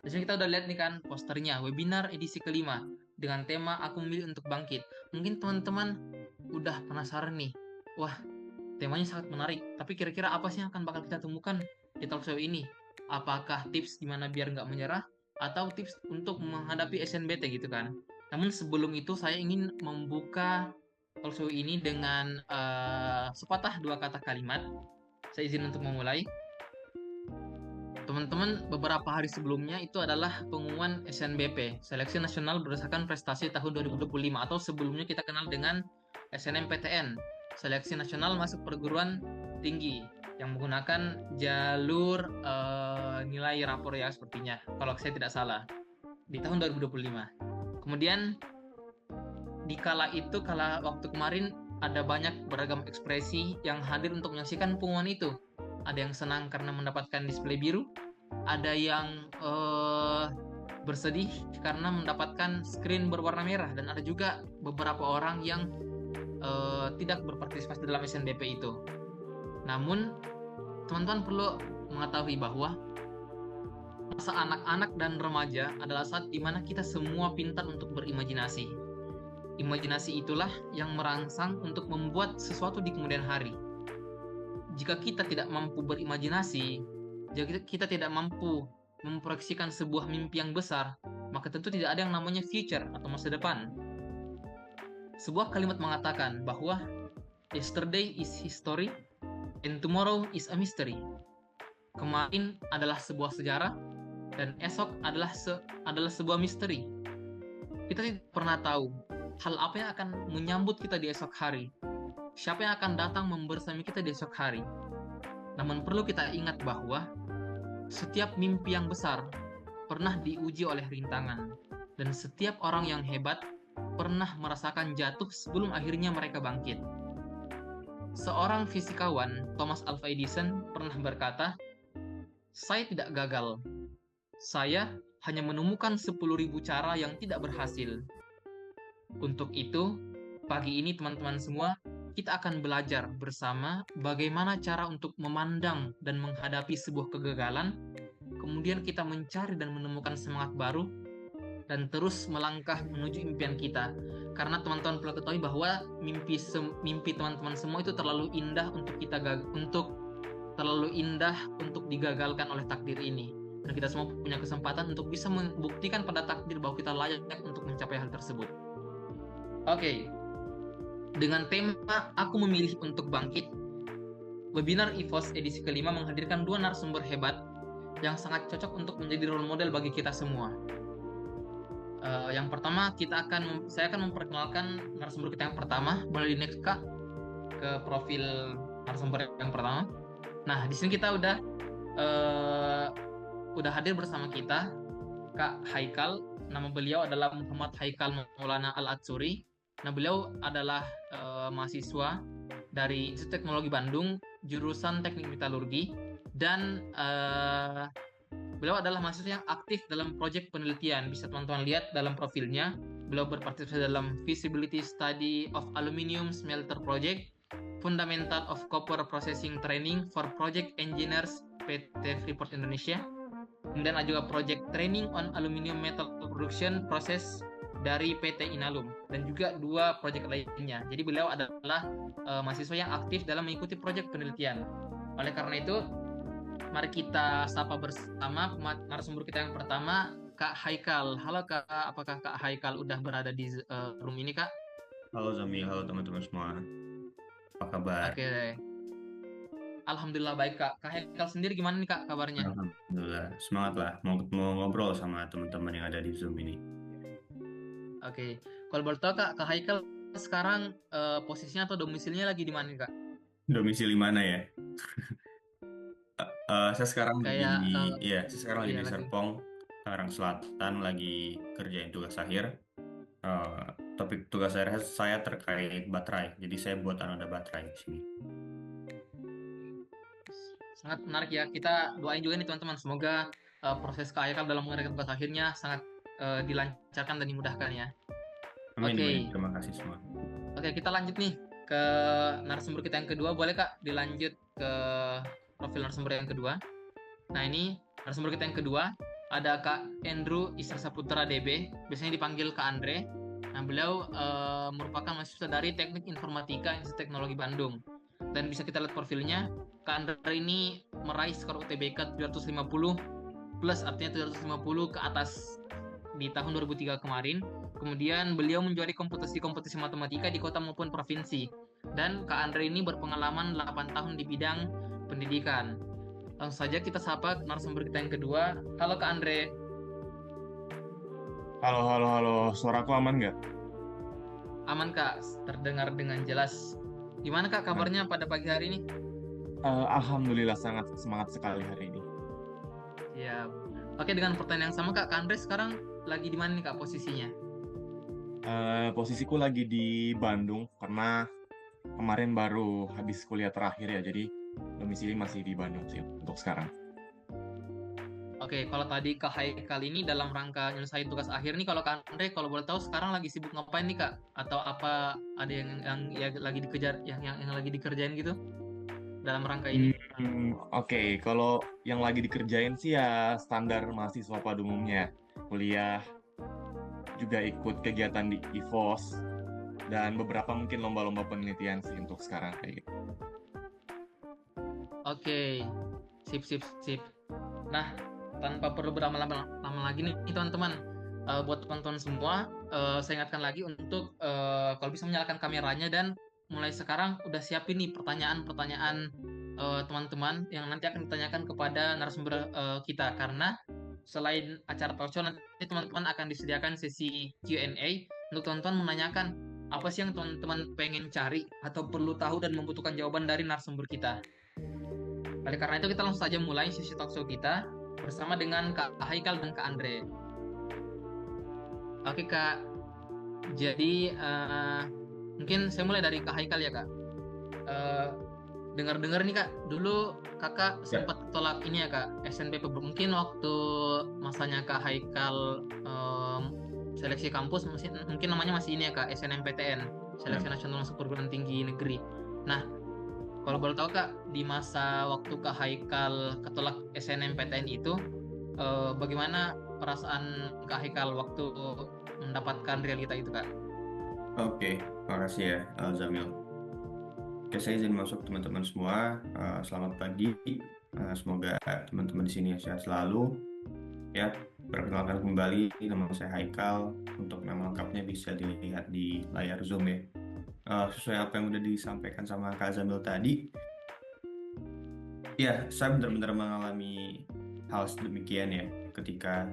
Di sini kita udah lihat nih kan posternya, webinar edisi kelima dengan tema Aku Memilih Untuk Bangkit. Mungkin teman-teman udah penasaran nih, wah temanya sangat menarik, tapi kira-kira apa sih yang akan bakal kita temukan di talk show ini? Apakah tips gimana biar nggak menyerah, atau tips untuk menghadapi SNBT gitu kan? Namun sebelum itu saya ingin membuka talk show ini dengan sepatah dua kata kalimat. Saya izin untuk memulai. Teman-teman, beberapa hari sebelumnya itu adalah pengumuman SNBP, Seleksi Nasional Berdasarkan Prestasi tahun 2025, atau sebelumnya kita kenal dengan SNMPTN, Seleksi Nasional Masuk Perguruan Tinggi, yang menggunakan jalur nilai rapor ya sepertinya, kalau saya tidak salah, di tahun 2025. Kemudian, di kala itu, kala waktu kemarin, ada banyak beragam ekspresi yang hadir untuk menyaksikan pengumuman itu. Ada yang senang karena mendapatkan display biru, ada yang bersedih karena mendapatkan screen berwarna merah, dan ada juga beberapa orang yang tidak berpartisipasi dalam SNBP itu. Namun, teman-teman perlu mengetahui bahwa masa anak-anak dan remaja adalah saat di mana kita semua pintar untuk berimajinasi. Imajinasi itulah yang merangsang untuk membuat sesuatu di kemudian hari. Jika kita tidak mampu berimajinasi, jika kita tidak mampu memproyeksikan sebuah mimpi yang besar, maka tentu tidak ada yang namanya future atau masa depan. Sebuah kalimat mengatakan bahwa yesterday is history and tomorrow is a mystery. Kemarin adalah sebuah sejarah dan esok adalah sebuah misteri. Kita tidak pernah tahu hal apa yang akan menyambut kita di esok hari. Siapa yang akan datang membersami kita di esok hari. Namun perlu kita ingat bahwa setiap mimpi yang besar pernah diuji oleh rintangan, dan setiap orang yang hebat pernah merasakan jatuh sebelum akhirnya mereka bangkit. Seorang fisikawan, Thomas Alva Edison, pernah berkata, "Saya tidak gagal. Saya hanya menemukan 10.000 cara yang tidak berhasil." Untuk itu, pagi ini teman-teman semua, kita akan belajar bersama bagaimana cara untuk memandang dan menghadapi sebuah kegagalan, kemudian kita mencari dan menemukan semangat baru, dan terus melangkah menuju impian kita. Karena teman-teman perlu ketahui bahwa mimpi teman-teman semua itu terlalu indah terlalu indah untuk digagalkan oleh takdir ini. Dan kita semua punya kesempatan untuk bisa membuktikan pada takdir bahwa kita layak untuk mencapai hal tersebut. Oke, dengan tema Aku Memilih Untuk Bangkit, webinar EVOS edisi kelima menghadirkan dua narasumber hebat yang sangat cocok untuk menjadi role model bagi kita semua. Yang pertama, saya akan memperkenalkan narasumber kita yang pertama. Boleh di next Kak ke profil narasumber yang pertama. Nah, di sini kita eh, udah hadir bersama kita Kak Haikal. Nama beliau adalah Muhammad Haikal Maulana Al-Atsuri. Nah, beliau adalah mahasiswa dari Institut Teknologi Bandung, jurusan Teknik Metalurgi, dan beliau adalah mahasiswa yang aktif dalam proyek penelitian. Bisa teman-teman lihat dalam profilnya, beliau berpartisipasi dalam Feasibility Study of Aluminium Smelter Project, Fundamental of Copper Processing Training for Project Engineers PT Freeport Indonesia, kemudian ada juga Project Training on Aluminium Metal Production Process dari PT Inalum, dan juga dua proyek lainnya. Jadi beliau adalah mahasiswa yang aktif dalam mengikuti proyek penelitian. Oleh karena itu, mari kita sapa bersama narasumber kita yang pertama, Kak Haikal. Halo Kak, apakah Kak Haikal udah berada di room ini Kak? Halo Zami, halo teman-teman semua. Apa kabar? Oke, Alhamdulillah baik Kak. Kak Haikal sendiri gimana nih Kak kabarnya? Alhamdulillah, semangat lah. Mau ngobrol sama teman-teman yang ada di Zoom ini. Oke, kalau boleh tahu Kak, Kak Haikal sekarang posisinya atau domisilinya lagi di mana nih, Kak? Domisili mana ya? Saya sekarang lagi Kayak saya sekarang lagi iya di lagi. Serpong, Tangerang Selatan, lagi kerjain tugas akhir. Eh, Topik tugas akhir saya terkait baterai. Jadi saya buat anoda baterai di sini. Sangat menarik ya. Kita doain juga nih teman-teman. Semoga proses Kak Haikal dalam mengerjakan tugas akhirnya sangat dilancarkan dan dimudahkan ya. Amin, amin. Oke, Terima kasih semua. oke kita lanjut nih ke narasumber kita yang kedua. Boleh Kak dilanjut ke profil narasumber yang kedua? Nah ini narasumber kita yang kedua. ada Kak Andrew Isra Saputra DB, biasanya dipanggil Kak Andre. Nah, beliau merupakan mahasiswa dari Teknik Informatika Institut Teknologi Bandung. Dan bisa kita lihat profilnya, Kak Andre ini meraih skor UTBK 750 plus, artinya 750 ke atas di tahun 2003 kemarin. Kemudian beliau menjuari kompetisi-kompetisi matematika di kota maupun provinsi. Dan Kak Andre ini berpengalaman 8 tahun di bidang pendidikan. Langsung saja kita sapa narasumber kita yang kedua. Halo Kak Andre. Halo, halo, halo. Suaraku aman nggak? Aman Kak, terdengar dengan jelas. Gimana Kak Nah, kabarnya pada pagi hari ini? Alhamdulillah sangat semangat sekali hari ini. Ya. Oke, dengan pertanyaan yang sama Kak Andre sekarang lagi di mana nih Kak posisinya? Posisiku lagi di Bandung karena kemarin baru habis kuliah terakhir ya, jadi domisili masih di Bandung sih untuk sekarang. Oke, kalau tadi Kak Haikal ini dalam rangka nyelesain tugas akhir nih, kalau Kak Andre, kalau boleh tahu sekarang lagi sibuk ngapain nih Kak? Atau apa ada yang ya lagi dikejar, yang lagi dikerjain gitu dalam rangka ini? Oke. Kalau yang lagi dikerjain sih ya standar mahasiswa pada umumnya. Kuliah, juga ikut kegiatan di IVOS, dan beberapa mungkin lomba-lomba penelitian sih untuk sekarang kayak gitu. Oke, sip sip sip. Nah, tanpa perlu berlama-lama lama lagi nih teman-teman. Buat teman-teman semua, saya ingatkan lagi untuk kalau bisa menyalakan kameranya dan mulai sekarang udah siapin nih pertanyaan-pertanyaan teman-teman yang nanti akan ditanyakan kepada narasumber kita, karena selain acara talk show nanti teman-teman akan disediakan sesi Q&A untuk teman-teman menanyakan apa sih yang teman-teman pengen cari atau perlu tahu dan membutuhkan jawaban dari narasumber kita. Oleh karena itu kita langsung saja mulai sesi talk show kita bersama dengan Kak Haikal dan Kak Andre. Oke Kak, jadi mungkin saya mulai dari Kak Haikal ya Kak. Eh, Dengar-dengar nih Kak, dulu Kakak Ya, sempat tolak ini ya Kak, SNBP. Mungkin waktu masanya Kak Haikal seleksi kampus, mungkin namanya masih ini ya Kak, SNMPTN, ya. Seleksi Nasional Masuk Perguruan Tinggi Negeri. Nah, kalau boleh tahu Kak, di masa waktu Kak Haikal ketolak SNMPTN itu, bagaimana perasaan Kak Haikal waktu mendapatkan realita itu Kak? Oke, makasih ya, Zamil. Oke, saya izin masuk teman-teman semua. Selamat pagi. Semoga teman-teman di sini sehat selalu. Ya, perkenalkan kembali, nama saya Haikal. Untuk nama lengkapnya bisa dilihat di layar Zoom ya. Sesuai apa yang udah disampaikan sama Kak Zamil tadi, ya, saya benar-benar mengalami hal sedemikian ya. Ketika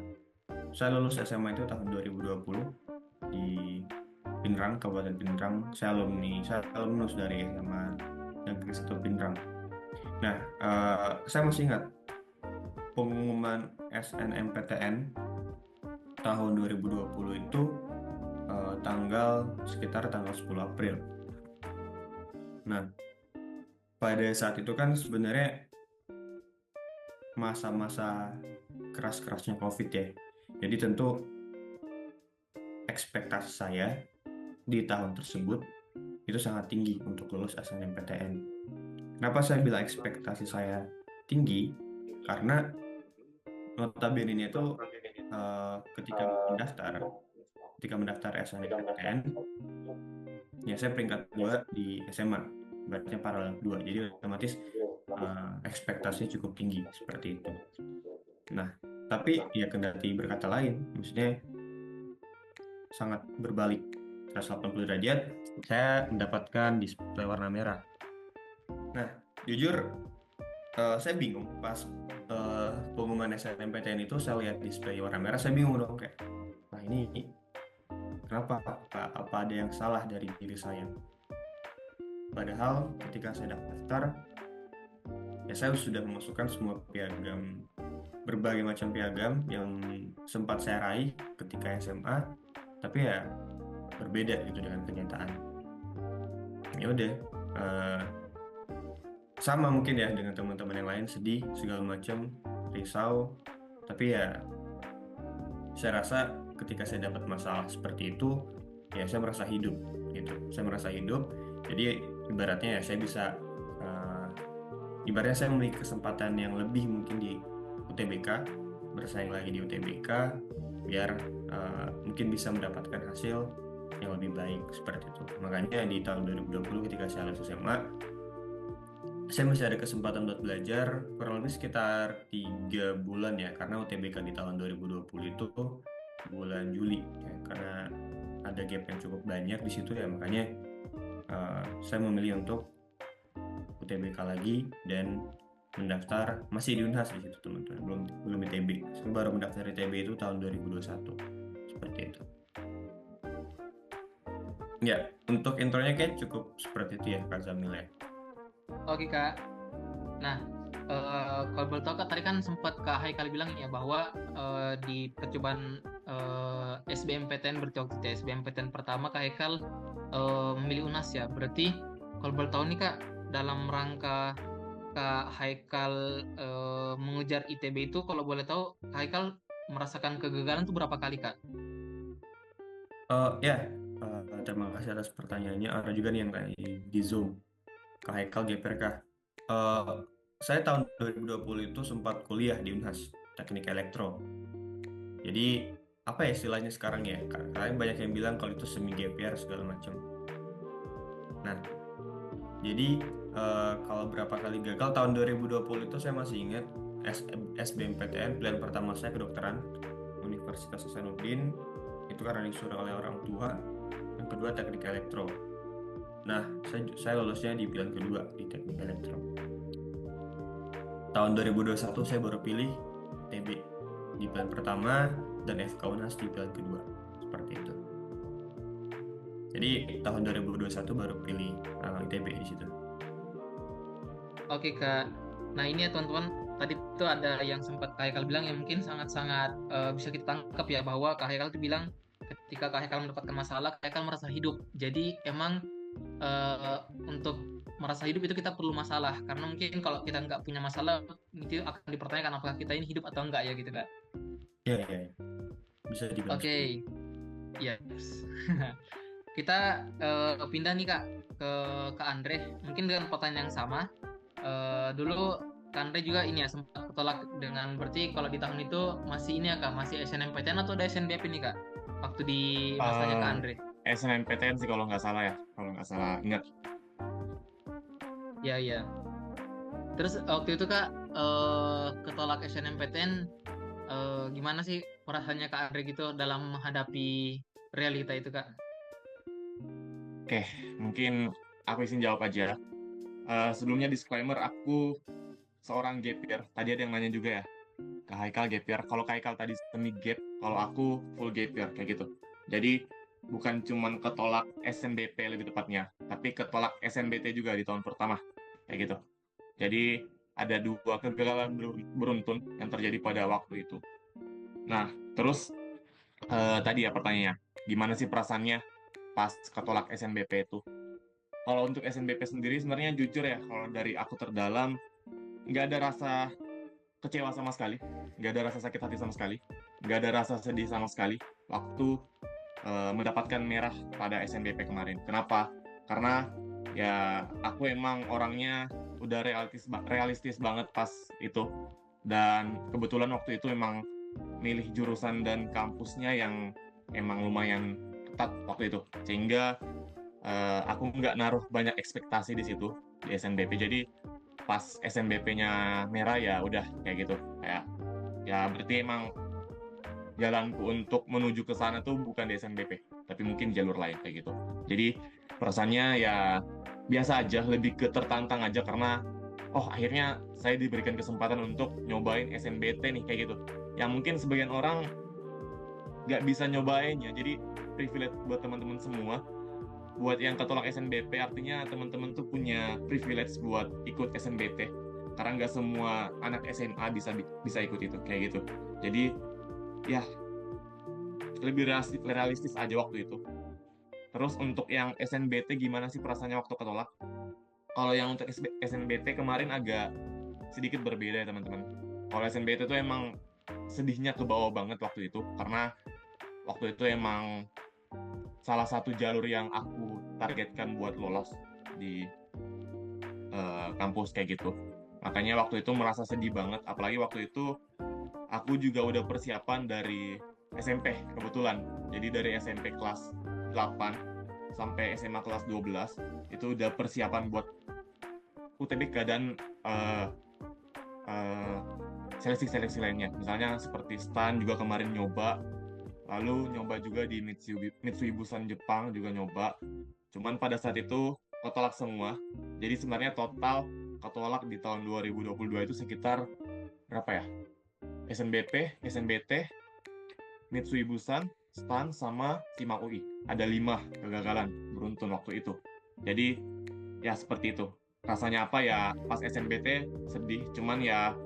saya lulus SMA itu tahun 2020 di Pinrang, Kabupaten Pinrang. Saya alumnus dari SMA Negeri 1 Pinrang. Nah, saya masih ingat pengumuman SNMPTN tahun 2020 itu sekitar tanggal 10 April. Nah, pada saat itu kan sebenarnya masa-masa keras-kerasnya COVID ya. Jadi tentu ekspektasi saya di tahun tersebut itu sangat tinggi untuk lulus SNMPTN. Kenapa saya bilang ekspektasi saya tinggi? Karena notabene itu ketika mendaftar SNMPTN, ya saya peringkat 2 di SMA, berarti paralel 2. Jadi otomatis ekspektasinya cukup tinggi seperti itu. Nah, tapi ya kendati berkata lain, maksudnya sangat berbalik 180 derajat, saya mendapatkan display warna merah. Nah, jujur saya bingung pas pengumuman SNMPTN itu saya lihat display warna merah, saya bingung dong kayak, nah ini kenapa? Apa ada yang salah dari diri saya? Padahal ketika saya daftar, ya saya sudah memasukkan semua piagam, berbagai macam piagam yang sempat saya raih ketika SMA, tapi ya berbeda gitu dengan kenyataan. Ya udah, sama mungkin ya dengan teman-teman yang lain, sedih segala macam, risau, tapi ya saya rasa ketika saya dapat masalah seperti itu, ya saya merasa hidup gitu. Saya merasa hidup, jadi ibaratnya ya saya bisa ibaratnya saya memiliki kesempatan yang lebih mungkin di UTBK bersaing lagi di UTBK biar mungkin bisa mendapatkan hasil yang lebih baik seperti itu. Makanya di tahun 2020 ketika saya lulus SMA, saya masih ada kesempatan buat belajar kurang lebih sekitar 3 bulan ya, karena UTBK di tahun 2020 itu bulan Juli ya, karena ada gap yang cukup banyak di situ ya, makanya saya memilih untuk UTBK lagi dan mendaftar masih di Unhas di situ teman-teman, belum ITB. Saya baru mendaftar ITB itu tahun 2021 seperti itu. Ya, untuk intronya kayak cukup seperti itu ya Kak Zamil ya. Oke Kak. Nah, kalau boleh tahu Kak, tadi kan sempat Kak Haikal bilang ya bahwa di percobaan SBMPTN berarti waktu itu SBMPTN pertama Kak Haikal memilih UNAS ya. Berarti kalau boleh tahu nih Kak, dalam rangka Kak Haikal mengejar ITB itu, kalau boleh tahu Kak Haikal merasakan kegagalan itu berapa kali Kak? Terima kasih atas pertanyaannya. Ada juga nih yang tanya di Zoom. Kak Haikal GPRK. Saya tahun 2020 itu sempat kuliah di Unhas, Teknik Elektro. Jadi, apa ya istilahnya sekarang ya? Kalian banyak yang bilang kalau itu semi GPR segala macam. Nah, jadi kalau berapa kali gagal, tahun 2020 itu saya masih ingat SBMPTN pilihan pertama saya kedokteran Universitas Hasanuddin, itu karena disuruh oleh orang tua. Yang kedua Teknik Elektro. Nah, saya lulusnya di pilihan kedua di Teknik Elektro. Tahun 2021 saya baru pilih TB di pilihan pertama dan FK Unhas di pilihan kedua. Seperti itu. Jadi tahun 2021 baru pilih ITB di situ. Oke Kak. Nah ini ya teman-teman, tadi itu ada yang sempat Kak Haikal bilang yang mungkin sangat-sangat bisa kita tangkap ya, bahwa Kak Haikal itu bilang ketika Kak Haikal mendapatkan masalah, Kak Haikal merasa hidup. Jadi emang untuk merasa hidup itu kita perlu masalah, karena mungkin kalau kita nggak punya masalah itu akan dipertanyakan apakah kita ini hidup atau enggak ya gitu Kak. Iya. Bisa dibilang. Oke. Yes. Kita pindah nih Kak ke Andre, mungkin dengan pertanyaan yang sama. Dulu Kak Andre juga ini ya sempat ketolak dengan, berarti kalau di tahun itu masih ini ya Kak, masih SNMPTN atau ada SNBP nih Kak waktu di masanya Kak Andre? SNMPTN sih kalau nggak salah ya, kalau nggak salah ingat. Iya. Terus waktu itu Kak ketolak SNMPTN, gimana sih perasaannya Kak Andre gitu dalam menghadapi realita itu Kak? Oke, mungkin aku izin jawab aja. Sebelumnya disclaimer, aku seorang gap year. Tadi ada yang nanya juga ya, Kak Haikal gap year. Kalau Kak Haikal tadi semi gap, kalau aku full gap year kayak gitu. Jadi bukan cuman ketolak SNBP lebih tepatnya, tapi ketolak SNBT juga di tahun pertama kayak gitu. Jadi ada 2 kegagalan beruntun yang terjadi pada waktu itu. Nah, terus tadi ya pertanyaannya, gimana sih perasaannya pas ketolak SNBP itu? Kalau untuk SNBP sendiri sebenarnya jujur ya, kalau dari aku terdalam nggak ada rasa kecewa sama sekali, nggak ada rasa sakit hati sama sekali, nggak ada rasa sedih sama sekali waktu mendapatkan merah pada SNBP kemarin. Kenapa? Karena ya aku emang orangnya udah realistis banget pas itu, dan kebetulan waktu itu emang milih jurusan dan kampusnya yang emang lumayan ketat waktu itu, sehingga aku nggak naruh banyak ekspektasi di situ di SNBP. Jadi pas SNBP-nya merah ya udah kayak gitu, kayak ya berarti emang jalanku untuk menuju ke sana tuh bukan di SNBP, tapi mungkin jalur lain kayak gitu. Jadi perasaannya ya biasa aja, lebih ke tertantang aja karena akhirnya saya diberikan kesempatan untuk nyobain SNBT nih kayak gitu. Yang mungkin sebagian orang nggak bisa nyobain ya. Jadi privilege buat teman-teman semua. Buat yang ketolak SNBP artinya teman-teman tuh punya privilege buat ikut SNBT. Karena nggak semua anak SMA bisa ikut itu kayak gitu. Jadi ya lebih realistis aja waktu itu. Terus untuk yang SNBT gimana sih perasaannya waktu ketolak? Kalau yang untuk SNBT kemarin agak sedikit berbeda ya teman-teman. Kalau SNBT itu emang sedihnya ke bawah banget waktu itu, karena waktu itu emang salah satu jalur yang aku targetkan buat lolos di kampus kayak gitu. Makanya waktu itu merasa sedih banget, apalagi waktu itu aku juga udah persiapan dari SMP kebetulan. Jadi dari SMP kelas 8 sampai SMA kelas 12 itu udah persiapan buat UTBK dan eh, eh, seleksi-seleksi lainnya. Misalnya seperti STAN juga kemarin nyoba, lalu nyoba juga di Mitsui Bussan Jepang juga nyoba. Cuman pada saat itu ketolak semua. Jadi sebenarnya total ketolak di tahun 2022 itu sekitar berapa ya? SNBP, SNBT, Mitsui Bussan, STAN, sama SIMAK UI. Ada 5 kegagalan beruntun waktu itu. Jadi ya seperti itu. Rasanya apa ya, pas SNBT sedih, cuman ya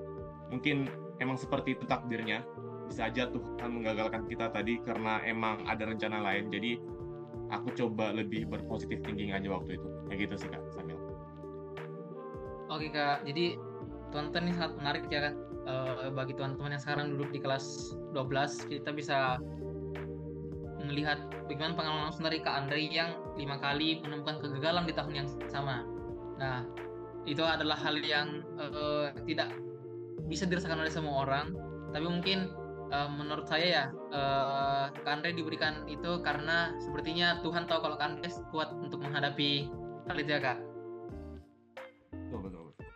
mungkin emang seperti itu takdirnya. Bisa aja Tuhan menggagalkan kita tadi karena emang ada rencana lain. Jadi aku coba lebih berpositif thinking aja waktu itu. Kayak gitu sih Kak Samil. Oke Kak, jadi teman-teman ini sangat menarik ya kan. Bagi teman-teman yang sekarang duduk di kelas 12, kita bisa melihat bagaimana pengalaman langsung dari Kak Andre yang 5 kali menemukan kegagalan di tahun yang sama. Nah, itu adalah hal yang tidak bisa dirasakan oleh semua orang, tapi mungkin menurut saya ya Kak Andre diberikan itu karena sepertinya Tuhan tahu kalau Kak Andre kuat untuk menghadapi hal itu ya Kak. Betul, betul, betul.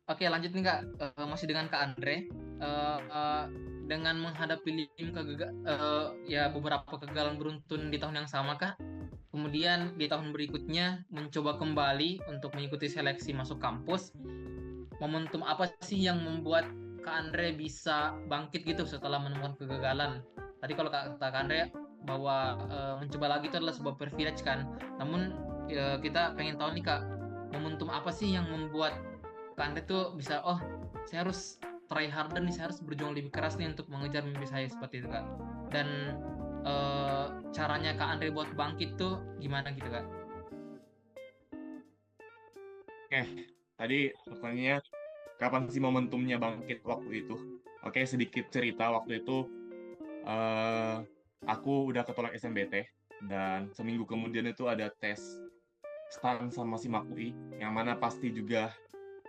Oke, lanjut nih Kak. Masih dengan Kak Andre. Dengan menghadapi ya beberapa kegagalan beruntun di tahun yang sama Kak. Kemudian di tahun berikutnya mencoba kembali untuk mengikuti seleksi masuk kampus. Momentum apa sih yang membuat Kak Andre bisa bangkit gitu setelah menemukan kegagalan? Tadi kalau kata Kak Andre bahwa mencoba lagi itu adalah sebuah privilege kan. Namun kita pengen tahu nih Kak, momentum apa sih yang membuat Kak Andre tuh bisa, oh saya harus try harder nih, saya harus berjuang lebih keras nih untuk mengejar mimpi saya seperti itu Kak. Dan caranya Kak Andre buat bangkit tuh gimana gitu Kak? Oke, tadi pertanyaannya kapan sih momentumnya bangkit waktu itu? Oke, sedikit cerita waktu itu aku udah ketolak SNBT dan seminggu kemudian itu ada tes STAN sama SIMAK UI yang mana pasti juga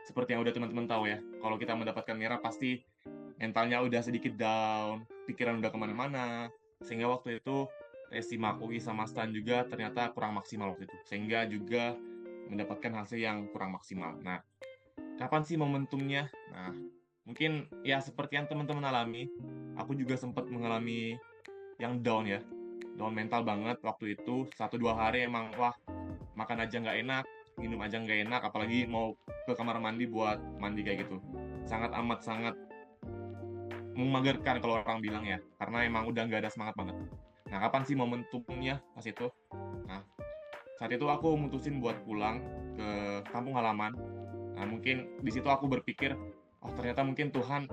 seperti yang udah teman-teman tahu ya, kalau kita mendapatkan merah pasti mentalnya udah sedikit down, pikiran udah kemana-mana, sehingga waktu itu tes SIMAK UI sama STAN juga ternyata kurang maksimal waktu itu, sehingga juga mendapatkan hasil yang kurang maksimal. Nah, kapan sih momentumnya? Nah, mungkin ya seperti yang teman-teman alami, aku juga sempat mengalami yang down ya, down mental banget waktu itu. 1-2 hari emang wah, makan aja nggak enak, minum aja nggak enak, apalagi mau ke kamar mandi buat mandi kayak gitu. Sangat amat sangat memagerkan kalau orang bilang ya, karena emang udah nggak ada semangat banget. Nah, kapan sih momentumnya pas itu? Nah, saat itu aku mutusin buat pulang ke kampung halaman. Nah, mungkin di situ aku berpikir, oh ternyata mungkin Tuhan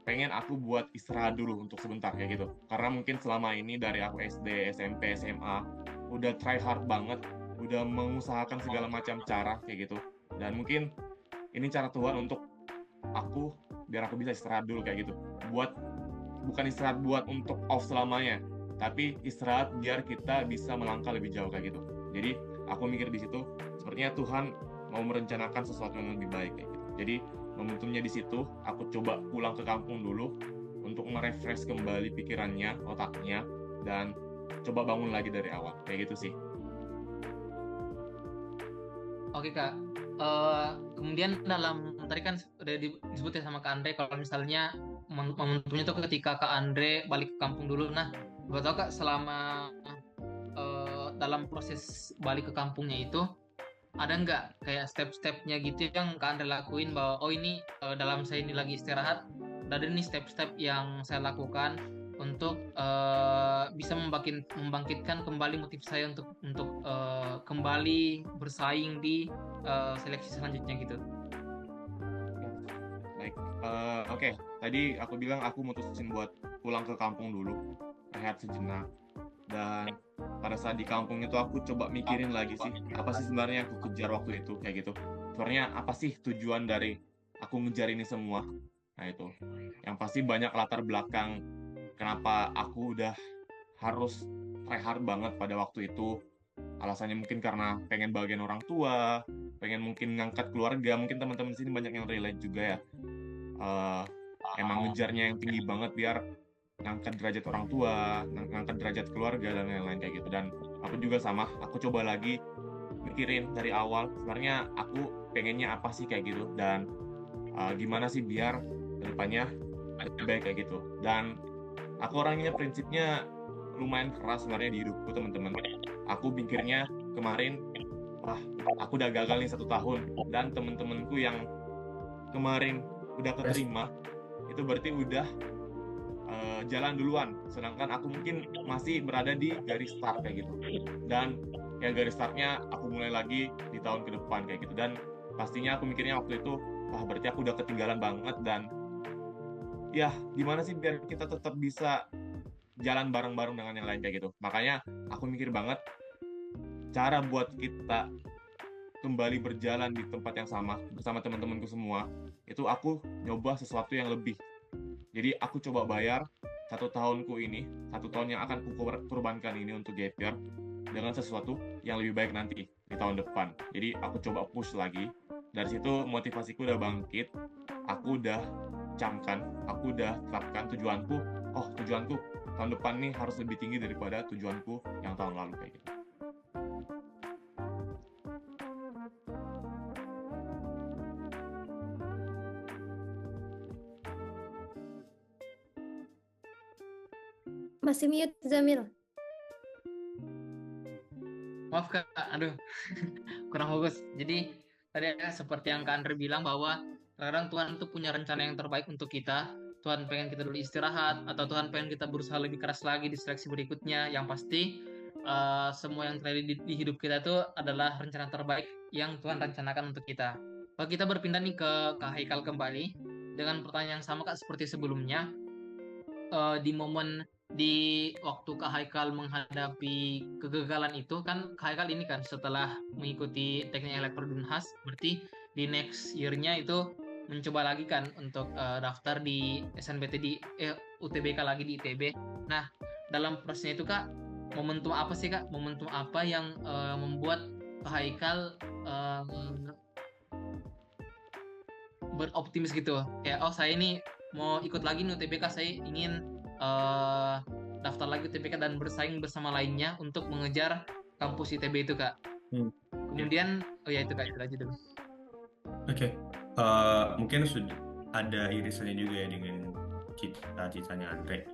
pengen aku buat istirahat dulu untuk sebentar kayak gitu. Karena mungkin selama ini dari aku SD, SMP, SMA udah try hard banget, udah mengusahakan segala macam cara kayak gitu. Dan mungkin ini cara Tuhan untuk aku biar aku bisa istirahat dulu kayak gitu. Bukan istirahat buat untuk off selamanya, tapi istirahat biar kita bisa melangkah lebih jauh kayak gitu. Jadi aku mikir di situ sepertinya Tuhan mau merencanakan sesuatu yang lebih baik kayak gitu. Jadi momentumnya di situ aku coba pulang ke kampung dulu untuk merefresh kembali pikirannya, otaknya, dan coba bangun lagi dari awal kayak gitu sih. Oke Kak. Kemudian dalam tadi kan udah disebut ya sama Kak Andre kalau misalnya momentumnya tuh ketika Kak Andre balik ke kampung dulu. Nah, gue tau Kak selama dalam proses balik ke kampungnya itu ada nggak kayak step-stepnya gitu yang Kak Andre lakuin bahwa oh ini dalam saya ini lagi istirahat, ada nih step-step yang saya lakukan untuk bisa membangkitkan kembali motif saya untuk kembali bersaing di seleksi selanjutnya gitu. Baik, oke. Tadi aku bilang aku mutusin buat pulang ke kampung dulu, rehat sejenak. Dan pada saat di kampung itu aku coba mikirin lagi sih, apa sih sebenarnya yang aku kejar waktu itu, kayak gitu. Sebenarnya apa sih tujuan dari aku ngejar ini semua? Nah itu, yang pasti banyak latar belakang kenapa aku udah harus try hard banget pada waktu itu. Alasannya mungkin karena pengen bagian orang tua, pengen mungkin ngangkat keluarga, mungkin teman-teman di sini banyak yang relate juga ya. Eh, emang ngejarnya yang tinggi banget biar ngangkat derajat orang tua, ngangkat derajat keluarga dan lain-lain kayak gitu. Dan aku juga sama, aku coba lagi mikirin dari awal sebenarnya aku pengennya apa sih kayak gitu, dan gimana sih biar kedepannya lebih baik kayak gitu. Dan aku orangnya prinsipnya lumayan keras sebenarnya di hidupku teman-teman. Aku pikirnya kemarin, wah aku udah gagal nih 1 tahun, dan temen-temenku yang kemarin udah keterima itu berarti udah jalan duluan, sedangkan aku mungkin masih berada di garis start kayak gitu. Dan ya garis startnya aku mulai lagi di tahun ke depan kayak gitu. Dan pastinya aku mikirnya waktu itu, wah berarti aku udah ketinggalan banget. Dan ya gimana sih biar kita tetap bisa jalan bareng-bareng dengan yang lain kayak gitu. Makanya aku mikir banget cara buat kita kembali berjalan di tempat yang sama bersama teman-temanku semua, itu aku nyoba sesuatu yang lebih. Jadi aku coba bayar 1 tahunku ini, 1 tahun yang akan ku korbankan ini untuk gap year dengan sesuatu yang lebih baik nanti di tahun depan. Jadi aku coba push lagi. Dari situ motivasiku udah bangkit. Aku udah camkan, aku udah terapkan tujuanku. Oh, tujuanku tahun depan nih harus lebih tinggi daripada tujuanku yang tahun lalu kayak gitu. Masih mute Zamil. Maaf Kak, aduh kurang fokus. Jadi tadi seperti yang Kak Andre bilang bahwa kadang Tuhan itu punya rencana yang terbaik untuk kita. Tuhan pengen kita dulu istirahat, atau Tuhan pengen kita berusaha lebih keras lagi di seleksi berikutnya. Yang pasti semua yang terjadi di hidup kita itu adalah rencana terbaik yang Tuhan rencanakan untuk kita. Kalau kita berpindah nih ke Kak Haikal kembali dengan pertanyaan yang sama Kak seperti sebelumnya, di momen di waktu Kak Haikal menghadapi kegagalan itu kan, Kak Haikal ini kan setelah mengikuti teknik elektrodunhas, berarti di next year-nya itu mencoba lagi kan untuk daftar di SNBT di UTBK lagi di ITB. Nah, dalam prosesnya itu Kak, momentum apa sih Kak? Momentum apa yang membuat Kak Haikal beroptimis gitu? Kayak oh saya ini mau ikut lagi nih UTBK, saya ingin daftar lagi UTBK dan bersaing bersama lainnya untuk mengejar kampus ITB itu Kak. Kemudian oh ya itu Kak, itu aja dulu. Oke. Mungkin sudah ada irisannya juga ya dengan cita-citanya Andre.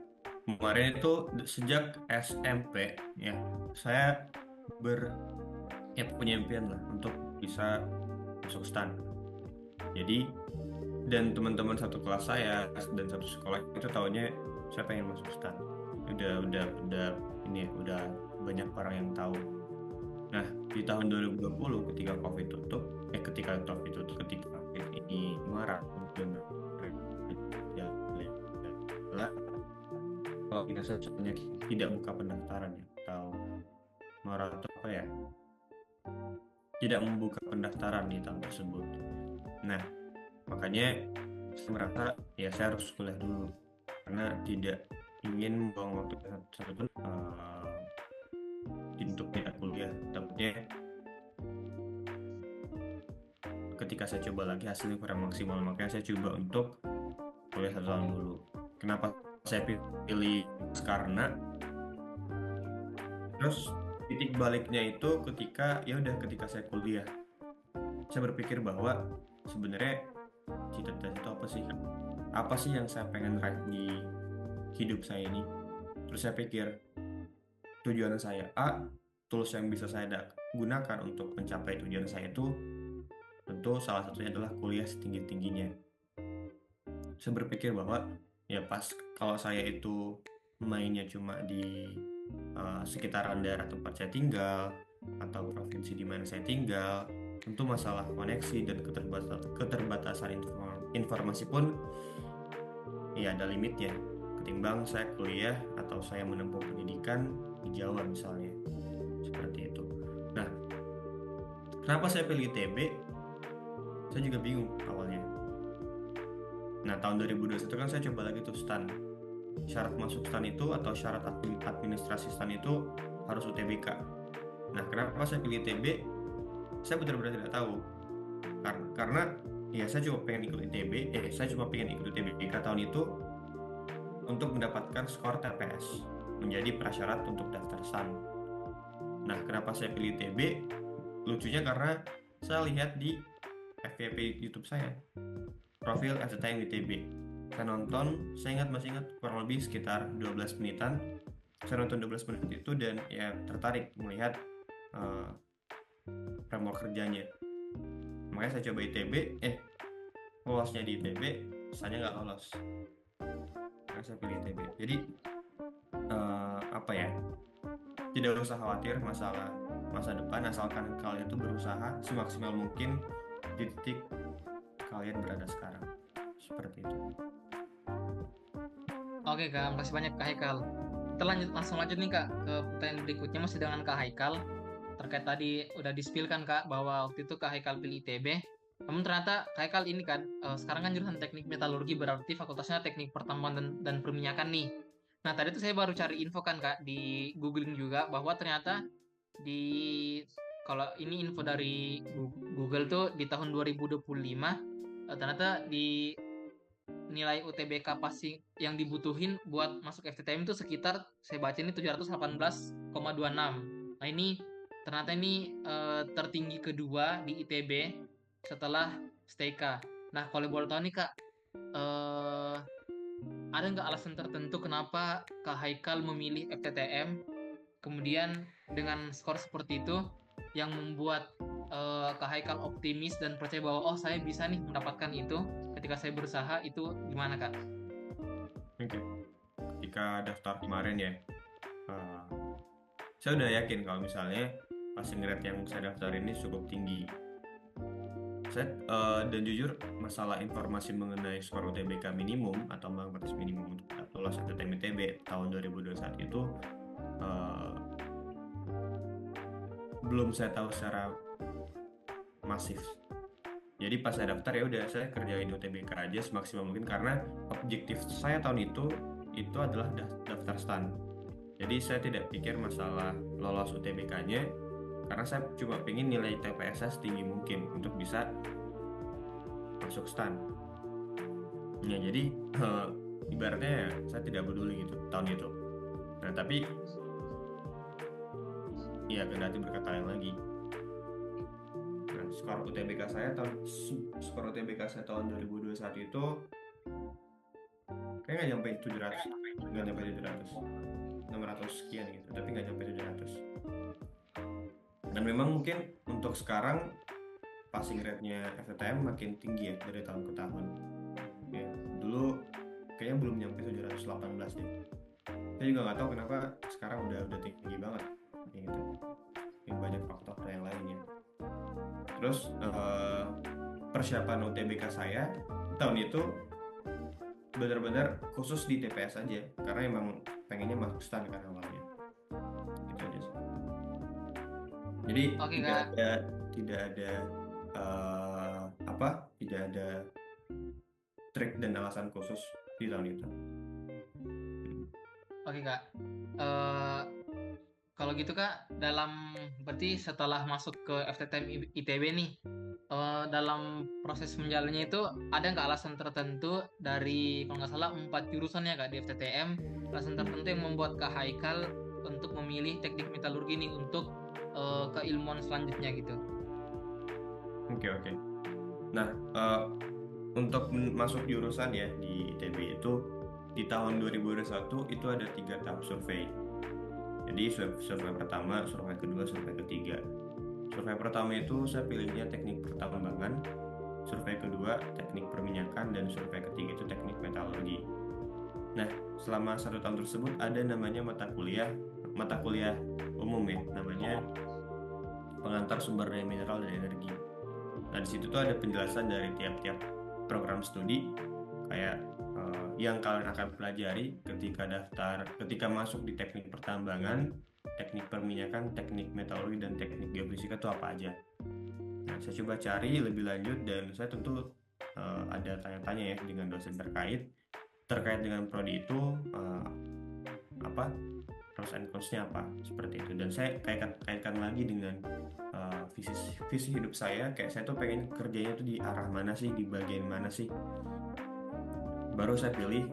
Kemarin itu sejak SMP ya, saya punya impian lah untuk bisa masuk STAN. Jadi dan teman-teman satu kelas saya dan satu sekolah itu tahunya saya pengen masuk STAN. Udah ini ya, udah banyak orang yang tahu. Nah, di tahun 2020 ketika COVID tutup, ketika ini Maret kalau kita sebenarnya tidak buka pendaftaran ya, atau Maret apa ya, tidak membuka pendaftaran di tahun tersebut. Nah, makanya saya merasa ya saya harus kuliah dulu karena tidak ingin buang waktu satu pun untuk tidak kuliah. Takutnya ketika saya coba lagi hasilnya kurang maksimal, makanya saya coba untuk kuliah 1 tahun dulu. Kenapa saya pilih? Karena terus titik baliknya itu ketika saya kuliah, saya berpikir bahwa sebenarnya cita-cita itu apa sih yang saya pengen raih di hidup saya ini. Terus saya pikir tujuan saya A, tools yang bisa saya gunakan untuk mencapai tujuan saya itu tentu salah satunya adalah kuliah setinggi-tingginya. Saya berpikir bahwa ya pas kalau saya itu mainnya cuma di sekitaran daerah tempat saya tinggal atau provinsi di mana saya tinggal, tentu masalah koneksi dan keterbatasan informasi pun ya ada limitnya ketimbang saya kuliah atau saya menempuh pendidikan di Jawa misalnya, seperti itu. Nah, kenapa saya pilih ITB? Saya juga bingung awalnya. Nah, tahun 2021 kan saya coba lagi tuh STAN. Syarat masuk STAN itu atau syarat administrasi STAN itu harus UTBK. Nah, kenapa saya pilih ITB? Saya benar-benar tidak tahu. Karena ya saya cuma pengen ikut UTBK tahun itu untuk mendapatkan skor TPS menjadi prasyarat untuk daftar STAN. Nah, kenapa saya pilih ITB? Lucunya karena saya lihat di FYP YouTube saya, profil FTTM ITB. Saya masih ingat kurang lebih sekitar 12 menitan. Saya nonton 12 menit itu dan ya tertarik melihat framework kerjanya. Makanya saya coba ITB, lolosnya di ITB, saya nggak lolos. Makanya saya pilih ITB. Jadi tidak usah khawatir masalah masa depan, asalkan kalian itu berusaha semaksimal mungkin di titik kalian berada sekarang. Seperti itu. Oke Kak, makasih banyak Kak Haikal. Kita langsung lanjut nih Kak ke pertanyaan berikutnya, masih dengan Kak Haikal. Terkait tadi udah di-spill-kan Kak bahwa waktu itu Kak Haikal pilih ITB. Namun ternyata Kak Haikal ini kan sekarang kan jurusan teknik metalurgi, berarti fakultasnya teknik pertambangan dan perminyakan nih. Nah tadi tuh saya baru cari info kan Kak di googling juga bahwa ternyata kalau ini info dari Google tuh di tahun 2025 ternyata di nilai UTBK pasti yang dibutuhin buat masuk FTTM itu sekitar saya baca ini 718,26. Nah ini ternyata ini tertinggi kedua di ITB setelah STK. Nah kalau boleh tahu nih Kak, ada nggak alasan tertentu kenapa Kak Haikal memilih FTTM, kemudian dengan skor seperti itu yang membuat Kak Haikal optimis dan percaya bahwa saya bisa nih mendapatkan itu ketika saya berusaha, itu gimana Kak? Oke. Ketika daftar kemarin ya, saya udah yakin kalau misalnya passing rate yang saya daftar ini cukup tinggi. Dan jujur masalah informasi mengenai skor UTBK minimum atau ambang batas minimum untuk lulus FTTM ITB tahun 2021 itu belum saya tahu secara masif. Jadi pas saya daftar ya udah saya kerjain UTBK aja semaksimal mungkin karena objektif saya tahun itu adalah daftar STAN. Jadi saya tidak pikir masalah lolos UTBK-nya karena saya cuma pengen nilai TPS saya setinggi mungkin untuk bisa masuk STAN. Ya jadi ibaratnya saya tidak peduli gitu tahun itu. Nah tapi ya kendati berkata lain lagi. Nah, skor UTBK saya tahun 2021 itu kayaknya nggak nyampe 600 sekian gitu, tapi nggak nyampe 700. Dan memang mungkin untuk sekarang passing rate-nya FTTM makin tinggi ya dari tahun ke tahun. Ya, dulu kayaknya belum nyampe 718 deh. Saya juga nggak tahu kenapa sekarang udah tinggi banget. Gitu. Yang banyak faktor yang lainnya. Terus persiapan UTBK saya tahun itu benar-benar khusus di TPS aja karena emang pengennya masuk STAN kan awalnya. Gitu aja sih. Jadi tidak ada trik dan alasan khusus di tahun itu. Oke Kak. Kalau gitu Kak, berarti setelah masuk ke FTTM ITB nih, dalam proses menjalannya itu ada nggak alasan tertentu dari kalau nggak salah 4 jurusan ya Kak di FTTM, alasan tertentu yang membuat Kak Haikal untuk memilih teknik metalurgi ini untuk keilmuan selanjutnya gitu? Oke. Nah, untuk masuk jurusan ya di ITB itu di tahun 2021 itu ada 3 tahap survei. Jadi survei pertama, survei kedua, survei ketiga. Survei pertama itu saya pilihnya teknik pertambangan, survei kedua teknik perminyakan, dan survei ketiga itu teknik metalurgi. Nah, selama 1 tahun tersebut ada namanya mata kuliah umum ya, namanya pengantar sumber daya mineral dan energi. Nah, di situ tuh ada penjelasan dari tiap-tiap program studi kayak yang kalian akan pelajari ketika masuk di teknik pertambangan, teknik perminyakan, teknik metalurgi, dan teknik geofisika itu apa aja. Nah, saya coba cari lebih lanjut dan saya tentu ada tanya-tanya ya dengan dosen terkait dengan prodi itu pros and cons-nya apa seperti itu. Dan saya kaitkan lagi dengan visi hidup saya, kayak saya tuh pengen kerjanya tuh di arah mana sih, di bagian mana sih, baru saya pilih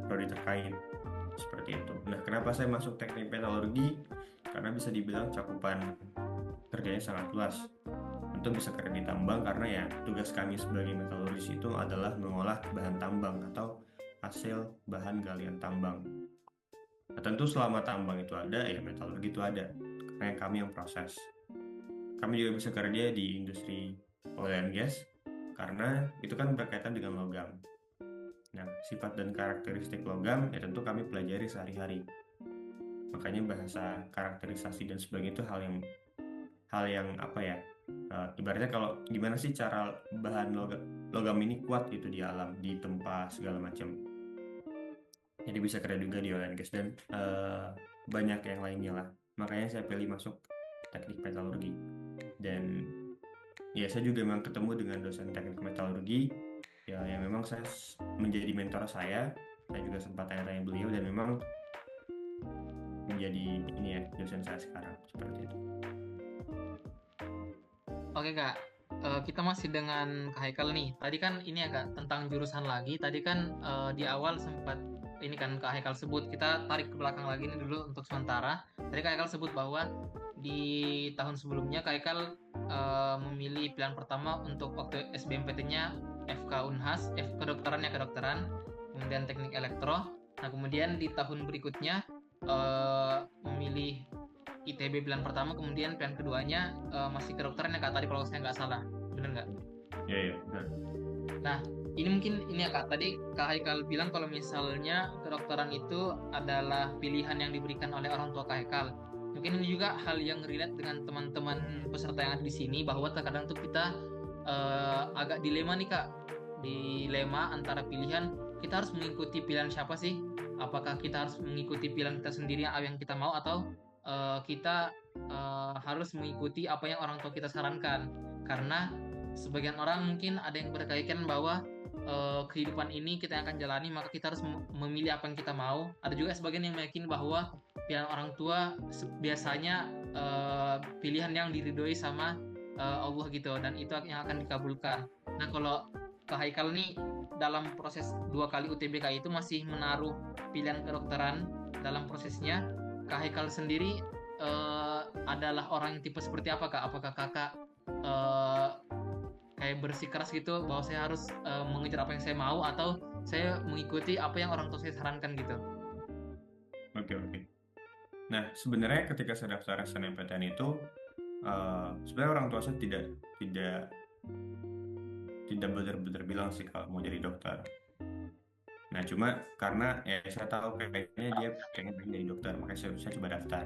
prodi terkait seperti itu. Nah, kenapa saya masuk teknik metalurgi? Karena bisa dibilang cakupan kerjanya sangat luas. Tentu bisa kerja di tambang karena ya tugas kami sebagai metalurgis itu adalah mengolah bahan tambang atau hasil bahan galian tambang. Nah, tentu selama tambang itu ada, ya metalurgi itu ada, karena kami yang proses. Kami juga bisa kerja di industri oil and gas karena itu kan berkaitan dengan logam. Nah, sifat dan karakteristik logam ya tentu kami pelajari sehari-hari. Makanya bahasa karakterisasi dan sebagainya itu hal yang apa ya? Ibaratnya kalau gimana sih cara bahan logam ini kuat gitu di alam, di tempat segala macam. Jadi bisa kerja juga di oil and gas dan banyak yang lainnya lah. Makanya saya pilih masuk teknik metalurgi. Dan ya saya juga memang ketemu dengan dosen teknik metalurgi ya yang memang saya menjadi mentor saya juga sempat tanya-tanya beliau dan memang menjadi ini ya dosen saya sekarang seperti itu. Oke Kak, kita masih dengan Kak Haikal nih. Tadi kan ini ya Kak, tentang jurusan lagi. Tadi kan di awal sempat ini kan Kak Haikal sebut, kita tarik ke belakang lagi nih dulu untuk sementara. Tadi Kak Haikal sebut bahwa di tahun sebelumnya Kak Haikal memilih pilihan pertama untuk waktu SBMPT-nya FK Unhas, kedokterannya kedokteran, kemudian teknik elektro. Nah kemudian di tahun berikutnya memilih ITB pilihan pertama, kemudian pilihan keduanya masih kedokteran ya Kak, tadi kalau saya nggak salah, benar nggak? Iya, benar. Nah, ini mungkin ini ya Kak, tadi Kak Haikal bilang kalau misalnya kedokteran itu adalah pilihan yang diberikan oleh orang tua Kak Haikal. Mungkin ini juga hal yang relate dengan teman-teman peserta yang ada di sini, bahwa terkadang tuh kita agak dilema nih Kak, dilema antara pilihan, kita harus mengikuti pilihan siapa sih? Apakah kita harus mengikuti pilihan kita sendiri yang kita mau, atau kita harus mengikuti apa yang orang tua kita sarankan? Karena sebagian orang mungkin ada yang berkeyakinan bahwa kehidupan ini kita yang akan jalani, maka kita harus memilih apa yang kita mau. Ada juga sebagian yang meyakini bahwa pilihan orang tua biasanya pilihan yang diridhoi sama Allah gitu, dan itu yang akan dikabulkan. Nah kalau Kak Haikal nih dalam proses 2 kali UTBK itu masih menaruh pilihan kedokteran dalam prosesnya. Kak Haikal sendiri adalah orang yang tipe seperti apa Kak? Apakah Kakak kayak bersikeras gitu bahwa saya harus mengejar apa yang saya mau, atau saya mengikuti apa yang orang tua saya sarankan gitu? Oke. Nah, sebenarnya ketika saya daftar SNMPTN itu sebenarnya orang tua saya tidak benar-benar bilang sih kalau mau jadi dokter. Nah, cuma karena ya saya tahu kayaknya dia pengen jadi dokter, makanya saya coba daftar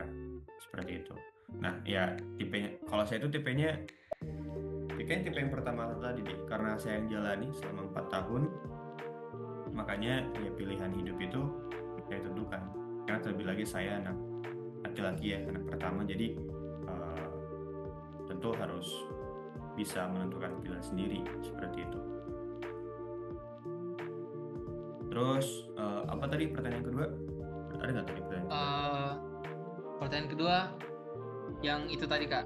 seperti itu. Nah, ya tipenya, kalau saya itu tipenya tipe yang pertama tadi deh, karena saya yang jalani selama 4 tahun, makanya ya pilihan hidup itu saya tentukan. Karena terlebih lagi saya anak laki-laki ya, anak pertama, jadi tentu harus bisa menentukan pilihan sendiri seperti itu. Terus apa tadi pertanyaan kedua? Ada nggak tadi pertanyaan kedua? Pertanyaan kedua yang itu tadi Kak.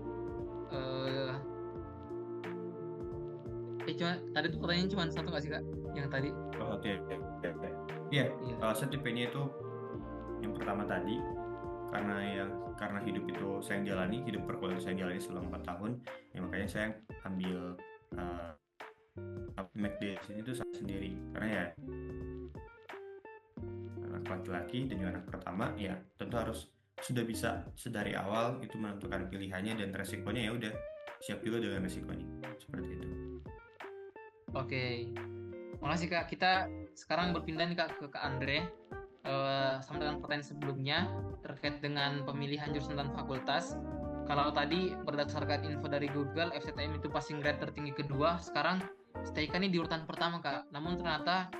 Cuma tadi tuh pertanyaan cuma satu nggak sih Kak? Yang tadi? Oke. Iya. Saya tipenya itu yang pertama tadi, karena hidup itu saya yang jalani, hidup perkuliahan saya jalani selama 4 tahun, ya makanya saya ambil make decision itu saya sendiri, karena ya anak laki-laki dan juga anak pertama, ya tentu harus sudah bisa sedari awal itu menentukan pilihannya, dan resikonya ya udah siap juga dengan resikonya seperti itu. Oke, makasih Kak. Kita sekarang berpindah nih Kak ke Kak Andre, sama dengan pertanyaan sebelumnya terkait dengan pemilihan jurusan dan fakultas. Kalau tadi berdasarkan info dari Google, FCTM itu passing grade tertinggi kedua, sekarang STIK ini di urutan pertama Kak. Namun ternyata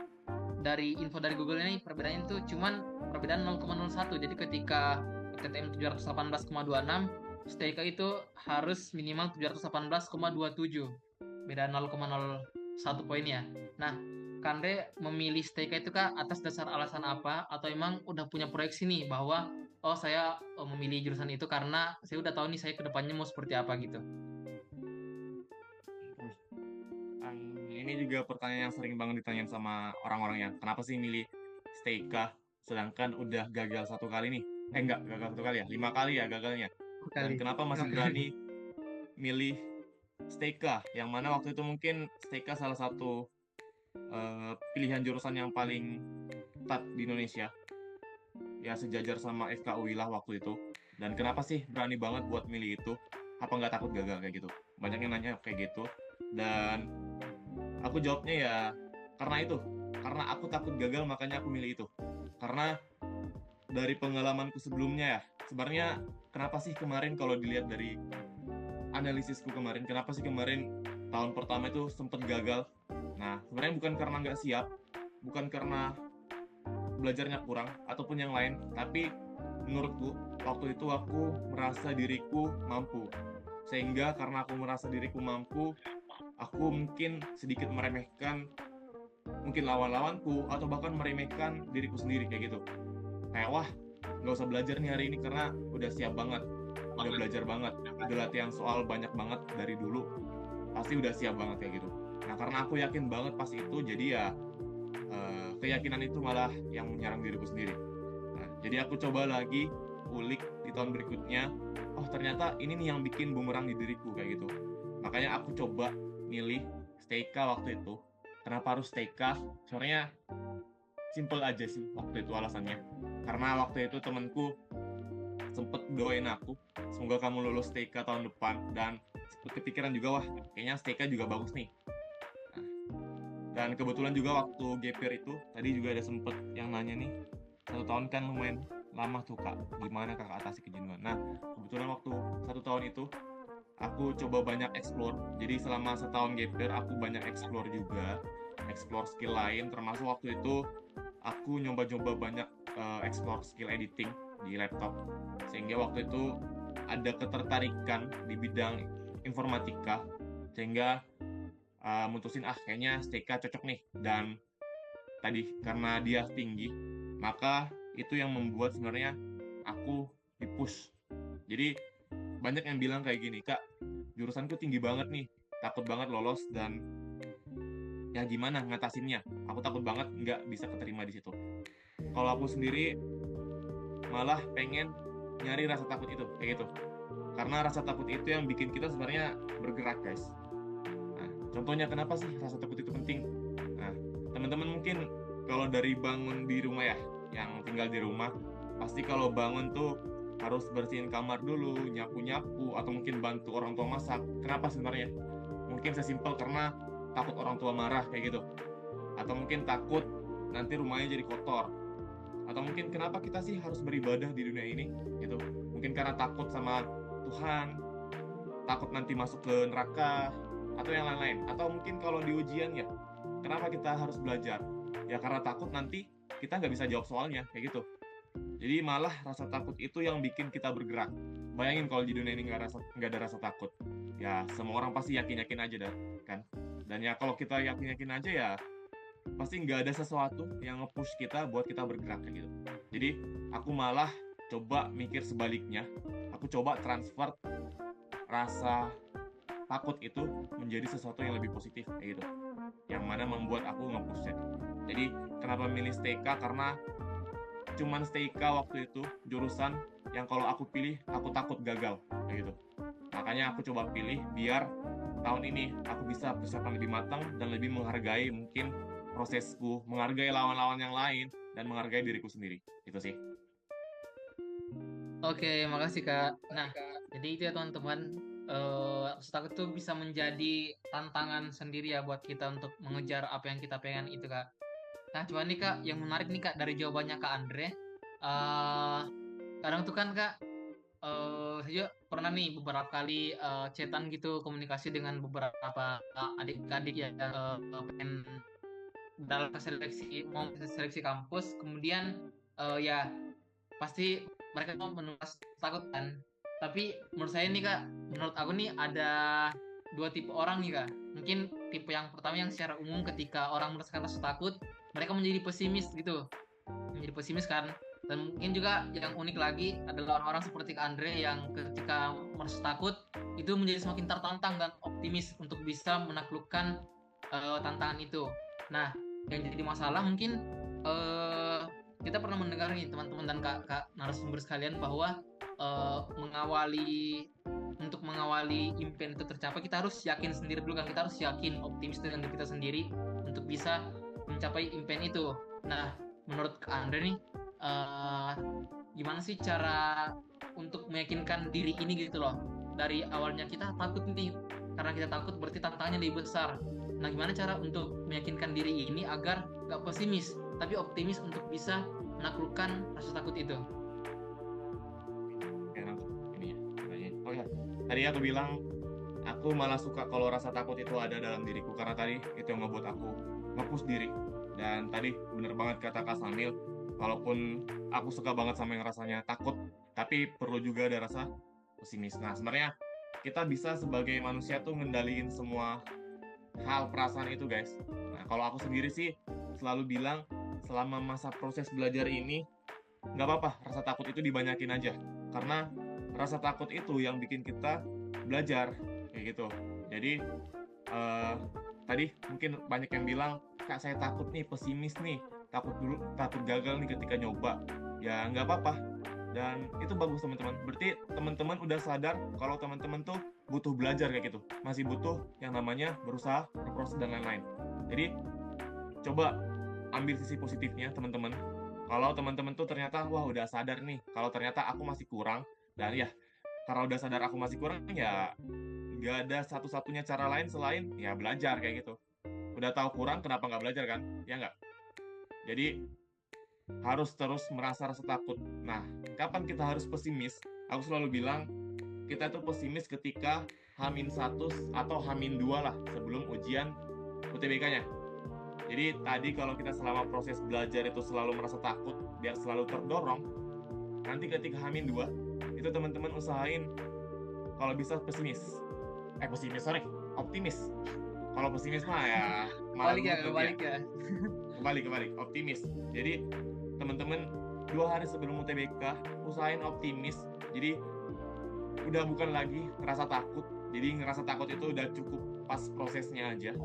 dari info dari Google ini perbedaannya itu cuman perbedaan 0,01. Jadi ketika FCTM 718,26, STIK itu harus minimal 718,27. Beda 0,01 poin ya. Nah, Kande memilih STIK itu Kak atas dasar alasan apa, atau emang udah punya proyeksi nih bahwa oh saya memilih jurusan itu karena saya udah tahu nih saya kedepannya mau seperti apa gitu. Ini juga pertanyaan yang sering banget ditanyain sama orang-orang yang kenapa sih milih STIK sedangkan udah gagal satu kali nih. Enggak, gagal satu kali ya, 5 kali ya gagalnya. Dan Kali. kenapa masih berani milih STIK, yang mana waktu itu mungkin STIK salah satu pilihan jurusan yang paling ketat di Indonesia. Ya sejajar sama FKUI lah waktu itu. Dan kenapa sih berani banget buat milih itu? Apa nggak takut gagal kayak gitu? Banyak yang nanya kayak gitu. Dan aku jawabnya ya karena itu. Karena aku takut gagal makanya aku milih itu. Karena dari pengalamanku sebelumnya ya, sebenarnya kenapa sih kemarin kalau dilihat dari analisisku kemarin, kenapa sih kemarin tahun pertama itu sempat gagal? Nah, sebenarnya bukan karena nggak siap, bukan karena belajarnya kurang, ataupun yang lain, tapi menurutku, waktu itu aku merasa diriku mampu. Sehingga karena aku merasa diriku mampu, aku mungkin sedikit meremehkan mungkin lawan-lawanku, atau bahkan meremehkan diriku sendiri kayak gitu. Kayak, wah, nggak usah belajar nih hari ini karena udah siap banget, udah belajar banget, udah latihan soal banyak banget dari dulu, pasti udah siap banget kayak gitu. Nah, karena aku yakin banget pas itu, jadi ya keyakinan itu malah yang menyerang diriku sendiri. Nah, jadi aku coba lagi ulik di tahun berikutnya, oh ternyata ini nih yang bikin bumerang di diriku kayak gitu. Makanya aku coba milih STIK waktu itu. Kenapa harus STIK? Sebenarnya simple aja sih waktu itu alasannya. Karena waktu itu temenku sempet doain aku, semoga kamu lulus STIK tahun depan, dan sempet kepikiran juga, wah kayaknya STIK juga bagus nih. Dan kebetulan juga waktu gap year itu, tadi juga ada sempet yang nanya nih, 1 tahun kan lumayan lama tuh kak, gimana kakak atasi kejenuhan? Nah, kebetulan waktu 1 tahun itu, aku coba banyak explore. Jadi selama setahun gap year, aku banyak explore juga, explore skill lain, termasuk waktu itu, aku nyoba-nyoba banyak explore skill editing di laptop. Sehingga waktu itu ada ketertarikan di bidang informatika, sehingga mutusin kayaknya STIK cocok nih. Dan tadi karena dia tinggi, maka itu yang membuat sebenarnya aku di-push. Jadi banyak yang bilang kayak gini, kak jurusanku tinggi banget nih, takut banget lolos, dan ya gimana ngatasinnya, aku takut banget nggak bisa keterima di situ. Kalau aku sendiri malah pengen nyari rasa takut itu kayak gitu, karena rasa takut itu yang bikin kita sebenarnya bergerak guys. Contohnya kenapa sih rasa takut itu penting? Nah, teman-teman mungkin kalau dari bangun di rumah ya, yang tinggal di rumah, pasti kalau bangun tuh harus bersihin kamar dulu, nyapu-nyapu, atau mungkin bantu orang tua masak. Kenapa sebenarnya? Mungkin sesimpel karena takut orang tua marah kayak gitu. Atau mungkin takut nanti rumahnya jadi kotor. Atau mungkin kenapa kita sih harus beribadah di dunia ini gitu. Mungkin karena takut sama Tuhan, takut nanti masuk ke neraka, atau yang lain-lain. Atau mungkin kalau di ujian ya, kenapa kita harus belajar? Ya karena takut nanti kita nggak bisa jawab soalnya, kayak gitu. Jadi malah rasa takut itu yang bikin kita bergerak. Bayangin kalau di dunia ini nggak ada rasa takut. Ya semua orang pasti yakin-yakin aja dah, kan? Dan ya kalau kita yakin-yakin aja ya, pasti nggak ada sesuatu yang nge-push kita buat kita bergerak, kayak gitu. Jadi aku malah coba mikir sebaliknya. Aku coba transfer rasa takut itu menjadi sesuatu yang lebih positif kayak gitu, yang mana membuat aku nge-push. Jadi kenapa milih STIK? Karena cuman STIK waktu itu jurusan yang kalau aku pilih aku takut gagal kayak gitu. Makanya aku coba pilih biar tahun ini aku bisa persiapan lebih matang dan lebih menghargai mungkin prosesku, menghargai lawan-lawan yang lain, dan menghargai diriku sendiri. Itu sih. Oke, makasih Kak. Nah, jadi itu ya teman-teman, rasa takut itu bisa menjadi tantangan sendiri ya buat kita untuk mengejar apa yang kita pengen itu Kak. Nah, cuman nih Kak, yang menarik nih Kak dari jawabannya Kak Andre, kadang tuh kan Kak, saya pernah nih beberapa kali chatan gitu komunikasi dengan beberapa adik-adik ya pengen dalam seleksi mau seleksi kampus, kemudian ya pasti mereka mau menulis takut kan. Tapi menurut saya nih Kak, menurut aku nih ada dua tipe orang nih Kak. Mungkin tipe yang pertama yang secara umum ketika orang merasakan rasa takut, mereka menjadi pesimis gitu. Menjadi pesimis kan. Dan mungkin juga yang unik lagi adalah orang-orang seperti Kak Andre yang ketika merasa takut itu menjadi semakin tertantang dan optimis untuk bisa menaklukkan tantangan itu. Nah, yang jadi masalah mungkin eh, kita pernah mendengar nih teman-teman dan kak narasumber sekalian bahwa untuk mengawali impian itu tercapai kita harus yakin sendiri dulu kan, kita harus yakin optimis dengan diri kita sendiri untuk bisa mencapai impian itu. Nah, menurut Kak Andre nih eh, gimana sih cara untuk meyakinkan diri ini gitu loh, dari awalnya kita takut nih, karena kita takut berarti tantangannya lebih besar. Nah, gimana cara untuk meyakinkan diri ini agar gak pesimis tapi optimis untuk bisa menaklukkan rasa takut itu? Oke, nangkep ini ya pertanyaan. Oh ya, tadi aku bilang aku malah suka kalau rasa takut itu ada dalam diriku karena tadi itu yang ngebuat aku nge-push diri. Dan tadi bener banget kata Kak Samil, walaupun aku suka banget sama yang rasanya takut, tapi perlu juga ada rasa pesimis. Nah, sebenarnya kita bisa sebagai manusia tuh ngendaliin semua hal perasaan itu, guys. Nah, kalau aku sendiri sih selalu bilang selama masa proses belajar ini nggak apa-apa rasa takut itu dibanyakin aja, karena rasa takut itu yang bikin kita belajar kayak gitu. Jadi tadi mungkin banyak yang bilang, Kak saya takut nih, pesimis nih, takut gagal nih ketika nyoba. Ya nggak apa-apa, dan itu bagus teman-teman. Berarti teman-teman udah sadar kalau teman-teman tuh butuh belajar kayak gitu, masih butuh yang namanya berusaha, berproses dan lain-lain. Jadi coba ambil sisi positifnya teman-teman. Kalau teman-teman tuh ternyata wah udah sadar nih kalau ternyata aku masih kurang, dan ya karena udah sadar aku masih kurang, ya nggak ada satu-satunya cara lain selain ya belajar kayak gitu. Udah tahu kurang, kenapa nggak belajar kan? Ya nggak? Jadi harus terus merasa rasa takut. Nah, kapan kita harus pesimis? Aku selalu bilang kita tuh pesimis ketika H-1 atau H-2 lah sebelum ujian UTBK-nya. Jadi tadi kalau kita selama proses belajar itu selalu merasa takut, biar selalu terdorong, nanti ketika H-2 itu teman-teman usahain kalau bisa optimis. Kalau pesimis mah ya malah Kebalik ya. Kembali, optimis. Jadi teman-teman 2 hari sebelum UTBK usahain optimis. Jadi udah bukan lagi ngerasa takut. Jadi ngerasa takut itu udah cukup pas prosesnya aja.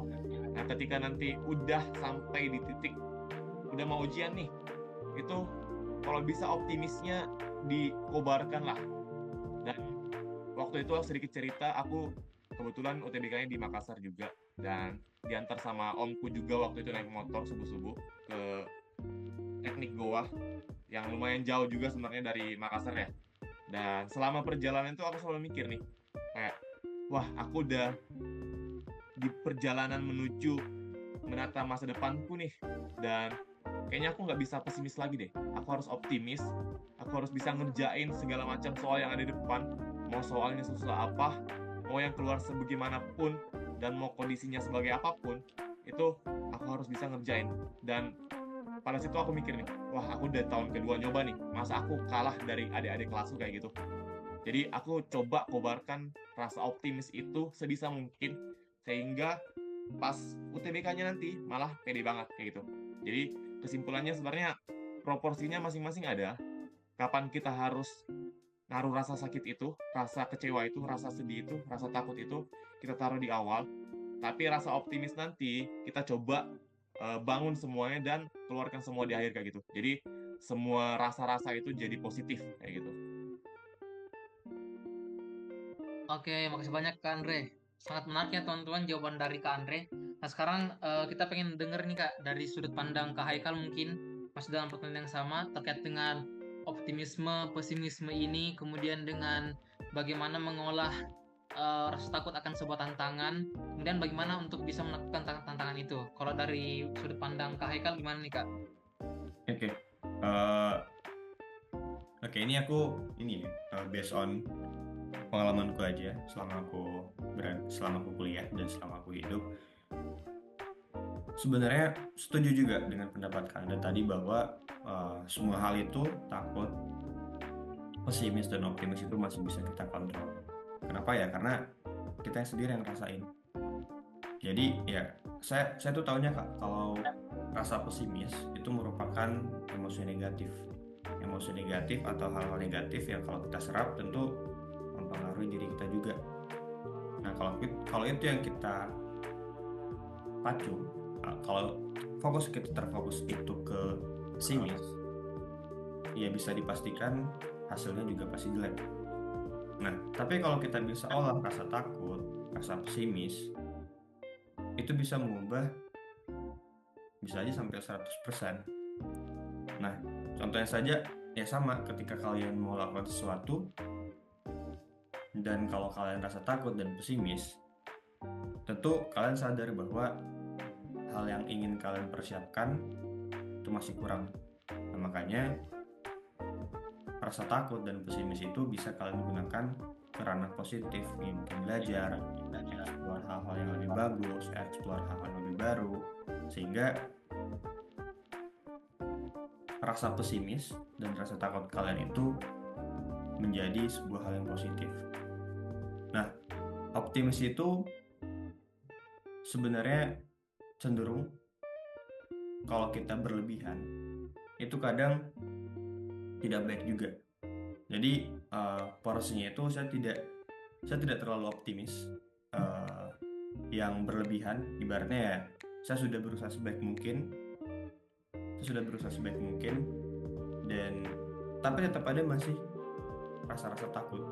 Nah, ketika nanti udah sampai di titik udah mau ujian nih, itu kalau bisa optimisnya dikobarkan lah. Dan waktu itu sedikit cerita, aku kebetulan UTBK-nya di Makassar juga, dan diantar sama omku juga waktu itu naik motor subuh-subuh ke teknik Goa yang lumayan jauh juga sebenarnya dari Makassar ya. Dan selama perjalanan itu aku selalu mikir nih, kayak wah aku udah di perjalanan menuju menata masa depanku nih, dan kayaknya aku nggak bisa pesimis lagi deh. Aku harus optimis, aku harus bisa ngerjain segala macam soal yang ada di depan, mau soalnya susah apa, mau yang keluar sebagaimanapun, dan mau kondisinya sebagai apapun, itu aku harus bisa ngerjain. Dan pada situ aku mikir nih, wah aku udah tahun kedua nyoba nih, masa aku kalah dari adik-adik kelasku kayak gitu. Jadi aku coba kobarkan rasa optimis itu sebisa mungkin, sehingga pas UTBK-nya nanti malah pede banget kayak gitu. Jadi kesimpulannya sebenarnya proporsinya masing-masing ada. Kapan kita harus naruh rasa sakit itu, rasa kecewa itu, rasa sedih itu, rasa takut itu, kita taruh di awal. Tapi rasa optimis nanti kita coba bangun semuanya dan keluarkan semua di akhir kayak gitu. Jadi semua rasa-rasa itu jadi positif kayak gitu. Oke, makasih banyak Kak Andre. Sangat menarik ya teman-teman jawaban dari Kak Andre. Nah, sekarang kita pengen denger nih Kak dari sudut pandang Kak Haikal, mungkin masih dalam pertanyaan yang sama terkait dengan optimisme, pesimisme ini, kemudian dengan bagaimana mengolah rasa takut akan sebuah tantangan, kemudian bagaimana untuk bisa melakukan tantangan itu. Kalau dari sudut pandang Kak Haikal gimana nih Kak? Oke. Oke, ini aku based on pengalamanku aja selama aku kuliah dan selama aku hidup. Sebenarnya setuju juga dengan pendapat Anda tadi bahwa semua hal itu, takut, pesimis dan optimis itu masih bisa kita kontrol. Kenapa ya? Karena kita sendiri yang rasain. Jadi ya saya tuh taunya Kak, kalau rasa pesimis itu merupakan emosi negatif. emosi negatif atau hal-hal negatif yang kalau kita serap tentu mempengaruhi diri kita juga. Nah, kalau itu yang kita pacu, kalau kita terfokus itu ke pesimis, ya bisa dipastikan hasilnya juga pasti jelek. Nah, tapi kalau kita bisa olah rasa takut, rasa pesimis, itu bisa mengubah, bisa aja sampai 100%. Nah, contohnya saja, ya sama ketika kalian mau lakukan sesuatu, dan kalau kalian rasa takut dan pesimis, tentu kalian sadar bahwa hal yang ingin kalian persiapkan itu masih kurang. Nah, makanya rasa takut dan pesimis itu bisa kalian gunakan ke ranah positif, mungkin belajar, explore hal-hal yang lebih bagus, explore hal-hal yang lebih baru, sehingga rasa pesimis dan rasa takut kalian itu menjadi sebuah hal yang positif. Nah, optimis itu sebenarnya cenderung kalau kita berlebihan itu kadang tidak baik juga. Jadi porsinya itu saya tidak terlalu optimis yang berlebihan. Ibaratnya ya, saya sudah berusaha sebaik mungkin, dan tapi tetap ada masih rasa-rasa takut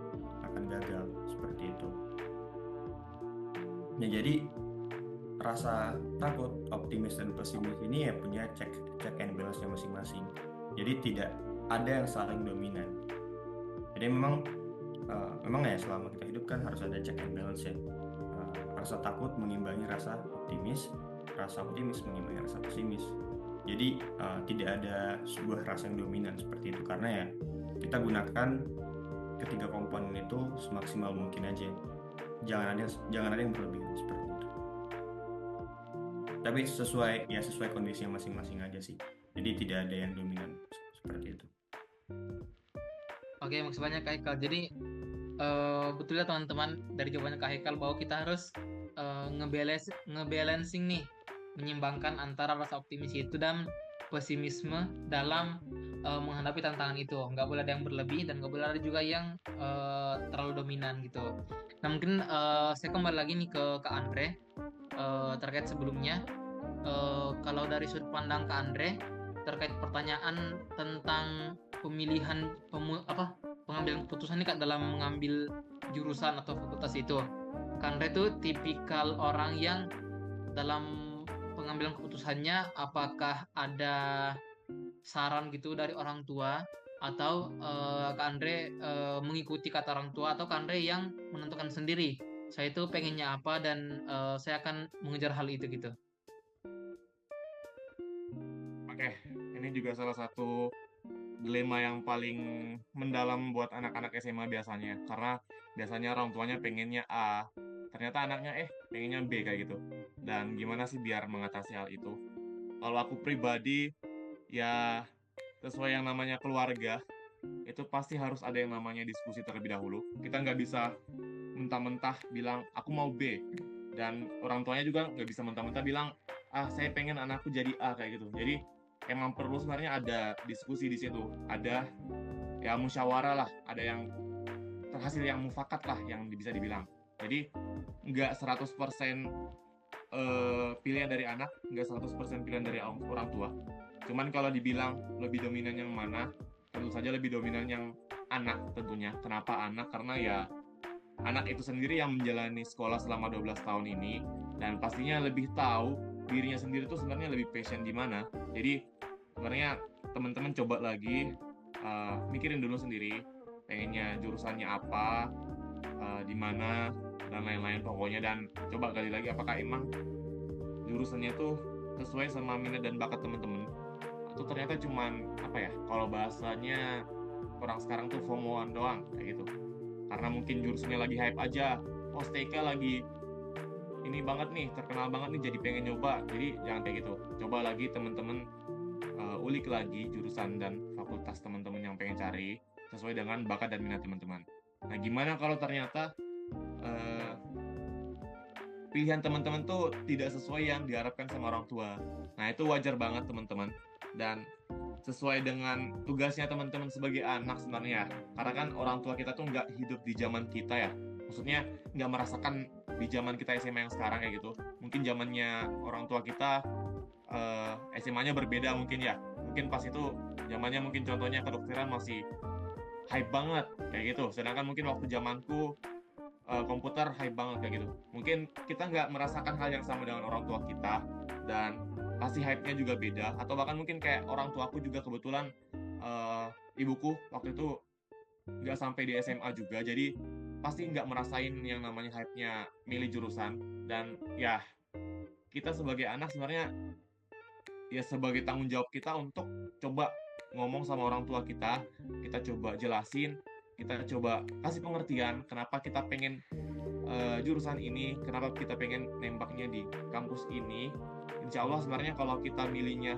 akan gagal seperti itu. Nah, jadi rasa takut, optimis dan pesimis ini ya punya check and balance-nya masing-masing. Jadi tidak ada yang saling dominan. Jadi memang ya selama kita hidup kan harus ada check and balance ya. Rasa takut mengimbangi rasa optimis mengimbangi rasa pesimis. Jadi tidak ada sebuah rasa yang dominan seperti itu, karena ya kita gunakan ketiga komponen itu semaksimal mungkin aja. Jangan ada yang berlebihan seperti itu. Tapi sesuai kondisinya masing-masing aja sih. Jadi tidak ada yang dominan seperti itu. Oke, makasih banyak Kak Haikal. Jadi betul ya teman-teman, dari jawabannya Kak Haikal bahwa kita harus ngebalancing nih, menyimbangkan antara rasa optimis itu dan pesimisme dalam menghadapi tantangan itu. Nggak boleh ada yang berlebih dan nggak boleh ada juga yang terlalu dominan gitu. Nah, mungkin saya kembali lagi nih ke Kak Andre terkait sebelumnya. Kalau dari sudut pandang Kak Andre terkait pertanyaan tentang pemilihan pengambilan keputusan nih Kak dalam mengambil jurusan atau fakultas itu. Kak Andre itu tipikal orang yang dalam pengambilan keputusannya apakah ada saran gitu dari orang tua, atau Kak Andre mengikuti kata orang tua, atau Kak Andre yang menentukan sendiri saya itu pengennya apa dan saya akan mengejar hal itu gitu. Oke, ini juga salah satu dilema yang paling mendalam buat anak-anak SMA biasanya, karena biasanya orang tuanya pengennya A, ternyata anaknya pengennya B kayak gitu. Dan gimana sih biar mengatasi hal itu? Kalau aku pribadi, ya sesuai yang namanya keluarga, itu pasti harus ada yang namanya diskusi terlebih dahulu. Kita nggak bisa mentah-mentah bilang aku mau B, dan orang tuanya juga nggak bisa mentah-mentah bilang saya pengen anakku jadi A kayak gitu. Jadi emang perlu sebenarnya ada diskusi di situ, ada ya musyawarah lah, ada yang terhasil yang mufakat lah yang bisa dibilang. Jadi nggak 100% pilihan dari anak, nggak 100% pilihan dari orang tua. Cuman kalau dibilang lebih dominan yang mana, tentu saja lebih dominan yang anak tentunya. Kenapa anak? Karena ya anak itu sendiri yang menjalani sekolah selama 12 tahun ini, dan pastinya lebih tahu dirinya sendiri tuh sebenarnya lebih passion di mana. Jadi sebenarnya teman-teman coba lagi mikirin dulu sendiri pengennya jurusannya apa, di mana dan lain-lain pokoknya, dan coba kali lagi apakah emang jurusannya tuh sesuai sama minat dan bakat teman-teman, atau ternyata cuman kalau bahasanya orang sekarang tuh FOMO-an doang kayak gitu. Karena mungkin jurusannya lagi hype aja, STK lagi ini banget nih, terkenal banget nih, jadi pengen nyoba. Jadi jangan kayak gitu. Coba lagi teman-teman ulik lagi jurusan dan fakultas teman-teman yang pengen cari sesuai dengan bakat dan minat teman-teman. Nah, gimana kalau ternyata pilihan teman-teman tuh tidak sesuai yang diharapkan sama orang tua? Nah, itu wajar banget teman-teman. dan sesuai dengan tugasnya teman-teman sebagai anak sebenarnya. Karena kan orang tua kita tuh nggak hidup di zaman kita ya. Maksudnya nggak merasakan di zaman kita SMA yang sekarang kayak gitu. Mungkin zamannya orang tua kita SMA-nya berbeda mungkin ya. Mungkin pas itu zamannya mungkin contohnya kedokteran masih hype banget kayak gitu. Sedangkan mungkin waktu zamanku komputer hype banget kayak gitu. Mungkin kita nggak merasakan hal yang sama dengan orang tua kita dan pasti hype-nya juga beda. Atau bahkan mungkin kayak orang tuaku juga kebetulan ibuku waktu itu nggak sampai di SMA juga, jadi pasti nggak merasain yang namanya hype-nya milih jurusan. Dan ya kita sebagai anak sebenarnya ya sebagai tanggung jawab kita untuk coba ngomong sama orang tua kita coba jelasin, kita coba kasih pengertian kenapa kita pengen jurusan ini, kenapa kita pengen nembaknya di kampus ini. Insya Allah sebenarnya kalau kita milihnya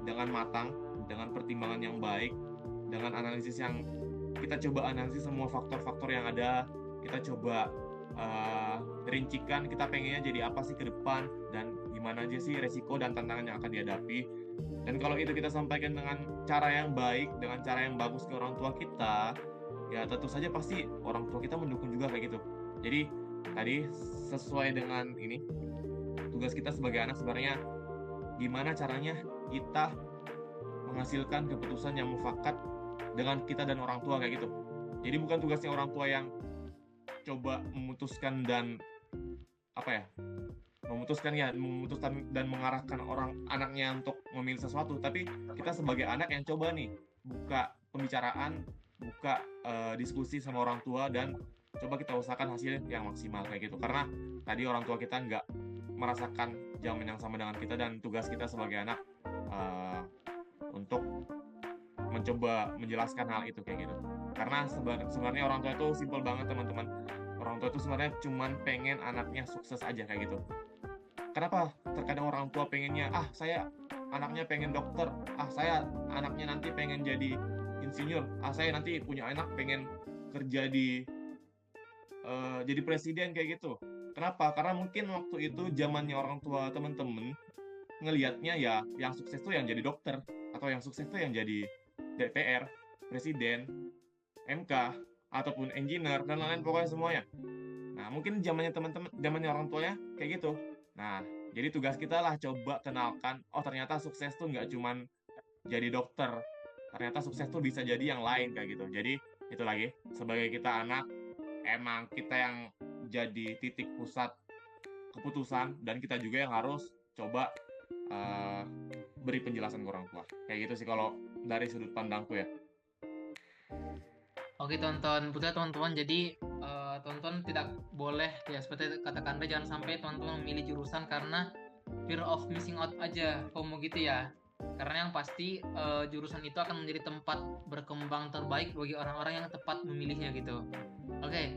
dengan matang, dengan pertimbangan yang baik, dengan analisis yang kita coba analisis semua faktor-faktor yang ada, kita coba rincikan kita pengennya jadi apa sih ke depan dan gimana aja sih resiko dan tantangan yang akan dihadapi. Dan kalau itu kita sampaikan dengan cara yang baik, dengan cara yang bagus ke orang tua kita, ya tentu saja pasti orang tua kita mendukung juga kayak gitu. Jadi tadi sesuai dengan ini, tugas kita sebagai anak sebenarnya gimana caranya kita menghasilkan keputusan yang mufakat dengan kita dan orang tua kayak gitu. Jadi bukan tugasnya orang tua yang coba memutuskan dan memutuskan dan mengarahkan orang anaknya untuk memilih sesuatu, tapi kita sebagai anak yang coba nih buka pembicaraan, buka diskusi sama orang tua dan coba kita usahakan hasil yang maksimal kayak gitu. Karena tadi orang tua kita nggak merasakan zaman yang sama dengan kita dan tugas kita sebagai anak untuk mencoba menjelaskan hal itu kayak gitu. Karena sebenarnya orang tua itu simpel banget teman-teman. Orang tua itu sebenarnya cuman pengen anaknya sukses aja kayak gitu. Kenapa terkadang orang tua pengennya, saya anaknya pengen dokter, saya anaknya nanti pengen jadi insinyur, saya nanti punya anak pengen kerja jadi presiden kayak gitu. Kenapa? Karena mungkin waktu itu zamannya orang tua temen-temen ngelihatnya ya yang sukses tuh yang jadi dokter, atau yang sukses tuh yang jadi DPR, presiden, MK, ataupun engineer dan lain-lain pokoknya semuanya. Nah, mungkin zamannya orang tuanya kayak gitu. Nah, jadi tugas kita lah coba kenalkan, ternyata sukses tuh nggak cuman jadi dokter. Ternyata sukses tuh bisa jadi yang lain kayak gitu. Jadi, itu lagi, sebagai kita anak, emang kita yang jadi titik pusat keputusan dan kita juga yang harus coba beri penjelasan ke orang tua. Kayak gitu sih kalau dari sudut pandangku ya. Oke teman-teman, jadi teman-teman tidak boleh ya seperti katakan Andre, jangan sampai teman-teman memilih jurusan karena fear of missing out aja, FOMO gitu ya. Karena yang pasti jurusan itu akan menjadi tempat berkembang terbaik bagi orang-orang yang tepat memilihnya gitu. Oke,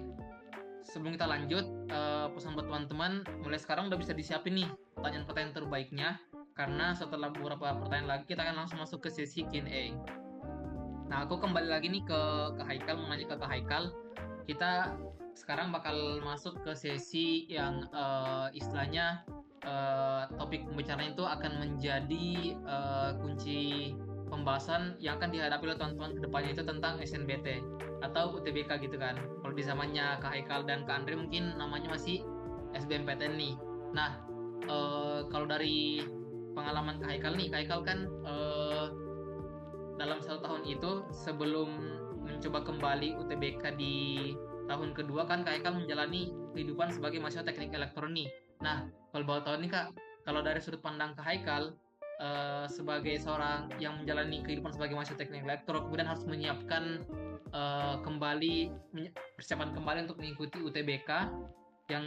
sebelum kita lanjut, pesan buat teman-teman, mulai sekarang udah bisa disiapin nih pertanyaan-pertanyaan terbaiknya, karena setelah beberapa pertanyaan lagi kita akan langsung masuk ke sesi Q&A. Nah, aku kembali lagi nih ke Haikal, mau nanya ke Haikal. Kita sekarang bakal masuk ke sesi yang istilahnya topik pembicaraan itu akan menjadi kunci pembahasan yang akan dihadapi oleh teman-teman ke depannya, itu tentang SNBT atau UTBK gitu kan. Kalau di zamannya Kak Haikal dan Kak Andre mungkin namanya masih SBMPTN nih. Nah, kalau dari pengalaman Kak Haikal nih, Kak Haikal kan dalam 1 tahun itu sebelum mencoba kembali UTBK di tahun kedua kan Kak Haikal menjalani kehidupan sebagai mahasiswa teknik elektronik. Nah, kalau boleh tahu nih Kak, kalau dari sudut pandang Kak Haikal sebagai seorang yang menjalani kehidupan sebagai mahasiswa teknik elektro, kemudian harus menyiapkan persiapan kembali untuk mengikuti UTBK yang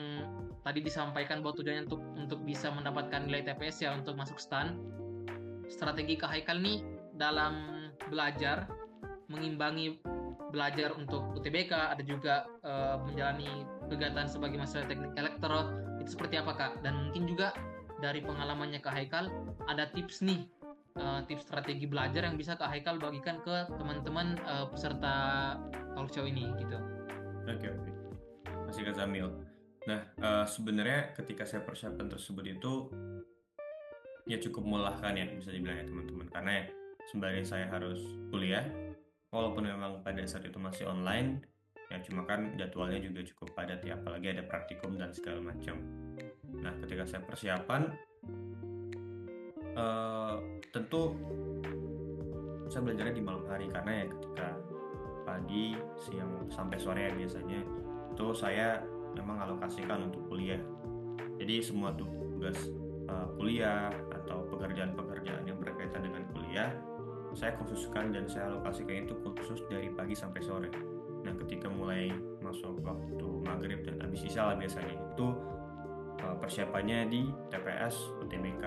tadi disampaikan bahwa tujuannya untuk bisa mendapatkan nilai TPS ya untuk masuk STAN. Strategi Kak Haikal nih dalam belajar, mengimbangi belajar untuk UTBK, ada juga menjalani kegiatan sebagai mahasiswa teknik elektro, itu seperti apa Kak? Dan mungkin juga dari pengalamannya Kak Haikal, ada tips nih, tips strategi belajar yang bisa Kak Haikal bagikan ke teman-teman peserta talk show ini gitu. Oke. Masih Kak Zamil. Nah, sebenarnya ketika saya persiapan tersebut itu ya cukup melelahkan ya bisa dibilang ya teman-teman, karena ya sembari saya harus kuliah walaupun memang pada saat itu masih online ya, cuma kan jadwalnya juga cukup padat ya, apalagi ada praktikum dan segala macam. Nah ketika saya persiapan tentu saya belajarnya di malam hari, karena ya ketika pagi, siang, sampai sore ya biasanya itu saya memang alokasikan untuk kuliah. Jadi semua tugas kuliah atau pekerjaan-pekerjaan yang berkaitan dengan kuliah saya khususkan dan saya alokasikan itu khusus dari pagi sampai sore. Nah ketika mulai masuk waktu maghrib dan habis isya lah biasanya itu persiapannya di TPS UTBK.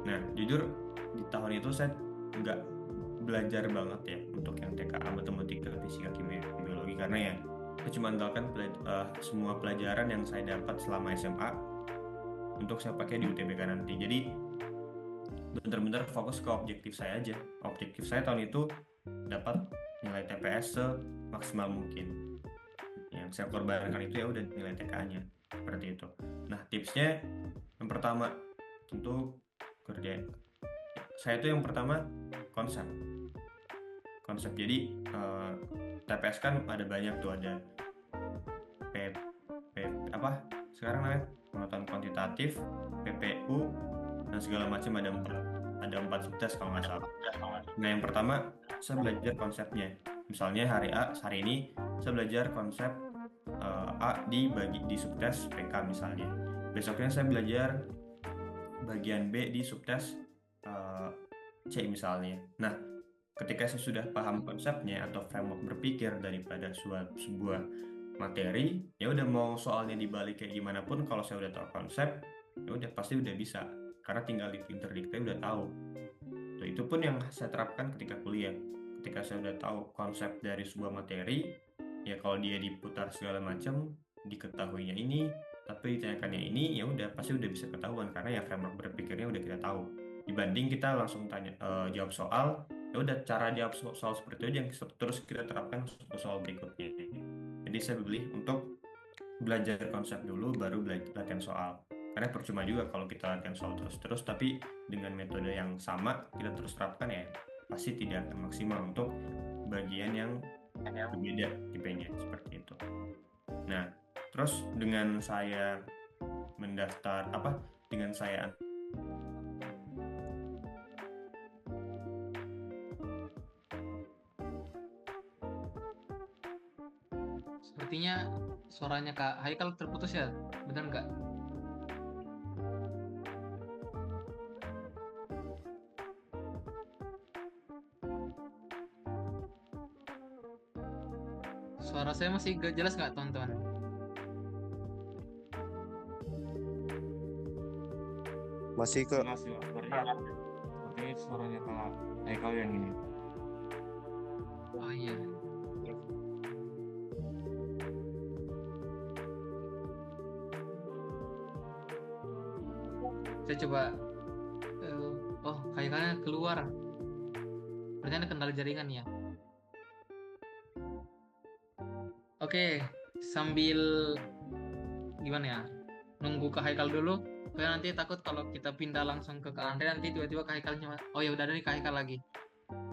Nah jujur di tahun itu saya nggak belajar banget ya untuk yang TKA matematika, fisika, kimia, biologi, karena ya saya cuma andalkan semua pelajaran yang saya dapat selama SMA untuk saya pakai di UTBK nanti. Jadi benar-benar fokus ke objektif saya aja. Objektif saya tahun itu dapat nilai TPS semaksimal mungkin. Yang saya korbankan itu ya udah nilai TKA-nya seperti itu. Nah tipsnya yang pertama tentu kerja. Saya itu yang pertama konsep. Jadi TPS kan ada banyak tuh, ada sekarang namanya pengetahuan kuantitatif, PPU, dan segala macam, ada empat subtes kalau nggak salah. Nah yang pertama saya belajar konsepnya. Misalnya hari ini saya belajar konsep A dibagi di subtes PK misalnya. Besoknya saya belajar bagian B di subtes C misalnya. Nah ketika saya sudah paham konsepnya atau framework berpikir daripada sebuah materi, ya udah mau soalnya dibalik kayak gimana pun, kalau saya udah tahu konsep, ya udah pasti udah bisa, karena tinggal dipinter-dikte udah tahu. Tuh, itu pun yang saya terapkan ketika kuliah. Ketika saya udah tahu konsep dari sebuah materi, ya kalau dia diputar segala macam, diketahuinya ini, tapi ditanyakannya ini, ya udah pasti udah bisa ketahuan, karena ya framework berpikirnya udah kita tahu. Dibanding kita langsung jawab soal, ya udah cara jawab soal seperti itu yang terus kita terapkan ke soal berikutnya. Jadi saya memilih untuk belajar konsep dulu baru latihan soal, karena percuma juga kalau kita latihan soal terus tapi dengan metode yang sama kita terus terapkan, ya pasti tidak akan maksimal untuk bagian yang berbeda tipenya seperti itu. Nah terus dengan saya Sepertinya suaranya Kak Haikal terputus ya, benar nggak? Suara saya masih gak jelas nggak teman-teman? Masih ke Masih sepertinya suaranya Kak Haikal yang ini. Oh iya. Saya coba. Oh, Haikalnya keluar. Berarti ada kendala jaringan ya. Oke, sambil gimana ya? Nunggu Kak Haikal dulu. Karena nanti takut kalau kita pindah langsung ke Kak Andre, nanti tiba-tiba Kak Haikalnya. Oh ya udah ada nih Kak Haikal lagi.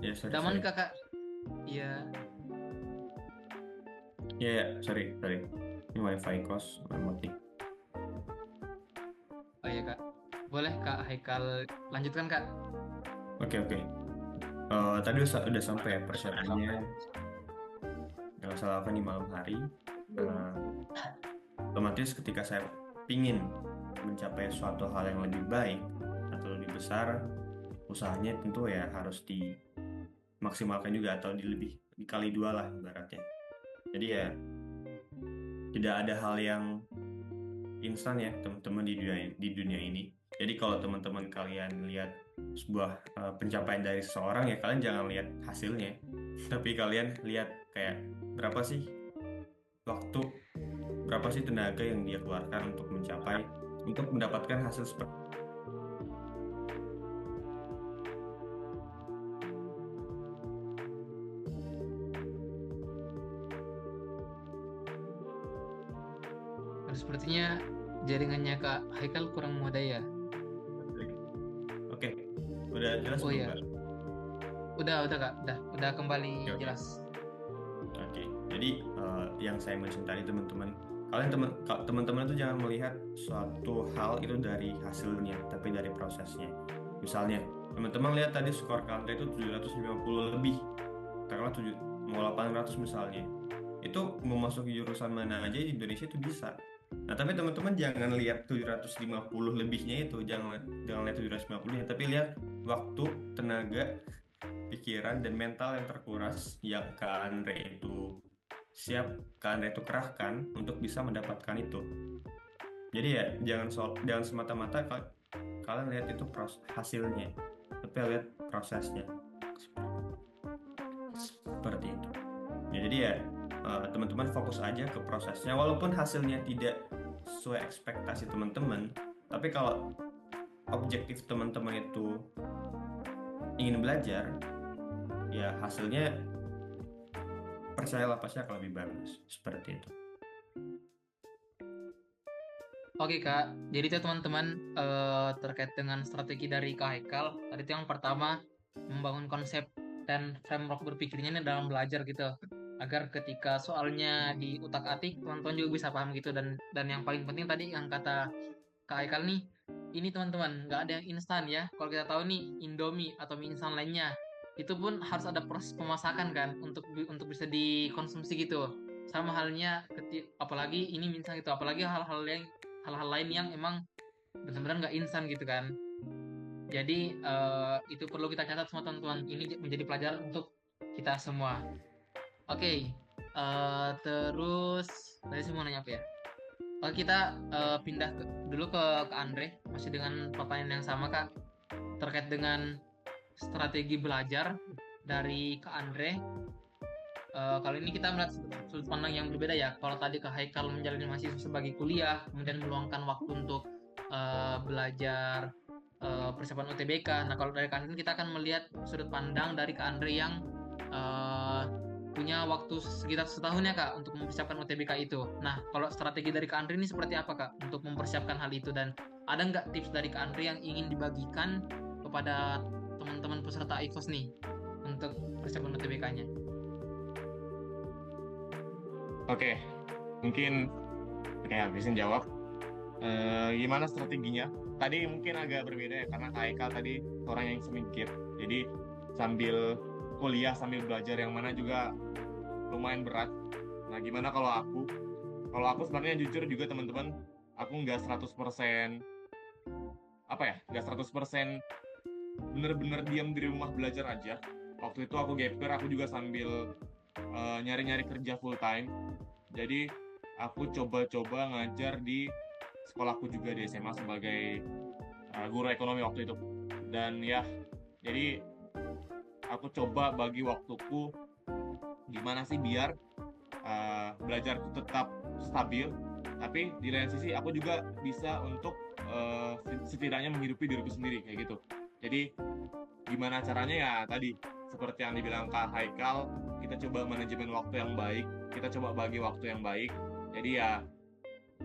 Ya sorry. Daman Kakak. Iya. Ya sorry. Ini wifi kos mati. Oh iya Kak. Boleh Kak Haikal lanjutkan Kak. Oke. Tadi udah sampai ya persiapannya yang saya lakukan di malam hari. Otomatis ketika saya pingin mencapai suatu hal yang lebih baik atau lebih besar, usahanya tentu ya harus dimaksimalkan juga, atau dikali dua lah ibaratnya. Jadi ya tidak ada hal yang instan ya teman-teman di dunia ini. Jadi kalau teman-teman kalian lihat sebuah pencapaian dari seseorang, ya kalian jangan lihat hasilnya, tapi kalian lihat kayak berapa sih waktu, berapa sih tenaga yang dia keluarkan untuk mendapatkan hasil seperti. Sepertinya jaringannya Kak Haikal kurang mudah ya. jelas Oh belum, iya, Kak? udah Kak, udah kembali Oke. jelas. Oke, jadi yang saya mention tadi teman-teman, teman-teman itu jangan melihat suatu hal itu dari hasilnya, tapi dari prosesnya. Misalnya, teman-teman lihat tadi skor Kante itu 750 lebih, katakanlah mau 800 misalnya. Itu mau masuk jurusan mana aja di Indonesia itu bisa. Nah, tapi teman-teman jangan lihat 750 lebihnya itu, jangan lihat 750-nya, tapi lihat waktu, tenaga, pikiran dan mental yang terkuras yang Kak Andre itu kerahkan untuk bisa mendapatkan itu. Jadi ya jangan semata-mata kalian lihat itu hasilnya, tapi lihat prosesnya seperti itu. Ya, jadi ya teman-teman fokus aja ke prosesnya, walaupun hasilnya tidak sesuai ekspektasi teman-teman, tapi kalau objektif teman-teman itu ingin belajar, ya hasilnya percayalah pasti akan lebih bagus seperti itu. Oke Kak, jadi itu teman-teman terkait dengan strategi dari Kak Haikal. Tadi itu yang pertama membangun konsep dan framework berpikirnya ini dalam belajar gitu, agar ketika soalnya di utak-atik teman-teman juga bisa paham gitu. Dan yang paling penting tadi yang kata Kak Haikal nih, ini teman-teman nggak ada yang instan ya. Kalau kita tahu nih Indomie atau mie instan lainnya, itu pun harus ada proses pemasakan kan untuk bisa dikonsumsi gitu. Sama halnya apalagi ini mie instan gitu, apalagi hal-hal lain yang emang benar-benar nggak instan gitu kan. Jadi itu perlu kita catat semua teman-teman. Ini menjadi pelajaran untuk kita semua. Oke, terus tadi saya mau nanya apa ya? Oke, kita pindah dulu ke Andre, masih dengan pertanyaan yang sama Kak, terkait dengan strategi belajar dari Kak Andre. Kali ini kita melihat sudut pandang yang berbeda ya. Kalau tadi Kak Haikal menjalani mahasiswa sebagai kuliah, kemudian meluangkan waktu untuk belajar persiapan UTBK. Nah, kalau dari Kak Andre kita akan melihat sudut pandang dari Kak Andre yang punya waktu sekitar setahun ya Kak untuk mempersiapkan UTBK itu. Nah, kalau strategi dari Kak Andre ini seperti apa Kak untuk mempersiapkan hal itu, dan ada nggak tips dari Kak Andre yang ingin dibagikan kepada teman-teman peserta IFOS nih untuk persiapan UTBK-nya? Oke, mungkin kayak habisin jawab. Gimana strateginya? Tadi mungkin agak berbeda ya, karena Kak Haikal tadi orang yang semingkir. Jadi sambil kuliah, sambil belajar yang mana juga lumayan berat. Nah, gimana kalau aku? Kalau aku sebenarnya jujur juga teman-teman, aku nggak 100% nggak 100% bener-bener diam di rumah belajar aja. Waktu itu aku gap year, aku juga sambil nyari-nyari kerja full time. Jadi aku coba-coba ngajar di sekolahku juga di SMA sebagai guru ekonomi waktu itu. Dan ya, jadi aku coba bagi waktuku gimana sih biar belajarku tetap stabil, tapi di lain sisi aku juga bisa untuk setidaknya menghidupi diriku sendiri kayak gitu. Jadi gimana caranya ya tadi seperti yang dibilang Kak Haikal, kita coba manajemen waktu yang baik, kita coba bagi waktu yang baik. Jadi ya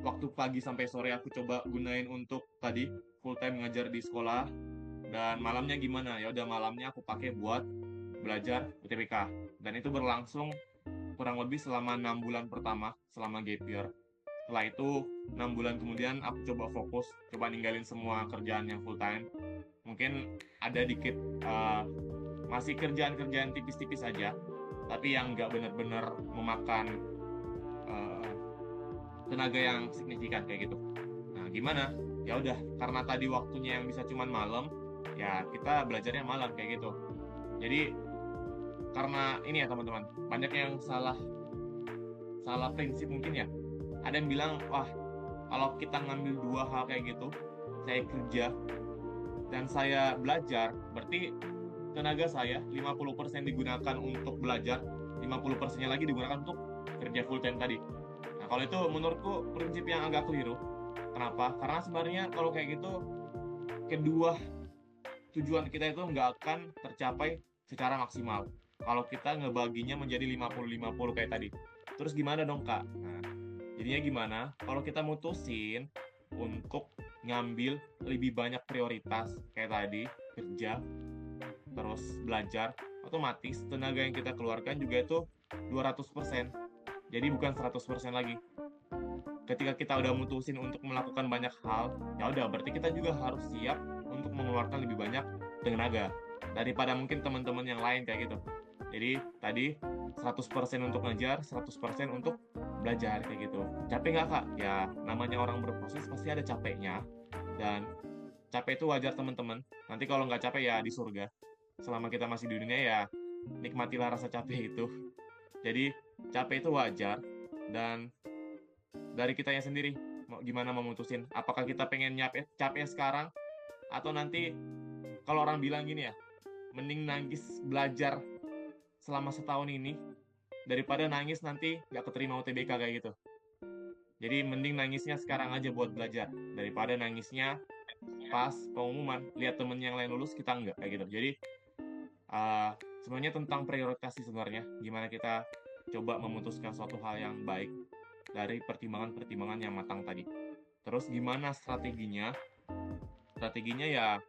waktu pagi sampai sore aku coba gunain untuk tadi full time ngajar di sekolah, dan malamnya gimana? Ya udah malamnya aku pakai buat belajar UTBK. Dan itu berlangsung kurang lebih selama 6 bulan pertama selama gap year. Setelah itu 6 bulan kemudian aku coba fokus, coba ninggalin semua kerjaan yang full time. Mungkin ada dikit masih kerjaan-kerjaan tipis-tipis aja, tapi yang nggak benar-benar memakan tenaga yang signifikan kayak gitu. Nah, gimana? Ya udah, karena tadi waktunya yang bisa cuman malam, ya kita belajarnya malam kayak gitu. Jadi karena ini ya teman-teman, banyak yang salah prinsip mungkin ya. Ada yang bilang, wah kalau kita ngambil dua hal kayak gitu, saya kerja dan saya belajar, berarti tenaga saya 50% digunakan untuk belajar, 50%-nya lagi digunakan untuk kerja full time tadi. Nah, kalau itu menurutku prinsip yang agak keliru. Kenapa? Karena sebenarnya kalau kayak gitu, kedua tujuan kita itu nggak akan tercapai secara maksimal kalau kita ngebaginya menjadi 50-50 kayak tadi. Terus gimana dong Kak? Nah, jadinya gimana kalau kita mutusin untuk ngambil lebih banyak prioritas kayak tadi, kerja, terus belajar, otomatis tenaga yang kita keluarkan juga itu 200%. Jadi bukan 100% lagi. Ketika kita udah mutusin untuk melakukan banyak hal, ya udah berarti kita juga harus siap untuk mengeluarkan lebih banyak tenaga daripada mungkin teman-teman yang lain kayak gitu. Jadi tadi 100% untuk ngajar, 100% untuk belajar kayak gitu. Capek nggak Kak? Ya namanya orang berproses pasti ada capeknya, dan capek itu wajar teman-teman. Nanti kalau nggak capek ya di surga. Selama kita masih di dunia ya nikmatilah rasa capek itu. Jadi capek itu wajar, dan dari kitanya sendiri gimana memutusin apakah kita pengen capek sekarang, atau nanti kalau orang bilang gini ya, mending nangis belajar selama setahun ini daripada nangis nanti nggak keterima UTBK kayak gitu. Jadi mending nangisnya sekarang aja buat belajar daripada nangisnya pas pengumuman lihat temen yang lain lulus kita enggak kayak gitu. Jadi sebenarnya tentang prioritas sih sebenarnya, gimana kita coba memutuskan suatu hal yang baik dari pertimbangan-pertimbangan yang matang tadi. Terus gimana strateginya? Strateginya ya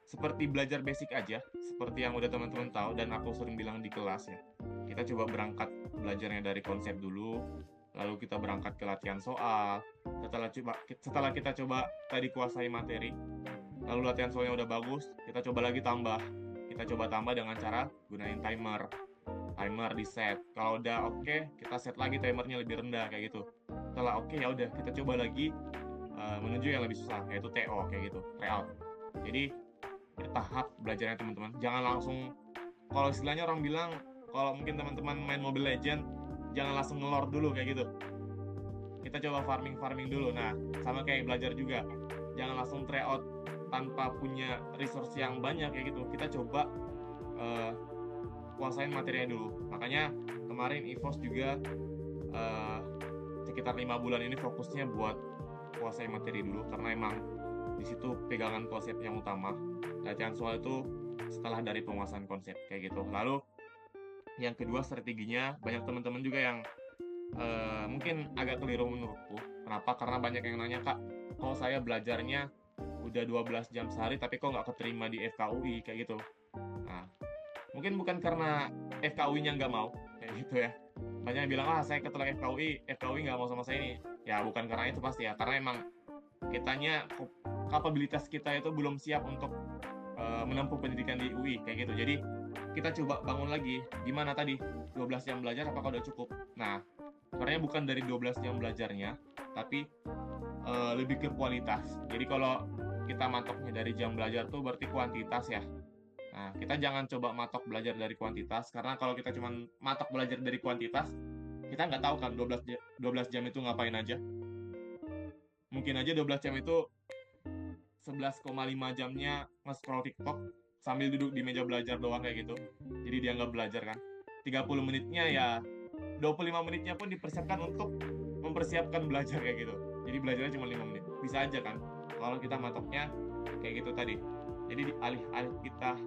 seperti belajar basic aja, seperti yang udah teman-teman tahu dan aku sering bilang di kelas ya. Kita coba berangkat belajarnya dari konsep dulu, lalu kita berangkat ke latihan soal. Setelah kita coba tadi kuasai materi, lalu latihan soalnya udah bagus, kita coba lagi tambah. Kita coba tambah dengan cara gunain timer di set. Kalau udah oke, kita set lagi timernya lebih rendah kayak gitu. Setelah oke, ya udah kita coba lagi menuju yang lebih susah, yaitu TO kayak gitu, tryout. Jadi bertahap belajarnya teman-teman. Jangan langsung, kalau istilahnya orang bilang, kalau mungkin teman-teman main Mobile Legend, jangan langsung ngelor dulu kayak gitu. Kita coba farming dulu. Nah, sama kayak belajar juga. Jangan langsung tryout tanpa punya resource yang banyak kayak gitu. Kita coba kuasain materinya dulu. Makanya kemarin EVOS juga sekitar 5 bulan ini fokusnya buat kuasain materi dulu, karena emang di situ pegangan konsep yang utama. Latihan soal itu setelah dari penguasaan konsep kayak gitu. Lalu yang kedua strateginya, banyak teman-teman juga yang mungkin agak keliru menurutku. Kenapa? Karena banyak yang nanya, Kak, kok saya belajarnya udah 12 jam sehari tapi kok nggak keterima di FKUI kayak gitu. Nah, mungkin bukan karena FKUI-nya nggak mau kayak gitu ya. Banyak yang bilang, saya ketolak FKUI nggak mau sama saya ini. Ya bukan karena itu pasti ya, karena emang kitanya kapabilitas kita itu belum siap untuk menempuh pendidikan di UI kayak gitu. Jadi kita coba bangun lagi, gimana tadi 12 jam belajar apakah udah cukup. Nah, sebenarnya bukan dari 12 jam belajarnya, tapi lebih ke kualitas. Jadi kalau kita matoknya dari jam belajar tuh berarti kuantitas ya. Nah, kita jangan coba matok belajar dari kuantitas, karena kalau kita cuma matok belajar dari kuantitas, kita nggak tahu kan 12 jam itu ngapain aja. Mungkin aja 12 jam itu 11,5 jamnya nge-scroll TikTok sambil duduk di meja belajar doang kayak gitu. Jadi dia nggak belajar kan. 30 menitnya ya 25 menitnya pun dipersiapkan untuk mempersiapkan belajar kayak gitu. Jadi belajarnya cuma 5 menit. Bisa aja kan kalau kita matoknya kayak gitu tadi. Jadi alih-alih kita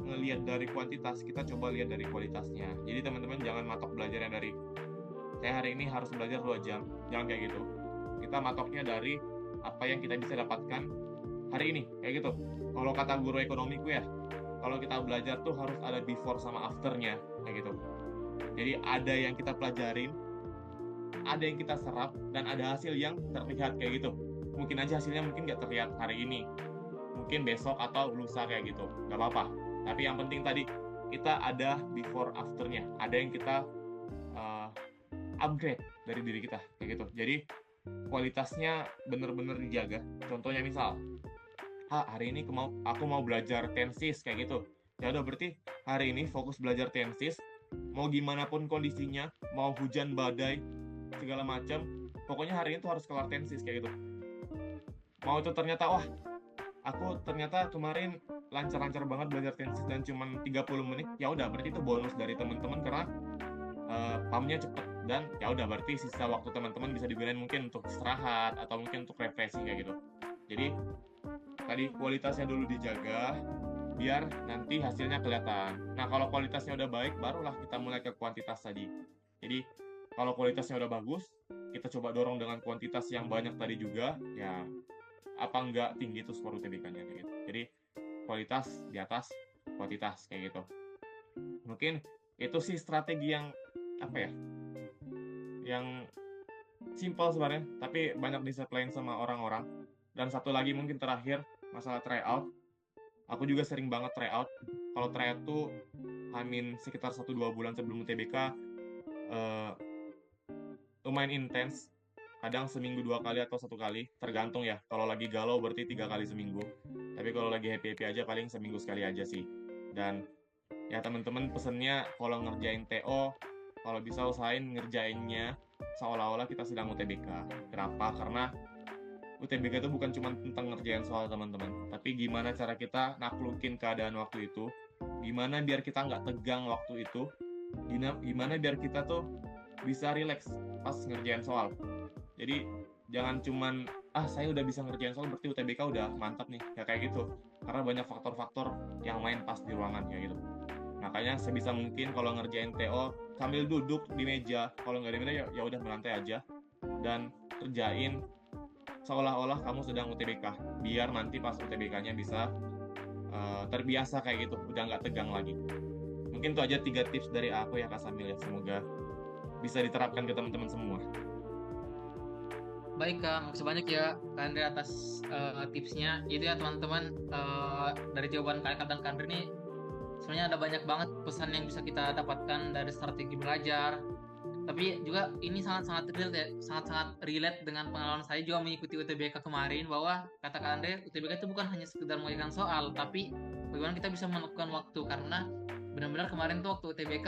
ngelihat dari kuantitas, kita coba lihat dari kualitasnya. Jadi teman-teman jangan matok belajarnya dari saya hari ini harus belajar 2 jam. Jangan kayak gitu. Kita matoknya dari apa yang kita bisa dapatkan hari ini kayak gitu. Kalau kata guru ekonomiku ya, kalau kita belajar tuh harus ada before sama afternya kayak gitu. Jadi ada yang kita pelajarin, ada yang kita serap, dan ada hasil yang terlihat kayak gitu. Mungkin aja hasilnya mungkin nggak terlihat hari ini, mungkin besok atau lusa kayak gitu, nggak apa-apa. Tapi yang penting tadi kita ada before afternya, ada yang kita upgrade dari diri kita kayak gitu. Jadi kualitasnya bener-bener dijaga. Contohnya misal, hari ini aku mau belajar tensis kayak gitu. Ya udah berarti hari ini fokus belajar tensis. Mau gimana pun kondisinya, mau hujan badai segala macam, pokoknya hari ini tuh harus kelar tensis kayak gitu. Mau itu ternyata aku ternyata kemarin lancar-lancar banget belajar tensis dan cuma 30 menit, ya udah berarti itu bonus dari teman-teman karena pahamnya cepet, dan ya udah berarti sisa waktu teman-teman bisa digunakan mungkin untuk istirahat atau mungkin untuk refreshing kayak gitu. Jadi tadi kualitasnya dulu dijaga biar nanti hasilnya kelihatan. Nah, kalau kualitasnya udah baik, barulah kita mulai ke kuantitas tadi. Jadi kalau kualitasnya udah bagus, kita coba dorong dengan kuantitas yang banyak tadi juga, ya apa enggak tinggi tuh skor UTBK-nya kayak gitu. Jadi kualitas di atas kuantitas kayak gitu. Mungkin itu sih strategi yang apa ya, yang simpel sebenarnya, tapi banyak disepelein sama orang-orang. Dan satu lagi mungkin terakhir, masalah tryout. Aku juga sering banget tryout. Kalau tryout tuh sekitar 1-2 bulan sebelum UTBK, eh, lumayan intens. Kadang seminggu 2 kali atau 1 kali, tergantung ya. Kalau lagi galau berarti 3 kali seminggu. Tapi kalau lagi happy-happy aja paling seminggu sekali aja sih. Dan ya teman-teman pesennya kalau ngerjain TO, kalau bisa usahain ngerjainnya seolah-olah kita sedang UTBK. Kenapa? Karena UTBK itu bukan cuma tentang ngerjain soal teman-teman, tapi gimana cara kita naklukin keadaan waktu itu, gimana biar kita nggak tegang waktu itu, gimana biar kita tuh bisa relax pas ngerjain soal. Jadi jangan cuman saya udah bisa ngerjain soal berarti UTBK udah mantap nih, ya kayak gitu. Karena banyak faktor-faktor yang main pas di ruangan kayak gitu. Makanya sebisa mungkin kalau ngerjain TO sambil duduk di meja, kalau nggak di meja ya udah melantai aja dan kerjain seolah-olah kamu sedang UTBK, biar nanti pas UTBK-nya bisa terbiasa kayak gitu, udah nggak tegang lagi. Mungkin itu aja 3 tips dari aku ya Kak Samil ya, semoga bisa diterapkan ke teman-teman semua. Baik Kak, makasih banyak ya Kak Andre atas tipsnya. Itu ya teman-teman, dari jawaban Kak Eka dan Kak Andre ini sebenarnya ada banyak banget pesan yang bisa kita dapatkan dari strategi belajar. Tapi juga ini sangat-sangat relate ya, sangat-sangat relate dengan pengalaman saya juga mengikuti UTBK kemarin, bahwa kata Kak Andre, UTBK itu bukan hanya sekedar mengerjakan soal, tapi bagaimana kita bisa melakukan waktu. Karena benar-benar kemarin tuh waktu UTBK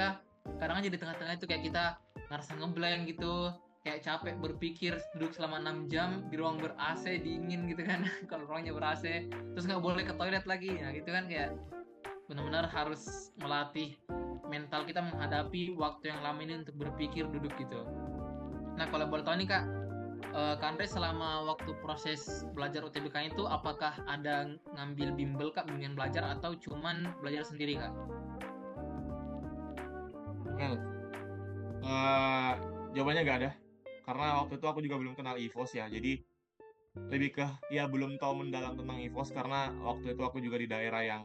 kadang aja di tengah-tengah itu kayak kita ngerasa ngeblank gitu, kayak capek berpikir, duduk selama 6 jam di ruang ber-AC dingin gitu kan. Kalau ruangnya ber-AC terus nggak boleh ke toilet lagi, nah gitu kan, kayak benar-benar harus melatih mental kita menghadapi waktu yang lama ini untuk berpikir duduk gitu. Nah kalau boleh tahu nih Kak, Kak Andre selama waktu proses belajar UTBK itu apakah ada ngambil bimbel Kak, bimbingan belajar, atau cuman belajar sendiri Kak? Well, jawabannya nggak ada. Karena waktu itu aku juga belum kenal EVOS ya, jadi lebih ke ya belum tahu mendalam tentang EVOS karena waktu itu aku juga di daerah yang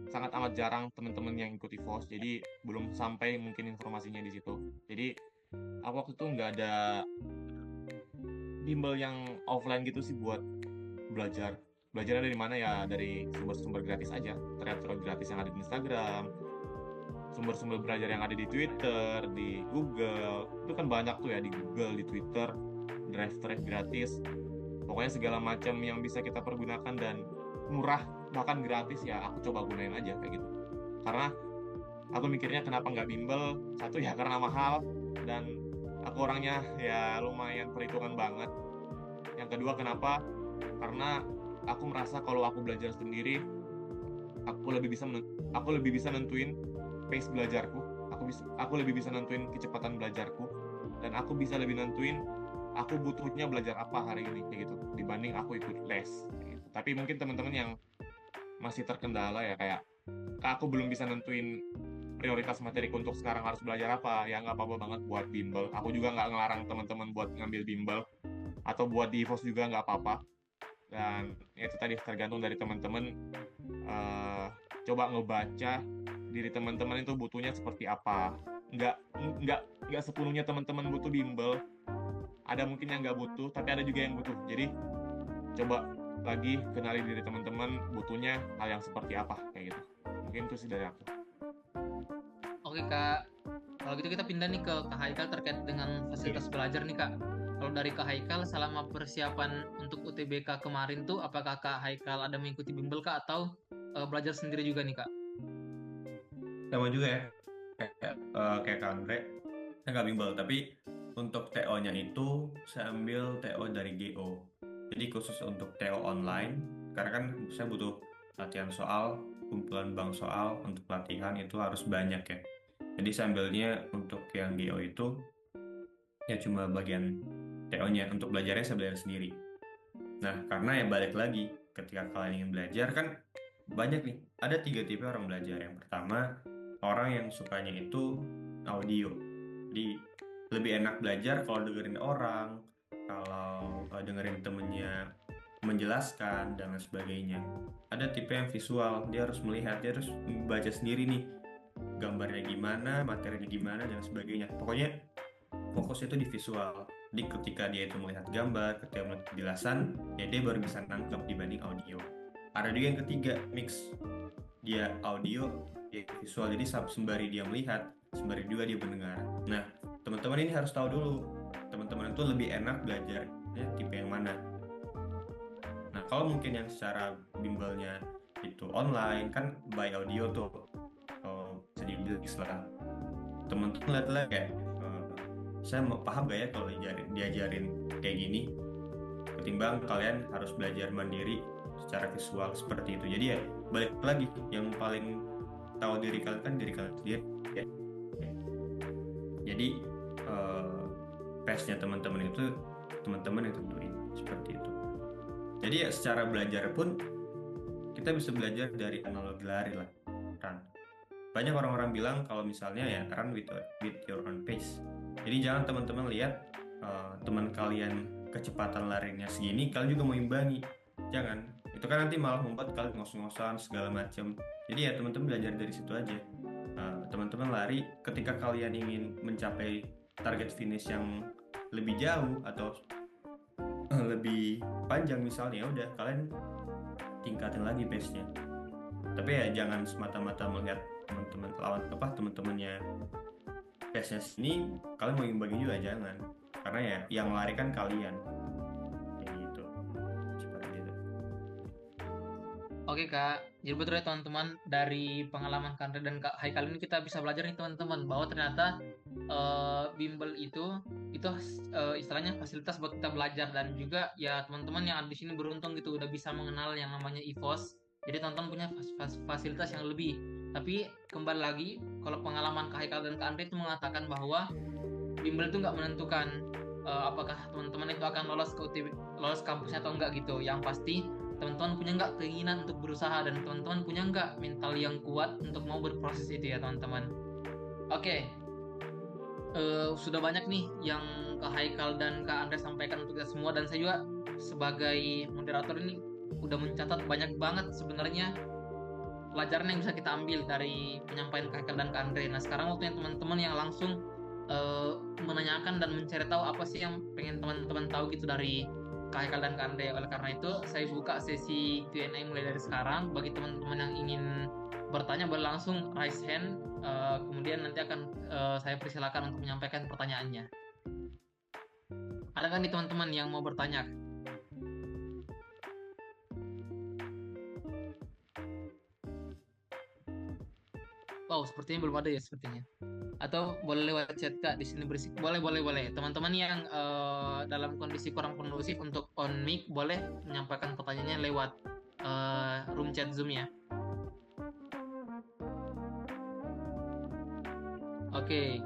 sangat amat jarang teman-teman yang ikut EVOS, jadi belum sampai mungkin informasinya di situ. Jadi aku waktu itu nggak ada bimbel yang offline gitu sih buat belajar. Belajarnya dari mana ya, dari sumber-sumber gratis aja, thread-thread gratis yang ada di Instagram, sumber-sumber belajar yang ada di Twitter, di Google. Itu kan banyak tuh ya, di Google, di Twitter, drive-thread gratis. Pokoknya segala macam yang bisa kita pergunakan dan murah, bahkan gratis ya aku coba gunain aja kayak gitu. Karena aku mikirnya kenapa nggak bimbel? Satu ya karena mahal, dan aku orangnya ya lumayan perhitungan banget. Yang kedua kenapa? Karena aku merasa kalau aku belajar sendiri, aku lebih bisa nentuin pace belajarku. Aku lebih bisa nentuin kecepatan belajarku, dan aku bisa lebih nentuin aku butuhnya belajar apa hari ini kayak gitu dibanding aku ikut les kayak gitu. Tapi mungkin teman-teman yang masih terkendala ya kayak aku belum bisa nentuin prioritas materiku untuk sekarang harus belajar apa, ya nggak apa-apa banget buat bimbel. Aku juga nggak ngelarang teman-teman buat ngambil bimbel atau buat di EVOS juga nggak apa-apa. Dan itu tadi tergantung dari teman-teman, coba ngebaca diri teman-teman itu butuhnya seperti apa. Nggak sepenuhnya teman-teman butuh bimbel. Ada mungkin yang nggak butuh, tapi ada juga yang butuh. Jadi coba lagi kenali diri teman-teman butuhnya hal yang seperti apa kayak gitu. Mungkin itu sih dari aku. Oke Kak, kalau gitu kita pindah nih ke Kak Haikal terkait dengan fasilitas belajar nih Kak. Kalau dari Kak Haikal selama persiapan untuk UTBK kemarin tuh, apakah Kak Haikal ada mengikuti bimbel Kak, atau belajar sendiri juga nih Kak? Sama juga ya, kayak Kak Andre, saya nggak bimbel, tapi untuk TO-nya itu saya ambil TO dari GO. Jadi khusus untuk TO online, karena kan saya butuh latihan soal, kumpulan bank soal untuk latihan itu harus banyak ya. Jadi saya ambilnya untuk yang GO itu ya cuma bagian TO-nya, untuk belajarnya saya belajar sendiri. Nah, karena ya balik lagi, ketika kalian ingin belajar kan banyak nih, ada 3 tipe orang belajar. Yang pertama, orang yang sukanya itu audio. Jadi lebih enak belajar kalau dengerin orang, kalau dengerin temennya menjelaskan dan lain sebagainya. Ada tipe yang visual, dia harus melihat, dia harus baca sendiri nih gambarnya gimana, materinya gimana dan sebagainya. Pokoknya fokusnya itu di visual. Jadi ketika dia itu melihat gambar, ketika melihat penjelasan, ya dia baru bisa nangkep dibanding audio. Ada juga yang ketiga, mix. Dia audio, dia visual. Jadi sembari dia melihat, sembari juga dia mendengar. Nah, teman-teman ini harus tahu dulu, teman-teman itu lebih enak belajarnya tipe yang mana. Nah, kalau mungkin yang secara bimbelnya itu online, kan by audio tuh, bisa dibilang istilah. Teman-teman lihat-lihat kayak, saya mau paham gak ya kalau diajarin kayak gini, ketimbang kalian harus belajar mandiri secara visual seperti itu. Jadi ya balik lagi, yang paling tahu diri kalian kan diri kalian sendiri ya. Jadi pace-nya teman-teman itu teman-teman yang tentuin seperti itu. Jadi ya secara belajar pun kita bisa belajar dari analogi lari lah, run. Banyak orang-orang bilang kalau misalnya ya run with your own pace. Jadi jangan teman-teman lihat teman kalian kecepatan larinya segini, kalian juga mau imbangi. Jangan. Itu kan nanti malah membuat kalian ngos-ngosan segala macam. Jadi ya teman-teman belajar dari situ aja. Teman-teman lari ketika kalian ingin mencapai target finish yang lebih jauh atau lebih panjang misalnya, udah kalian tingkatin lagi pace-nya. Tapi ya jangan semata-mata melihat teman-teman lawan teman-temannya pace-nya sini, kalian mau imbangi juga jangan. Karena ya yang lari kan kalian. Kayak gitu. Seperti itu. Oke Kak, jadi betul ya teman-teman, dari pengalaman Kak Andre dan Kak Haikal ini kita bisa belajar nih teman-teman bahwa ternyata bimbel itu istilahnya fasilitas buat kita belajar, dan juga ya teman-teman yang ada di sini beruntung gitu udah bisa mengenal yang namanya EVOS. Jadi teman-teman punya fasilitas yang lebih. Tapi kembali lagi, kalau pengalaman Kak Haikal dan Kak Andre itu mengatakan bahwa bimbel itu nggak menentukan apakah teman-teman itu akan lolos ke lolos kampusnya atau enggak gitu. Yang pasti teman-teman punya nggak keinginan untuk berusaha, dan teman-teman punya nggak mental yang kuat untuk mau berproses itu ya teman-teman. Oke. Sudah banyak nih yang Kak Haikal dan Kak Andre sampaikan untuk kita semua, dan saya juga sebagai moderator ini udah mencatat banyak banget sebenarnya pelajaran yang bisa kita ambil dari penyampaian Kak Haikal dan Kak Andre. Nah sekarang waktunya teman-teman yang langsung menanyakan dan mencari tahu apa sih yang pengen teman-teman tahu gitu dari Kak Haikal dan Kak Andre. Oleh karena itu saya buka sesi Q&A mulai dari sekarang. Bagi teman-teman yang ingin bertanya boleh langsung raise hand, kemudian nanti akan saya persilakan untuk menyampaikan pertanyaannya. Ada kan nih teman-teman yang mau bertanya? Wow, sepertinya belum ada ya sepertinya. Atau boleh lewat chat Kak, di sini berisik. Boleh. Teman-teman yang dalam kondisi kurang kondusif untuk on mic boleh menyampaikan pertanyaannya lewat room chat Zoom ya. Oke,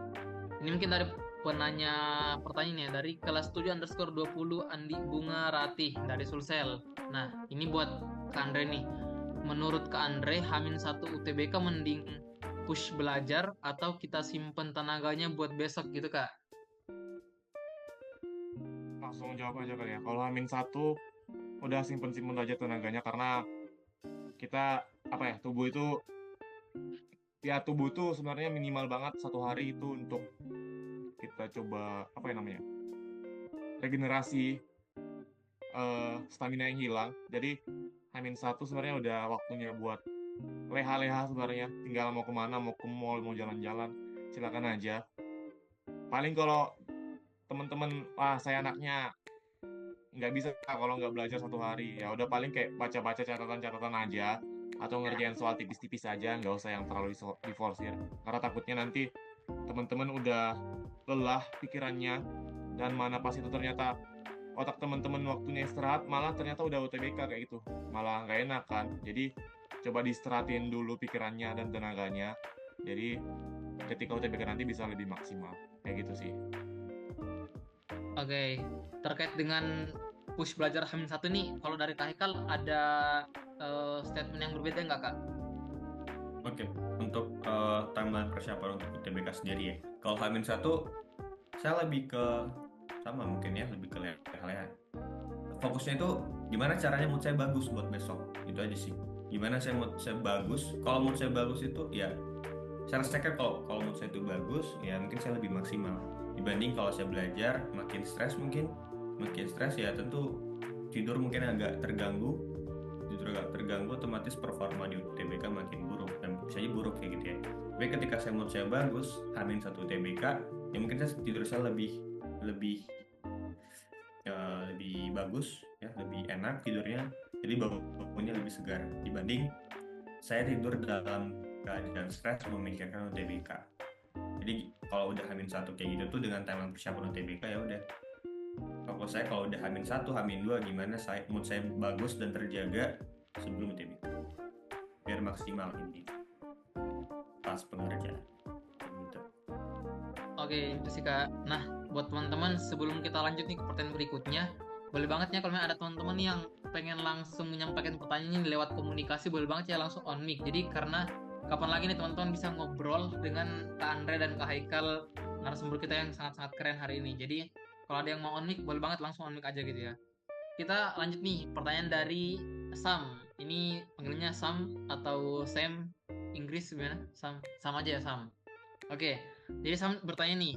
ini mungkin dari penanya pertanyaannya dari kelas 7_20 Andi Bunga Ratih dari Sulsel. Nah, ini buat Kak Andre nih. Menurut Kak Andre, H-1 UTBK mending push belajar atau kita simpen tenaganya buat besok gitu Kak? Langsung jawab aja kali ya. Kalau H-1 udah simpen aja tenaganya, karena kita tubuh itu sebenarnya minimal banget 1 hari itu untuk kita coba regenerasi stamina yang hilang. Jadi H-1 sebenarnya udah waktunya buat leha-leha sebenarnya. Tinggal mau kemana, mau ke mall, mau jalan-jalan, silakan aja. Paling kalau teman-teman, saya anaknya nggak bisa kalau nggak belajar 1 hari, ya udah paling kayak baca-baca catatan-catatan aja, atau ngerjain soal tipis-tipis aja, nggak usah yang terlalu diforsir. Karena takutnya nanti teman-teman udah lelah pikirannya, dan mana pas itu ternyata otak teman-teman waktunya istirahat, malah ternyata udah UTBK kayak gitu. Malah nggak enak kan. Jadi coba diistirahatin dulu pikirannya dan tenaganya. Jadi ketika UTBK nanti bisa lebih maksimal. Kayak gitu sih. Oke, terkait dengan push belajar H-1 nih, kalau dari Kak Haikal ada statement yang berbeda nggak Kak? Oke, untuk timeline persiapan untuk UTBK sendiri ya. Kalau H-1 saya lebih ke sama mungkin ya, lebih ke leha-leha. Fokusnya itu gimana caranya mood saya bagus buat besok, itu aja sih. Gimana mood saya bagus, kalau mood saya bagus itu ya saya rasakan kalau mood saya itu bagus ya mungkin saya lebih maksimal dibanding kalau saya belajar makin stres ya tentu tidur mungkin agak terganggu otomatis performa di UTBK makin buruk dan bisa aja buruk kayak gitu ya. Tapi ketika mood saya bagus H-1 UTBK ya mungkin tidur saya lebih bagus ya, lebih enak tidurnya, jadi bangunnya lebih segar dibanding saya tidur dalam keadaan stres memikirkan UTBK. Jadi kalau udah H-1 kayak gitu tuh dengan timeline persiapan UTBK ya udah. Kalau udah H-1, H-2 gimana mood saya bagus dan terjaga sebelum UTBK. Biar maksimal ini pas pengerjaan. Gitu. Oke, itu sih Kak. Nah, buat teman-teman sebelum kita lanjut nih ke pertanyaan berikutnya, boleh banget ya kalau ada teman-teman yang pengen langsung menyampaikan pertanyaannya lewat komunikasi, boleh banget ya langsung on mic. Jadi karena kapan lagi nih teman-teman bisa ngobrol dengan Kak Andre dan Kak Haikal, narasumber kita yang sangat-sangat keren hari ini. Jadi kalau ada yang mau on mic, boleh banget langsung on mic aja gitu ya. Kita lanjut nih, pertanyaan dari Sam. Ini panggilnya Sam atau Sam, Inggris gimana? Sam aja ya Sam. Oke, jadi Sam bertanya nih.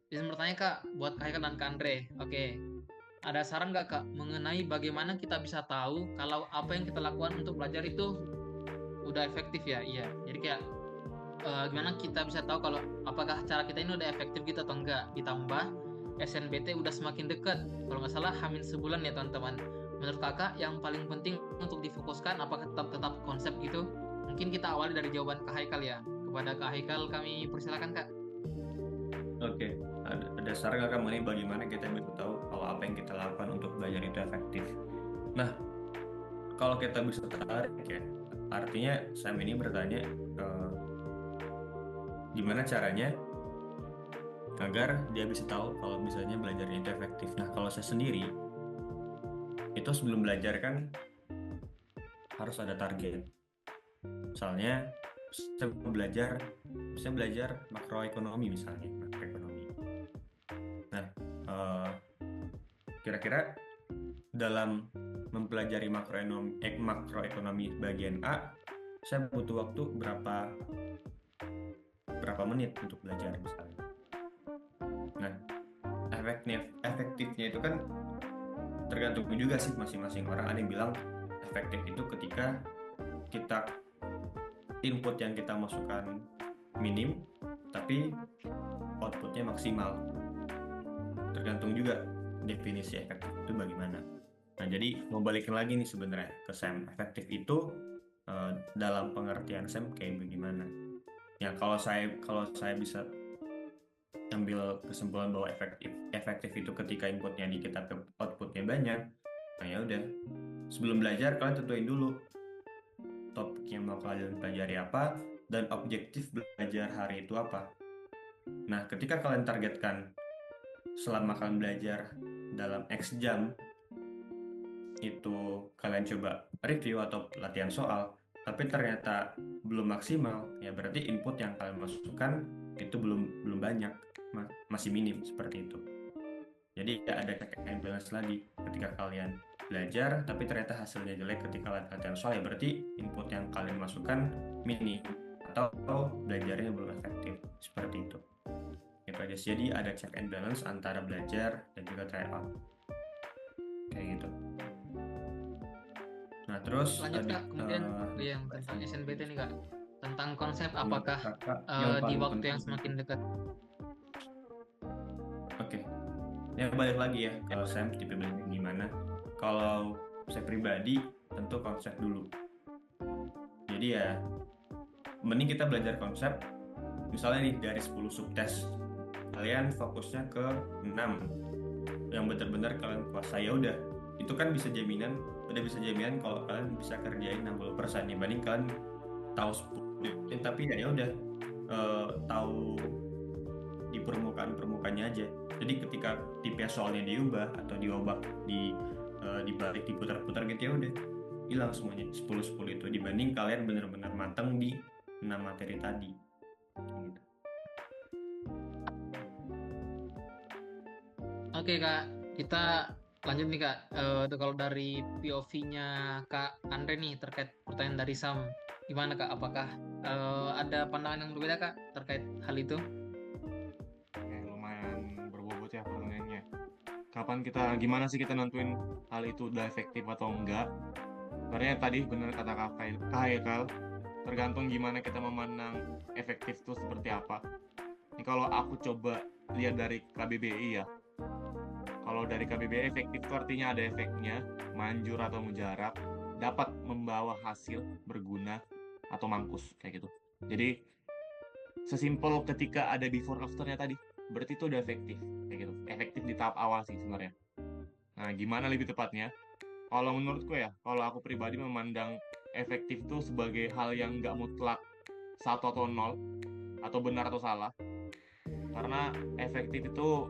Dia bertanya Kak, buat Kak Haikal dan Kak Andre. Oke, ada saran nggak Kak mengenai bagaimana kita bisa tahu kalau apa yang kita lakukan untuk belajar itu udah efektif ya? Iya, jadi kayak gimana kita bisa tahu kalau apakah cara kita ini udah efektif gitu atau enggak? Ditambah SNBT udah semakin dekat. Kalau nggak salah hamin sebulan ya teman-teman. Menurut kakak yang paling penting untuk difokuskan apakah tetap konsep gitu? Mungkin kita awali dari jawaban Kak Haikal ya. Kepada Kak Haikal kami persilakan Kak. Oke, ada saran nggak mengenai bagaimana kita bisa tahu kalau apa yang kita lakukan untuk belajar itu efektif? Nah, kalau kita bisa tarik ya, artinya Sam ini bertanya gimana caranya agar dia bisa tahu kalau misalnya belajarnya itu efektif. Nah, kalau saya sendiri itu sebelum belajar kan harus ada target. Misalnya saya belajar makroekonomi misalnya, makroekonomi. Nah, kira-kira dalam mempelajari makroekonomi bagian A, saya butuh waktu berapa menit untuk belajar misalnya. Nah, efektifnya itu kan tergantung juga sih masing-masing orang. Ada yang bilang efektif itu ketika kita input yang kita masukkan minim tapi outputnya maksimal. Tergantung juga definisi efektif itu bagaimana. Nah, jadi mau balikin lagi nih sebenarnya ke Sam, efektif itu dalam pengertian Sam kayak bagaimana? Ya kalau saya bisa ambil kesimpulan bahwa efektif itu ketika inputnya dikit tapi outputnya banyak. Nah ya udah, sebelum belajar kalian tentuin dulu topik yang mau kalian pelajari apa dan objektif belajar hari itu apa. Nah, ketika kalian targetkan selama kalian belajar dalam X jam itu kalian coba review atau latihan soal, tapi ternyata belum maksimal, ya berarti input yang kalian masukkan itu belum banyak, masih minim seperti itu. Jadi ada check and balance lagi ketika kalian belajar tapi ternyata hasilnya jelek ketika latihan soal, ya berarti input yang kalian masukkan minim atau belajarnya belum efektif seperti itu. Itu aja. Jadi ada check and balance antara belajar dan juga try out kayak gitu. Nah terus lanjut Kak, kemudian yang tentang SNBT nih Kak, tentang konsep apakah di waktu yang semakin dekat. Oke. Ya balik lagi ya kalau Sam tipe belajar gimana. Kalau saya pribadi tentu konsep dulu. Jadi ya mending kita belajar konsep. Misalnya nih dari 10 subtes kalian fokusnya ke 6 yang benar-benar kalian kuasai, ya udah itu kan bisa jaminan kalau kalian bisa kerjain 60% dibanding kalian tahu 10 tapi ya udah tahu di permukaannya aja. Jadi ketika tipe soalnya diubah atau dibalik diputar-putar gitu, ya udah hilang semuanya 10 itu dibanding kalian benar-benar matang di 6 materi tadi gitu. Oke Kak, kita Lanjut nih Kak, kalau dari POV-nya Kak Andre nih terkait pertanyaan dari Sam, gimana Kak? Apakah ada pandangan yang berbeda Kak terkait hal itu? Lumayan berbobot ya pertanyaannya. Gimana sih kita nentuin hal itu udah efektif atau enggak? Sebenarnya tadi benar kata Kak Haikal, tergantung gimana kita memandang efektif itu seperti apa. Ini kalau aku coba lihat dari KBBI ya, kalau dari KBBI efektif itu artinya ada efeknya, manjur atau mujarab, dapat membawa hasil berguna atau mangkus kayak gitu. Jadi sesimpel ketika ada before afternya tadi, berarti itu udah efektif kayak gitu. Efektif di tahap awal sih sebenarnya. Nah, gimana lebih tepatnya? Kalau menurutku ya, kalau aku pribadi memandang efektif itu sebagai hal yang nggak mutlak satu atau nol atau benar atau salah, karena efektif itu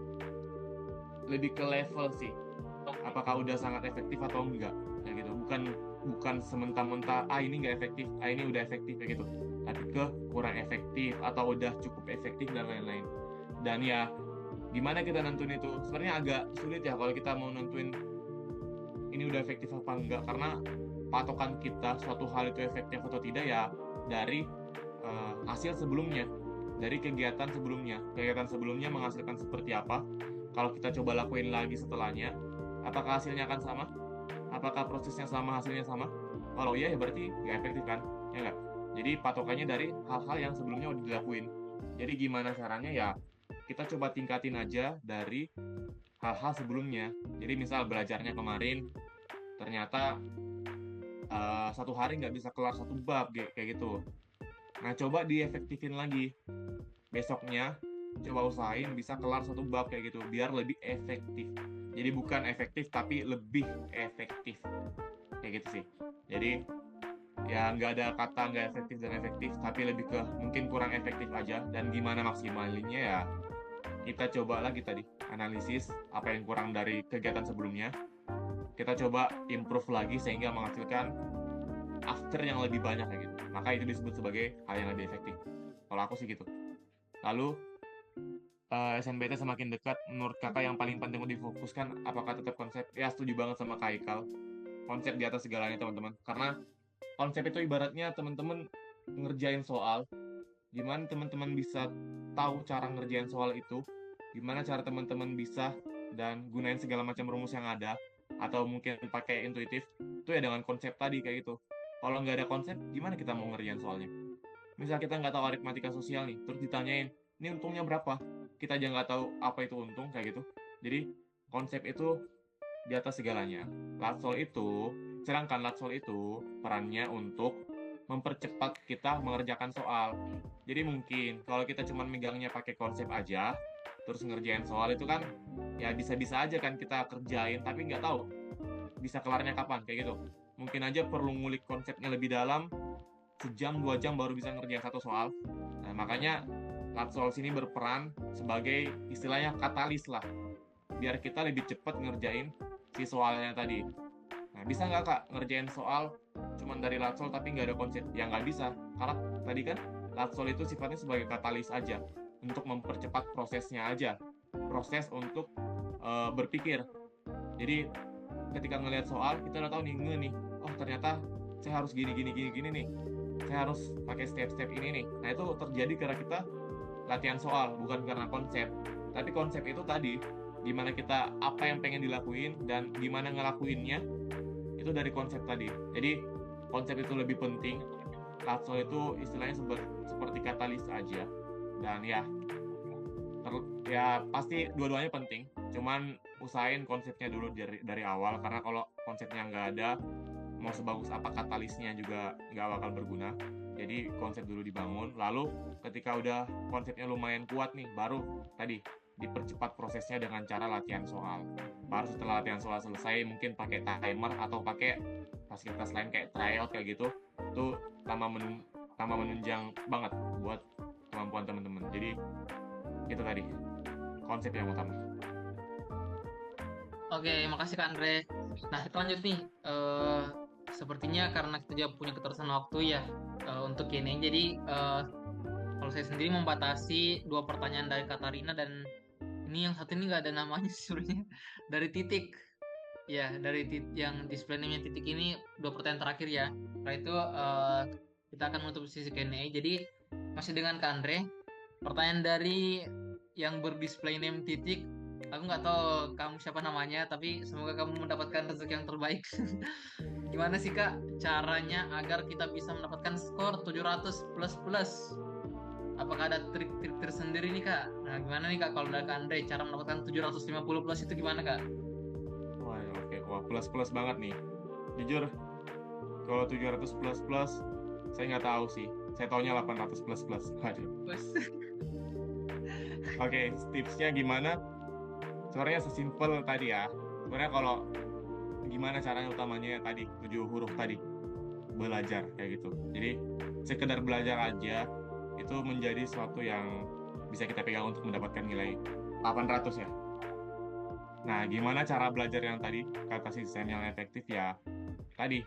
lebih ke level sih. Apakah udah sangat efektif atau enggak? Kayak gitu. Bukan sementa-menta ini nggak efektif, ini udah efektif kayak gitu. Tapi ke kurang efektif atau udah cukup efektif dan lain-lain. Dan ya, gimana kita nentuin itu? Sebenarnya agak sulit ya kalau kita mau nentuin ini udah efektif apa enggak, karena patokan kita suatu hal itu efektif atau tidak ya dari hasil sebelumnya, dari kegiatan sebelumnya menghasilkan seperti apa. Kalau kita coba lakuin lagi setelahnya, apakah hasilnya akan sama, apakah prosesnya sama, hasilnya sama? Kalau iya ya berarti nggak efektif kan, ya nggak? Jadi patokannya dari hal-hal yang sebelumnya udah dilakuin. Jadi gimana caranya ya, kita coba tingkatin aja dari hal-hal sebelumnya. Jadi misal belajarnya kemarin ternyata satu hari nggak bisa kelar satu bab kayak gitu. Nah, coba diefektifin lagi. Besoknya coba usahain bisa kelar satu bab kayak gitu biar lebih efektif. Jadi bukan efektif tapi lebih efektif. Kayak gitu sih. Jadi ya nggak ada kata nggak efektif dan efektif, tapi lebih ke mungkin kurang efektif aja. Dan gimana maksimalinnya ya kita coba lagi tadi analisis apa yang kurang dari kegiatan sebelumnya. Kita coba improve lagi sehingga menghasilkan after yang lebih banyak kayak gitu. Maka itu disebut sebagai hal yang lebih efektif. Kalau aku sih gitu. Lalu SNBT semakin dekat, menurut kakak yang paling penting untuk difokuskan apakah tetap konsep? Ya setuju banget sama Kak Ikal. Konsep di atas segalanya teman-teman. Karena konsep itu ibaratnya teman-teman ngerjain soal. Gimana teman-teman bisa tahu cara ngerjain soal itu? Gimana cara teman-teman bisa dan gunain segala macam rumus yang ada? Atau mungkin pakai intuitif? Itu ya dengan konsep tadi kayak gitu. Kalau nggak ada konsep, gimana kita mau ngerjain soalnya? Misal kita nggak tahu aritmatika sosial nih, terus ditanyain, ini untungnya berapa? Kita aja nggak tahu apa itu untung, kayak gitu. Jadi, konsep itu di atas segalanya. Sedangkan Latsol itu perannya untuk mempercepat kita mengerjakan soal. Jadi mungkin kalau kita cuma megangnya pakai konsep aja, terus ngerjain soal itu kan, ya bisa-bisa aja kan kita kerjain, tapi nggak tahu bisa kelarnya kapan, kayak gitu. Mungkin aja perlu ngulik konsepnya lebih dalam, sejam 2 jam baru bisa ngerjain satu soal. Nah, makanya Latsol sini berperan sebagai istilahnya katalis lah, biar kita lebih cepat ngerjain si soalnya tadi. Nah, bisa nggak Kak ngerjain soal cuman dari Latsol tapi nggak ada konsep? Ya nggak bisa, karena tadi kan Latsol itu sifatnya sebagai katalis aja, untuk mempercepat prosesnya aja, proses untuk berpikir. Jadi ketika ngelihat soal kita udah tahu nih, oh ternyata saya harus gini nih, saya harus pakai step-step ini nih. Nah itu terjadi karena kita latihan soal, bukan karena konsep. Tapi konsep itu tadi, gimana kita, apa yang pengen dilakuin, dan gimana ngelakuinnya, itu dari konsep tadi. Jadi konsep itu lebih penting. Latsol itu istilahnya seperti katalis aja. Dan ya pasti dua-duanya penting. Cuman usahain konsepnya dulu dari awal, karena kalau konsepnya nggak ada, mau sebagus apa katalisnya juga nggak bakal berguna. Jadi konsep dulu dibangun, lalu ketika udah konsepnya lumayan kuat nih, baru tadi dipercepat prosesnya dengan cara latihan soal. Baru setelah latihan soal selesai, mungkin pakai timer atau pakai fasilitas lain kayak tryout kayak gitu, itu tambah menunjang banget buat kemampuan teman-teman. Jadi itu tadi konsep yang utama. Oke, makasih Kak Andre. Nah, kita lanjut nih. Sepertinya karena kita juga punya ketersediaan waktu ya untuk ini. Jadi kalau saya sendiri membatasi 2 pertanyaan dari Katarina, dan ini yang satu ini nggak ada namanya sebenarnya, dari Titik. ya dari yang display name titik ini 2 pertanyaan terakhir ya. Setelah itu kita akan menutup sesi Q&A. Jadi masih dengan Kak Andre. Pertanyaan dari yang berdisplay name titik, aku nggak tahu kamu siapa namanya, tapi semoga kamu mendapatkan rezeki yang terbaik. Gimana sih Kak caranya agar kita bisa mendapatkan skor 700 plus plus? Apakah ada trik-trik tersendiri nih Kak? Nah, gimana nih Kak kalau dari Kak Andre cara mendapatkan 750 plus itu gimana Kak? Wah, oke. Wah, plus banget nih. Jujur, kalau 700 plus, saya nggak tahu sih. Saya taunya 800 plus. Waduh. Plus. Oke, tipsnya gimana? Sebenarnya sesimpel tadi ya. Sebenarnya kalau gimana caranya utamanya tadi, 7 huruf tadi. Belajar, kayak gitu. Jadi, sekedar belajar aja, itu menjadi sesuatu yang bisa kita pegang untuk mendapatkan nilai 800 ya. Nah, gimana cara belajar yang tadi, kata sistem yang efektif ya, tadi.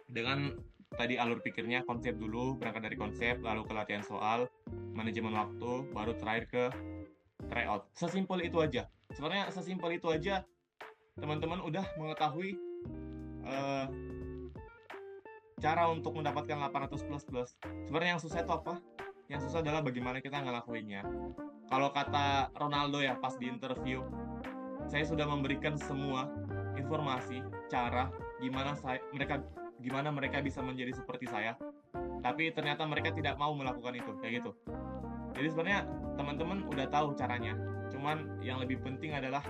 Dengan tadi alur pikirnya, konsep dulu, berangkat dari konsep, lalu ke latihan soal, manajemen waktu, baru terakhir ke tryout. Sesimpel itu aja. Sebenarnya sesimpel itu aja, teman-teman udah mengetahui cara untuk mendapatkan 800 plus. Sebenarnya yang susah itu apa? Yang susah adalah bagaimana kita ngelakuinnya. Kalau kata Ronaldo ya pas di interview, saya sudah memberikan semua informasi, cara gimana mereka bisa menjadi seperti saya. Tapi ternyata mereka tidak mau melakukan itu, kayak gitu. Jadi sebenarnya teman-teman udah tahu caranya. Cuman yang lebih penting adalah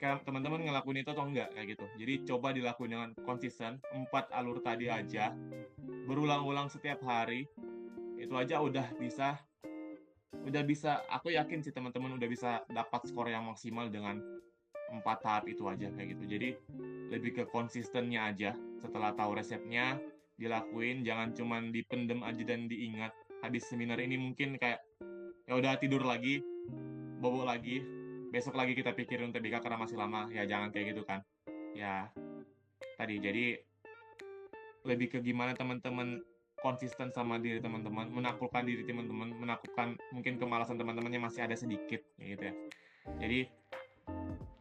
teman-teman ngelakuin itu atau enggak, kayak gitu. Jadi coba dilakuin dengan konsisten, 4 alur tadi aja, berulang-ulang setiap hari, itu aja udah bisa, aku yakin sih teman-teman udah bisa dapat skor yang maksimal dengan 4 tahap itu aja, kayak gitu. Jadi lebih ke konsistennya aja. Setelah tahu resepnya, dilakuin, jangan cuman dipendem aja dan diingat. Habis seminar ini mungkin kayak ya udah tidur lagi, bobo lagi, besok lagi kita pikirin UTBK karena masih lama. Ya jangan kayak gitu kan. Ya tadi, jadi lebih ke gimana teman-teman konsisten sama diri teman-teman, menaklukkan diri teman-teman, menaklukkan mungkin kemalasan teman-temannya masih ada sedikit, gitu ya. Jadi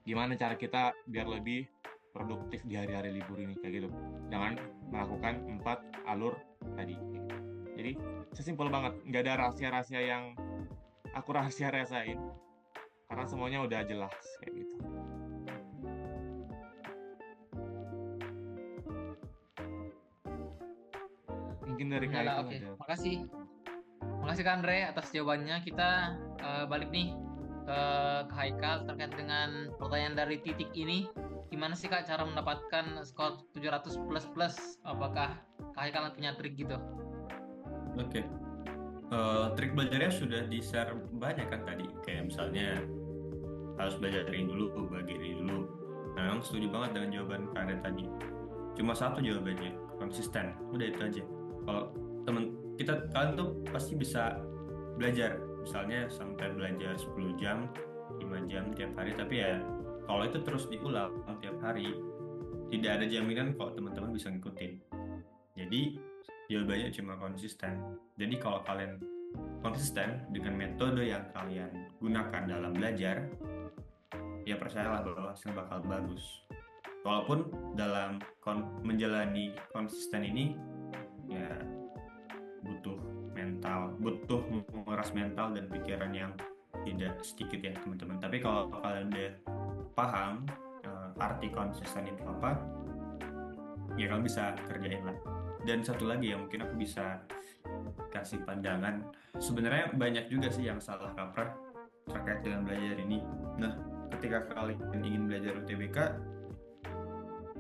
gimana cara kita biar lebih produktif di hari-hari libur ini, kayak gitu. Jangan melakukan 4 alur tadi. Jadi sesimpel banget, nggak ada rahasia-rahasia yang aku rahasia-rahasain, karena semuanya udah jelas, kayak gitu. Mungkin dari Kak Yalah, itu oke. ada. Makasih Kak Andre atas jawabannya. Kita balik nih ke Haikal terkait dengan pertanyaan dari titik ini. Gimana sih Kak cara mendapatkan skor 700 plus plus? Apakah Kak Haikal punya trik gitu? Oke. Trik belajarnya sudah di-share banyak kan tadi. Kayak misalnya harus belajar ini dulu, bagi ini dulu. Nah, memang setuju banget dengan jawaban Kak Ade tadi. Cuma satu jawabannya, konsisten. Udah itu aja. Kalau kalian tuh pasti bisa belajar. Misalnya sampai belajar 10 jam, 5 jam tiap hari. Tapi ya, kalau itu terus diulang tiap hari, tidak ada jaminan kok teman-teman bisa ngikutin. Jadi, jawabannya cuma konsisten. Jadi kalau kalian konsisten dengan metode yang kalian gunakan dalam belajar, ya percayalah bahwa hasil bakal bagus. Walaupun dalam menjalani konsisten ini ya butuh menguras mental dan pikiran yang tidak sedikit ya teman-teman. Tapi kalau kalian udah paham arti konsisten itu apa, ya kalian bisa kerjain lah. Dan satu lagi yang mungkin aku bisa kasih pandangan, sebenarnya banyak juga sih yang salah kaprah terkait dengan belajar ini. Nah, ketika kalian ingin belajar UTBK,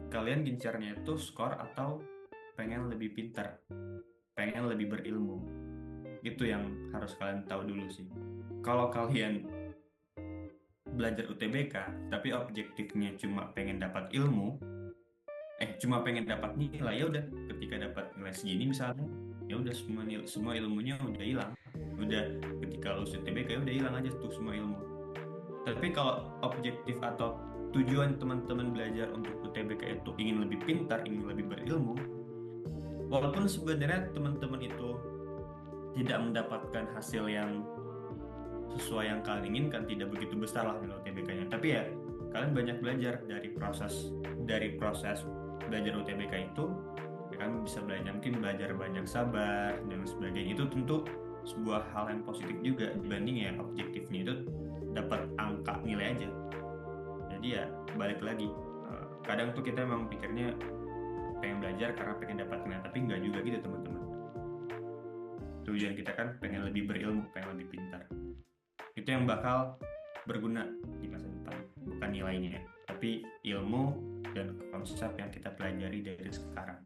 kalian gincarnya itu skor atau pengen lebih pintar, pengen lebih berilmu. Itu yang harus kalian tahu dulu sih. Kalau kalian belajar UTBK tapi objektifnya cuma pengen dapat ilmu, cuma pengen dapat nilai, ya udah, ketika dapat nilai segini misalnya, ya udah semua ilmunya udah hilang. Udah ketika lulus UTBK ya udah hilang aja tuh semua ilmu. Tapi kalau objektif atau tujuan teman-teman belajar untuk UTBK itu ingin lebih pintar, ingin lebih berilmu, walaupun sebenarnya teman-teman itu tidak mendapatkan hasil yang sesuai yang kalian inginkan, tidak begitu besar lah nilai UTBK-nya, tapi ya kalian banyak belajar dari proses belajar UTBK itu. Ya kan bisa belajar, mungkin belajar banyak sabar dan sebagainya. Itu tentu sebuah hal yang positif juga dibanding ya objektifnya itu dapat angka nilai aja. Jadi ya balik lagi, kadang tuh kita emang pikirnya pengen belajar karena pengen dapat nilai, tapi nggak juga gitu teman-teman. Tujuan kita kan pengen lebih berilmu, pengen lebih pintar. Itu yang bakal berguna di masa depan, bukan nilainya, tapi ilmu dan konsep yang kita pelajari dari sekarang.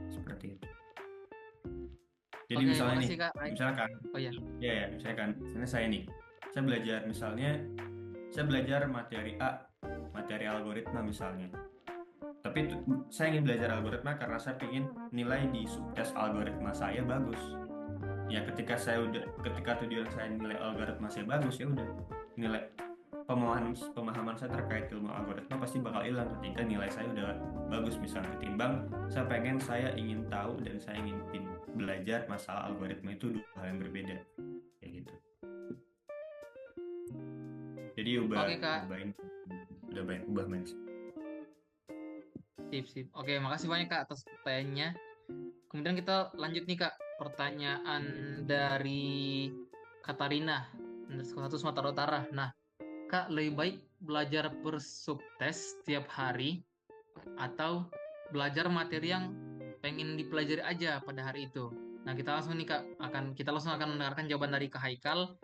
Seperti itu. Jadi Oke, misalnya nih, makasih Kak. misalkan, Oh ya, ya misalnya saya nih, saya belajar materi A, materi algoritma misalnya. Tapi saya ingin belajar algoritma karena saya ingin nilai di subtes algoritma saya bagus. Ya ketika tujuan saya nilai algoritma saya bagus, ya udah nilai pemahaman saya terkait ilmu algoritma pasti bakal hilang ketika nilai saya udah bagus, misalnya ketimbang saya ingin tahu dan saya ingin belajar masalah algoritma, itu dua hal yang berbeda kayak gitu. Jadi Oke, Kak. ubah mindset. Sip. Oke, makasih banyak Kak atas pertanyaannya. Kemudian kita lanjut nih Kak, pertanyaan dari Katarina dari Sekolah 1 Sumatera Utara. Nah, Kak, lebih baik belajar per subtes setiap hari atau belajar materi yang pengen dipelajari aja pada hari itu? Nah, kita langsung akan mendengarkan jawaban dari Kak Haikal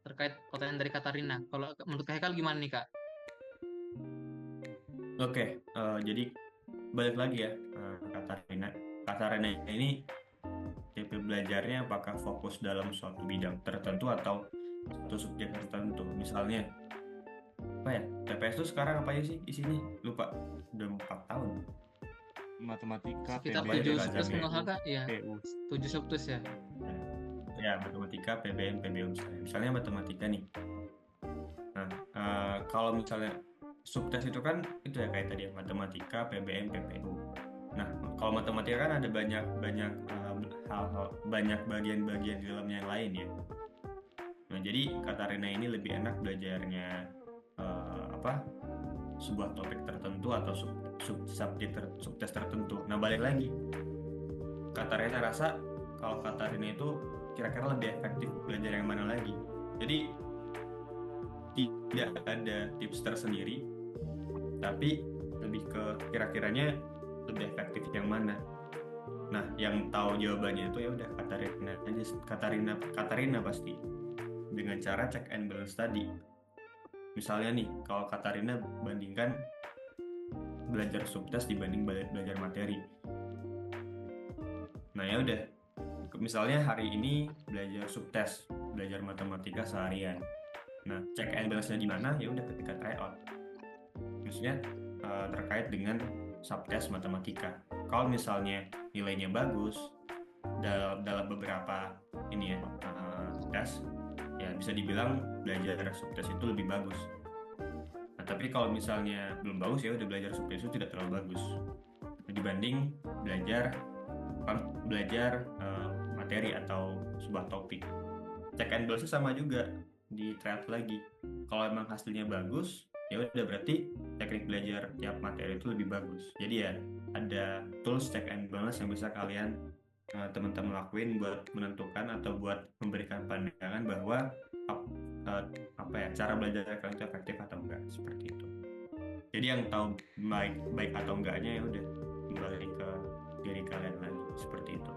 terkait pertanyaan dari Katarina. Kalau menurut Kak Haikal gimana nih Kak? Oke, jadi balik lagi ya, Katarina ini tipe belajarnya apakah fokus dalam suatu bidang tertentu atau satu subjek tertentu. Misalnya apa ya, TPS itu sekarang apa aja sih isinya? Lupa, udah 4 tahun. Matematika, Sekitar PBM, 7 subtes PBU, menurut Kak, ya. PU. 7 subtes ya. Ya, matematika, PBM, PBU misalnya matematika nih. Nah, kalau misalnya subtes itu kan itu ya kayak tadi matematika, PBM, PPU. Nah, kalau matematika kan ada banyak hal-hal, banyak bagian-bagian di dalamnya yang lain ya. Nah, jadi Katarina ini lebih enak belajarnya sebuah topik tertentu atau subtes tertentu. Nah, balik lagi, Katarina rasa kalau Katarina itu kira-kira lebih efektif belajar yang mana lagi. Jadi tidak ada tips tersendiri, tapi lebih ke kira-kiranya lebih efektif yang mana. Nah, yang tahu jawabannya itu ya udah Katarina pasti dengan cara check and balance tadi. Misalnya nih, kalau Katarina bandingkan belajar subtes dibanding belajar materi. Nah, ya udah. Misalnya hari ini belajar subtes, belajar matematika seharian. Nah, check and balance-nya di mana? Ya udah ketika try out. Maksudnya terkait dengan subtes matematika. Kalau misalnya nilainya bagus dalam beberapa tes, ya bisa dibilang belajar subtes itu lebih bagus. Nah, tapi kalau misalnya belum bagus, ya udah belajar subtes itu tidak terlalu bagus dibanding belajar materi atau sebuah topik. Check and balance sama juga di trial lagi. Kalau emang hasilnya bagus, ya udah berarti teknik belajar tiap materi itu lebih bagus. Jadi ya ada tools check and balance yang bisa kalian teman-teman lakuin buat menentukan atau buat memberikan pandangan bahwa cara belajar kalian itu efektif atau enggak, seperti itu. Jadi yang tahu baik atau enggaknya ya udah kembali ke diri kalian lagi, seperti itu.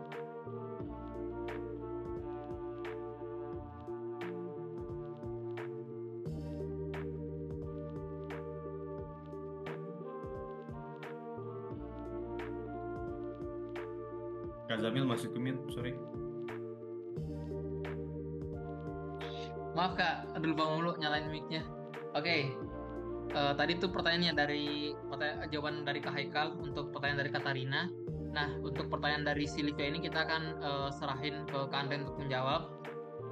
Kak Zamil masih kumit, sorry. Maaf Kak, aduh lupa mulu nyalain mic-nya. Oke, tadi tuh jawaban dari Kak Haikal untuk pertanyaan dari Katarina. Nah, untuk pertanyaan dari Silvia ini kita akan serahin ke Kak Andre untuk menjawab.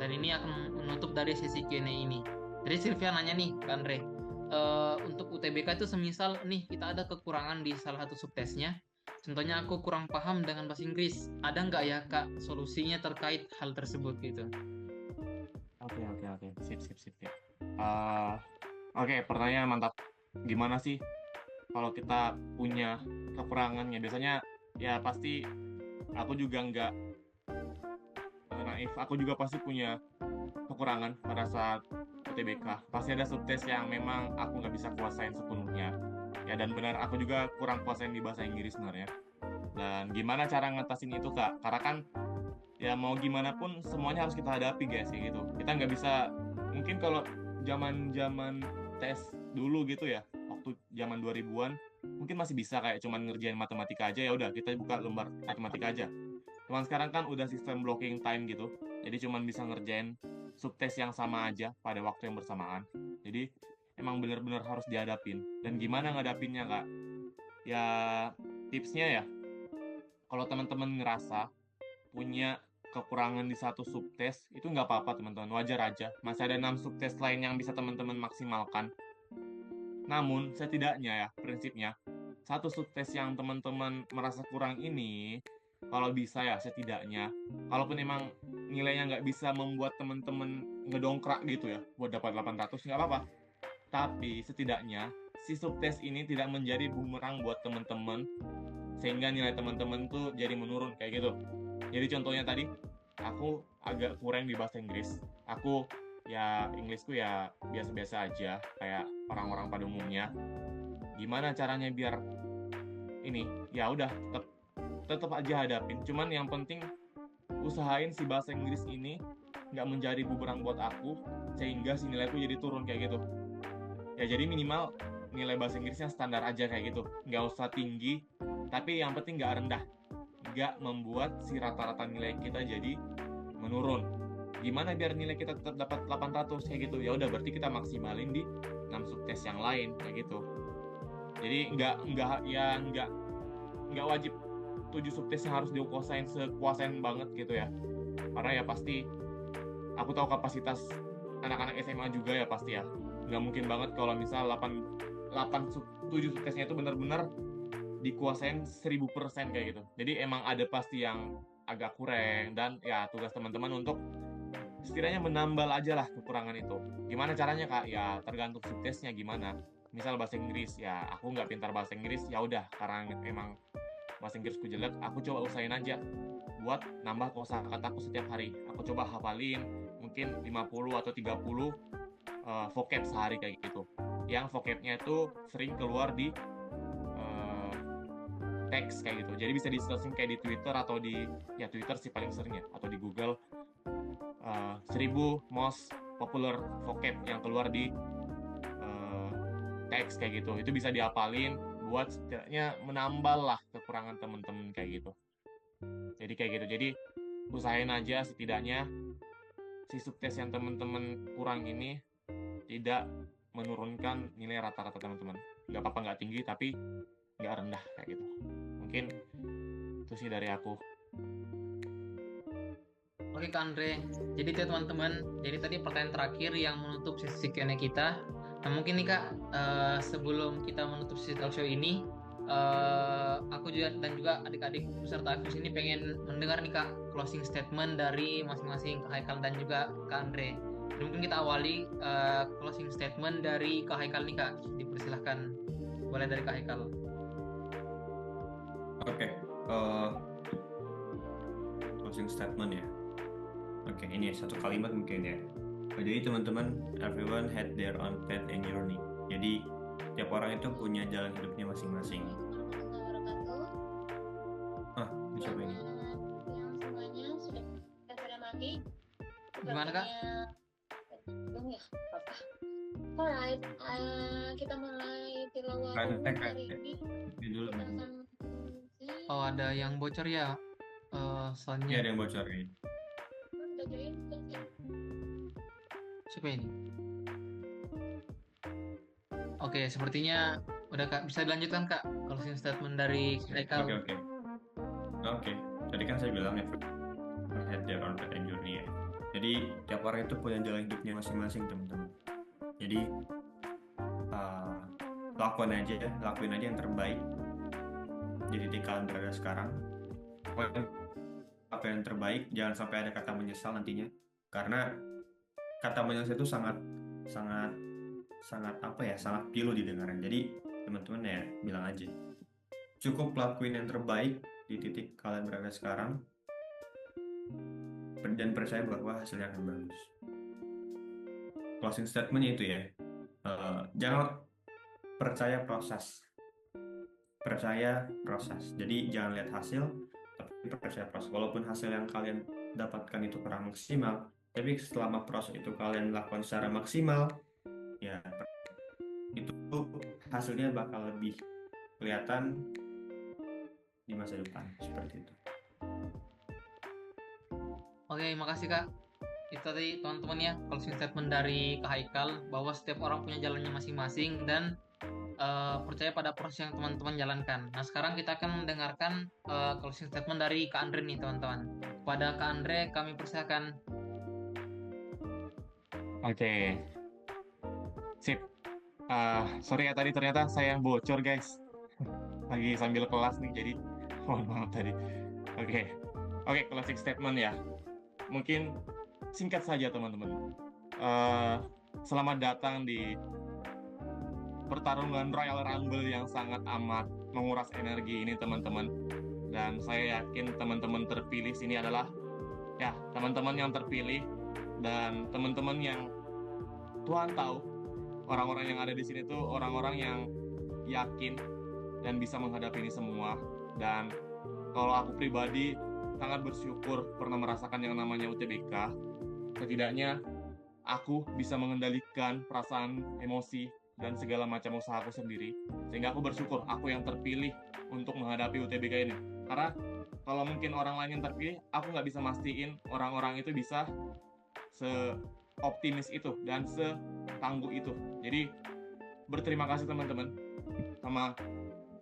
Dan ini akan menutup dari sesi Q&A ini. Jadi Silvia nanya nih Kak Andre, untuk UTBK itu semisal nih kita ada kekurangan di salah satu subtesnya. Contohnya aku kurang paham dengan bahasa Inggris. Ada nggak ya Kak solusinya terkait hal tersebut gitu? Oke. Sip. Oke, pertanyaan mantap. gimana sih kalau kita punya kekurangannya. Biasanya ya pasti aku juga nggak naif, aku juga pasti punya kekurangan pada saat UTBK. Pasti ada subtes yang memang aku nggak bisa kuasain sepenuhnya. Ya dan benar, aku juga kurang kuasain di bahasa Inggris sebenarnya. Dan gimana cara ngatasin itu Kak? Karena kan ya mau gimana pun semuanya harus kita hadapi guys, ya gitu. Kita nggak bisa, mungkin kalau zaman-zaman tes dulu gitu ya, waktu zaman 2000-an, mungkin masih bisa kayak cuman ngerjain matematika aja, ya udah kita buka lembar matematika aja. Cuman sekarang kan udah sistem blocking time gitu. Jadi cuman bisa ngerjain subtes yang sama aja pada waktu yang bersamaan. Jadi emang bener-bener harus dihadapin. Dan gimana ngadapinnya Kak? Ya tipsnya ya, kalau teman-teman ngerasa punya kekurangan di satu subtes, itu nggak apa-apa teman-teman, wajar aja. Masih ada 6 subtes lain yang bisa teman-teman maksimalkan. Namun setidaknya ya, prinsipnya, satu subtes yang teman-teman merasa kurang ini, kalau bisa ya setidaknya, kalaupun emang nilainya nggak bisa membuat teman-teman ngedongkrak gitu ya, buat dapat 800, nggak apa-apa. Tapi setidaknya, si subtes ini tidak menjadi bumerang buat teman-teman, sehingga nilai teman-teman tuh jadi menurun kayak gitu. Jadi contohnya tadi, aku agak kurang di bahasa Inggris. Aku ya Inggrisku ya biasa-biasa aja, kayak orang-orang pada umumnya. Gimana caranya biar ini? Ya udah, tetap aja hadapin. Cuman yang penting usahain si bahasa Inggris ini nggak menjadi bumerang buat aku, sehingga si nilaiku jadi turun kayak gitu. Ya jadi minimal nilai bahasa Inggrisnya standar aja kayak gitu. Nggak usah tinggi, tapi yang penting nggak rendah. Nggak membuat si rata-rata nilai kita jadi menurun. Gimana biar nilai kita tetap dapat 800 kayak gitu? Ya udah, berarti kita maksimalin di 6 subtes yang lain kayak gitu. Jadi nggak wajib 7 subtes yang harus sekuasain banget gitu ya. Karena ya pasti aku tahu kapasitas anak-anak SMA juga ya pasti ya. Nggak mungkin banget kalau misal 7 subtesnya itu benar-benar dikuasain 1000% kayak gitu. Jadi emang ada pasti yang agak kurang, dan ya tugas teman-teman untuk setidaknya menambal aja lah kekurangan itu. Gimana caranya Kak? Ya tergantung subtesnya gimana. Misal bahasa Inggris, ya aku nggak pintar bahasa Inggris, ya udah karena emang bahasa Inggrisku jelek, aku coba usahain aja buat nambah kosakataku setiap hari. Aku coba hafalin mungkin 50 atau 30 vocab sehari kayak gitu. Yang vocabnya itu sering keluar di teks kayak gitu. Jadi bisa di-searching kayak di Twitter atau ya Twitter sih paling sering ya, atau di Google 1000 most popular vocab yang keluar di teks kayak gitu. Itu bisa dihafalin buat setidaknya menambal lah kekurangan temen-temen kayak gitu. Jadi kayak gitu. Jadi usahain aja setidaknya si subtes yang temen-temen kurang ini tidak menurunkan nilai rata-rata teman-teman. Nggak apa-apa nggak tinggi, tapi nggak rendah kayak gitu. Mungkin itu sih dari aku. Oke Kak Andre, jadi itu teman-teman, jadi tadi pertanyaan terakhir yang menutup sesi Q&A kita. Nah mungkin nih Kak, sebelum kita menutup sesi talk show ini, aku juga dan juga adik-adik peserta aku sini pengen mendengar nih Kak closing statement dari masing-masing Kak Haikal dan juga Kak Andre. Jadi mungkin kita awali closing statement dari Kak Haikal nih Kak, dipersilahkan, boleh dari Kak Haikal. Oke, closing statement ya. Oke, ini satu kalimat mungkin ya. Jadi teman-teman, everyone had their own path and journey. Jadi tiap orang itu punya jalan hidupnya masing-masing. Bisa ini. Yang semuanya sudah mati. Gimana Kak? Belum ya, apa? Alright, kita mulai tilawah hari ini. Dulu. Oh ada yang bocor ya, soalnya. Iya ada yang bocor ini. Udah join. Siapa ini? Oke, sepertinya udah Kak, bisa dilanjutkan Kak closing statement dari Haikal. Oke. Tadi kan saya bilang everyone had their own path and journey ya. Jadi tiap orang itu punya jalan hidupnya masing-masing teman-teman. Jadi lakuin aja yang terbaik. Jadi di kalian berada sekarang, apa yang terbaik, jangan sampai ada kata menyesal nantinya. Karena kata menyesal itu sangat sangat sangat pilu didengarkan. Jadi teman-teman ya bilang aja, cukup lakuin yang terbaik di titik kalian berada sekarang, dan percaya bahwa hasilnya akan bagus. Closing statementnya itu ya, jangan percaya proses. Jadi jangan lihat hasil, tapi percaya proses. Walaupun hasil yang kalian dapatkan itu kurang maksimal, tapi selama proses itu kalian lakukan secara maksimal, ya itu hasilnya bakal lebih kelihatan di masa depan, seperti itu. Oke, makasih Kak. Itu tadi teman-teman ya, closing statement dari Kak Haikal bahwa setiap orang punya jalannya masing-masing dan percaya pada proses yang teman-teman jalankan. Nah, sekarang kita akan mendengarkan closing statement dari Kak Andre nih, teman-teman. Pada Kak Andre, kami persilakan. Oke, sip. Sorry ya tadi ternyata saya yang bocor guys. Lagi sambil kelas nih, jadi mohon maaf tadi. Oke, closing statement ya. Mungkin singkat saja teman-teman. Selamat datang di pertarungan Royal Rumble yang sangat amat menguras energi ini teman-teman. Dan saya yakin teman-teman terpilih sini adalah ya teman-teman yang terpilih dan teman-teman yang Tuhan tahu orang-orang yang ada di sini tuh orang-orang yang yakin dan bisa menghadapi ini semua. Dan kalau aku pribadi sangat bersyukur pernah merasakan yang namanya UTBK. Setidaknya aku bisa mengendalikan perasaan, emosi, dan segala macam usahaku sendiri, sehingga aku bersyukur aku yang terpilih untuk menghadapi UTBK ini. Karena kalau mungkin orang lain yang terpilih, aku nggak bisa mastiin orang-orang itu bisa seoptimis itu dan setangguh itu. Jadi berterima kasih teman-teman sama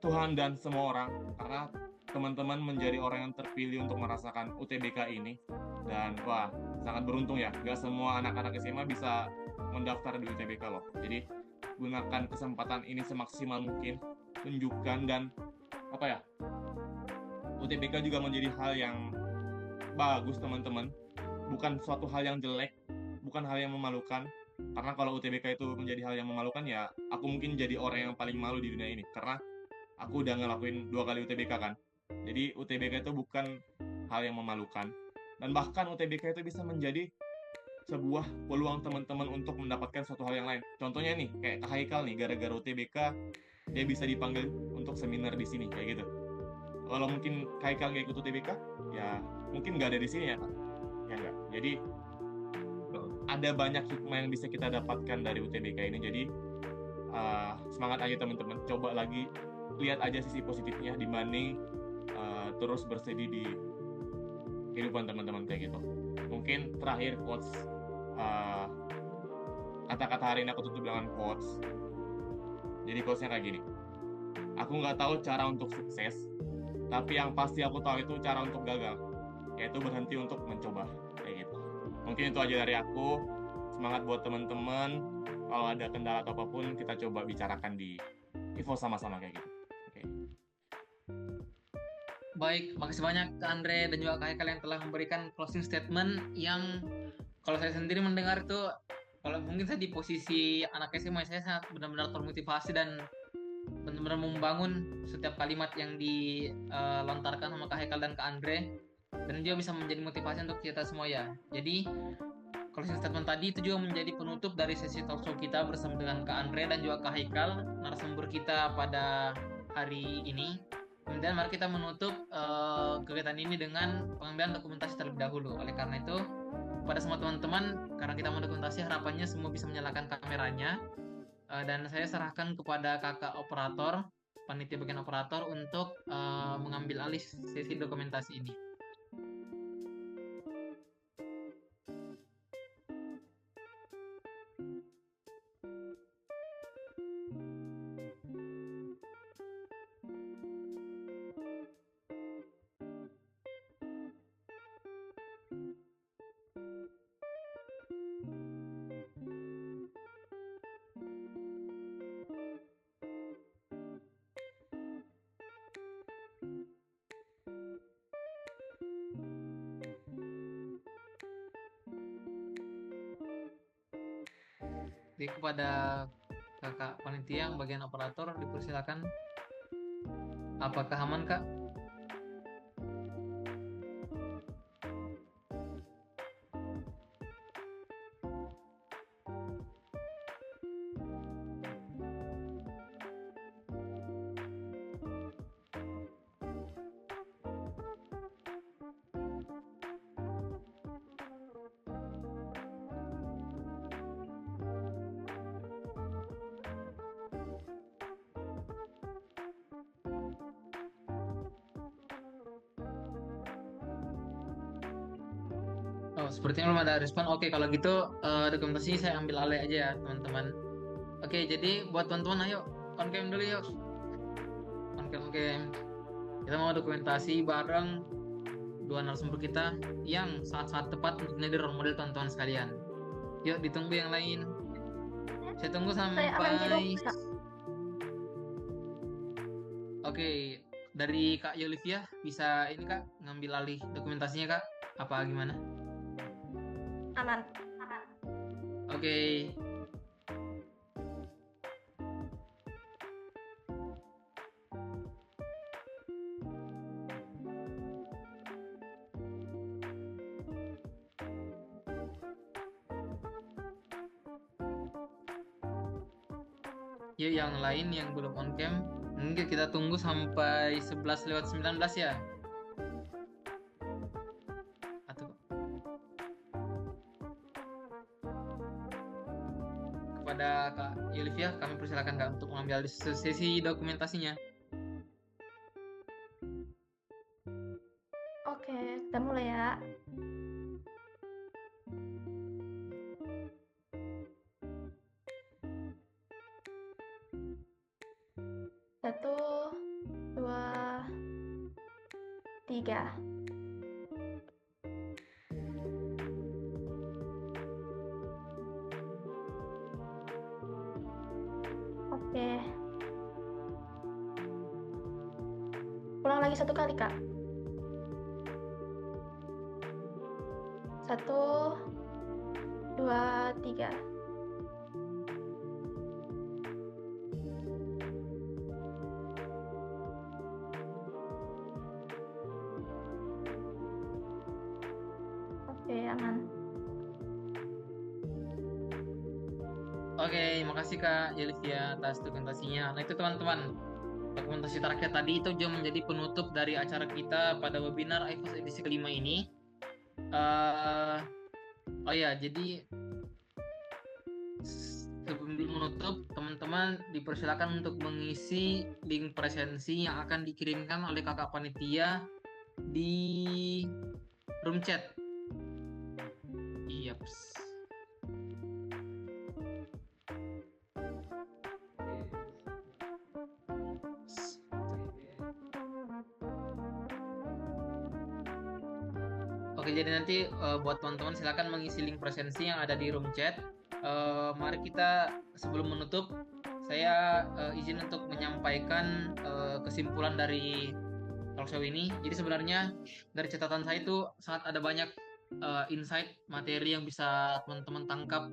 Tuhan dan semua orang, karena teman-teman menjadi orang yang terpilih untuk merasakan UTBK ini. Dan wah, sangat beruntung ya, nggak semua anak-anak SMA bisa mendaftar di UTBK loh. Jadi gunakan kesempatan ini semaksimal mungkin, tunjukkan, dan UTBK juga menjadi hal yang bagus teman-teman, bukan suatu hal yang jelek, bukan hal yang memalukan. Karena kalau UTBK itu menjadi hal yang memalukan ya aku mungkin jadi orang yang paling malu di dunia ini, karena aku udah ngelakuin 2 kali UTBK kan. Jadi UTBK itu bukan hal yang memalukan, dan bahkan UTBK itu bisa menjadi sebuah peluang teman-teman untuk mendapatkan suatu hal yang lain. Contohnya nih, kayak Kak Haikal nih, gara-gara UTBK dia bisa dipanggil untuk seminar di sini, kayak gitu. Kalau mungkin Kak Haikal nggak ikut UTBK, ya mungkin nggak ada di sini ya Kak. Ya nggak. Jadi ada banyak hikmah yang bisa kita dapatkan dari UTBK ini. Jadi semangat aja teman-teman. Coba lagi lihat aja sisi positifnya dibanding terus bersedih di kehidupan teman-teman kayak gitu. Mungkin terakhir quotes, kata-kata hari ini aku tutup dengan quotes. Jadi quotesnya kayak gini: aku nggak tahu cara untuk sukses, tapi yang pasti aku tahu itu cara untuk gagal, yaitu berhenti untuk mencoba, kayak gitu. Mungkin itu aja dari aku. Semangat buat teman-teman. Kalau ada kendala atau apapun kita coba bicarakan di Evo sama-sama kayak gitu. Oke. Baik, makasih banyak Kak Andre dan juga Kak Haikal yang telah memberikan closing statement yang kalau saya sendiri mendengar itu, kalau mungkin saya di posisi anak SMA, saya sangat benar-benar termotivasi dan benar-benar membangun setiap kalimat yang dilontarkan sama Kak Haikal dan Kak Andre, dan juga bisa menjadi motivasi untuk kita semua ya. Jadi closing statement tadi itu juga menjadi penutup dari sesi talkshow kita bersama dengan Kak Andre dan juga Kak Haikal, narasumber kita pada hari ini. Kemudian mari kita menutup kegiatan ini dengan pengambilan dokumentasi terlebih dahulu. Oleh karena itu, pada semua teman-teman, karena kita mau dokumentasi, harapannya semua bisa menyalakan kameranya. Dan saya serahkan kepada kakak operator, panitia bagian operator, untuk mengambil alih sesi dokumentasi ini. Jadi kepada Kakak panitia yang bagian operator dipersilakan. Apakah aman, Kak? Oh, sepertinya belum ada respon. Oke, kalau gitu dokumentasi saya ambil alih aja ya, teman-teman. Oke, jadi buat teman-teman, ayo on cam dulu yuk. On cam, oke. Kita mau dokumentasi bareng dua narasumber kita yang sangat-sangat tepat untuk menjadi role model teman-teman sekalian. Yuk, ditunggu yang lain. Saya tunggu sampai. Saya akan tidur, Kak. Oke, dari Kak Yolivia bisa ini Kak ngambil alih dokumentasinya Kak? Apa gimana? Aman. Oke. Yuk yang lain yang belum on cam, mungkin kita tunggu sampai 11:19 ya. Atau kepada Kak Yolivia, kami persilakan Kak untuk mengambil alih sesi dokumentasinya. Oke, kita mulai ya. Satu, dua, tiga. Oke. Ulang lagi satu kali, Kak. Satu, dua, tiga. Oke, aman. Oke, makasih Kak Yolivia atas dokumentasinya. Nah itu teman-teman, dokumentasi terakhir tadi itu juga menjadi penutup dari acara kita pada webinar IFOS edisi kelima ini. Oh ya, jadi sebelum menutup, teman-teman dipersilakan untuk mengisi link presensi yang akan dikirimkan oleh kakak panitia di room chat. Yaps. Oke, jadi nanti buat teman-teman silakan mengisi link presensi yang ada di room chat. Mari kita sebelum menutup, saya izin untuk menyampaikan kesimpulan dari talkshow ini. Jadi sebenarnya dari catatan saya itu sangat ada banyak insight materi yang bisa teman-teman tangkap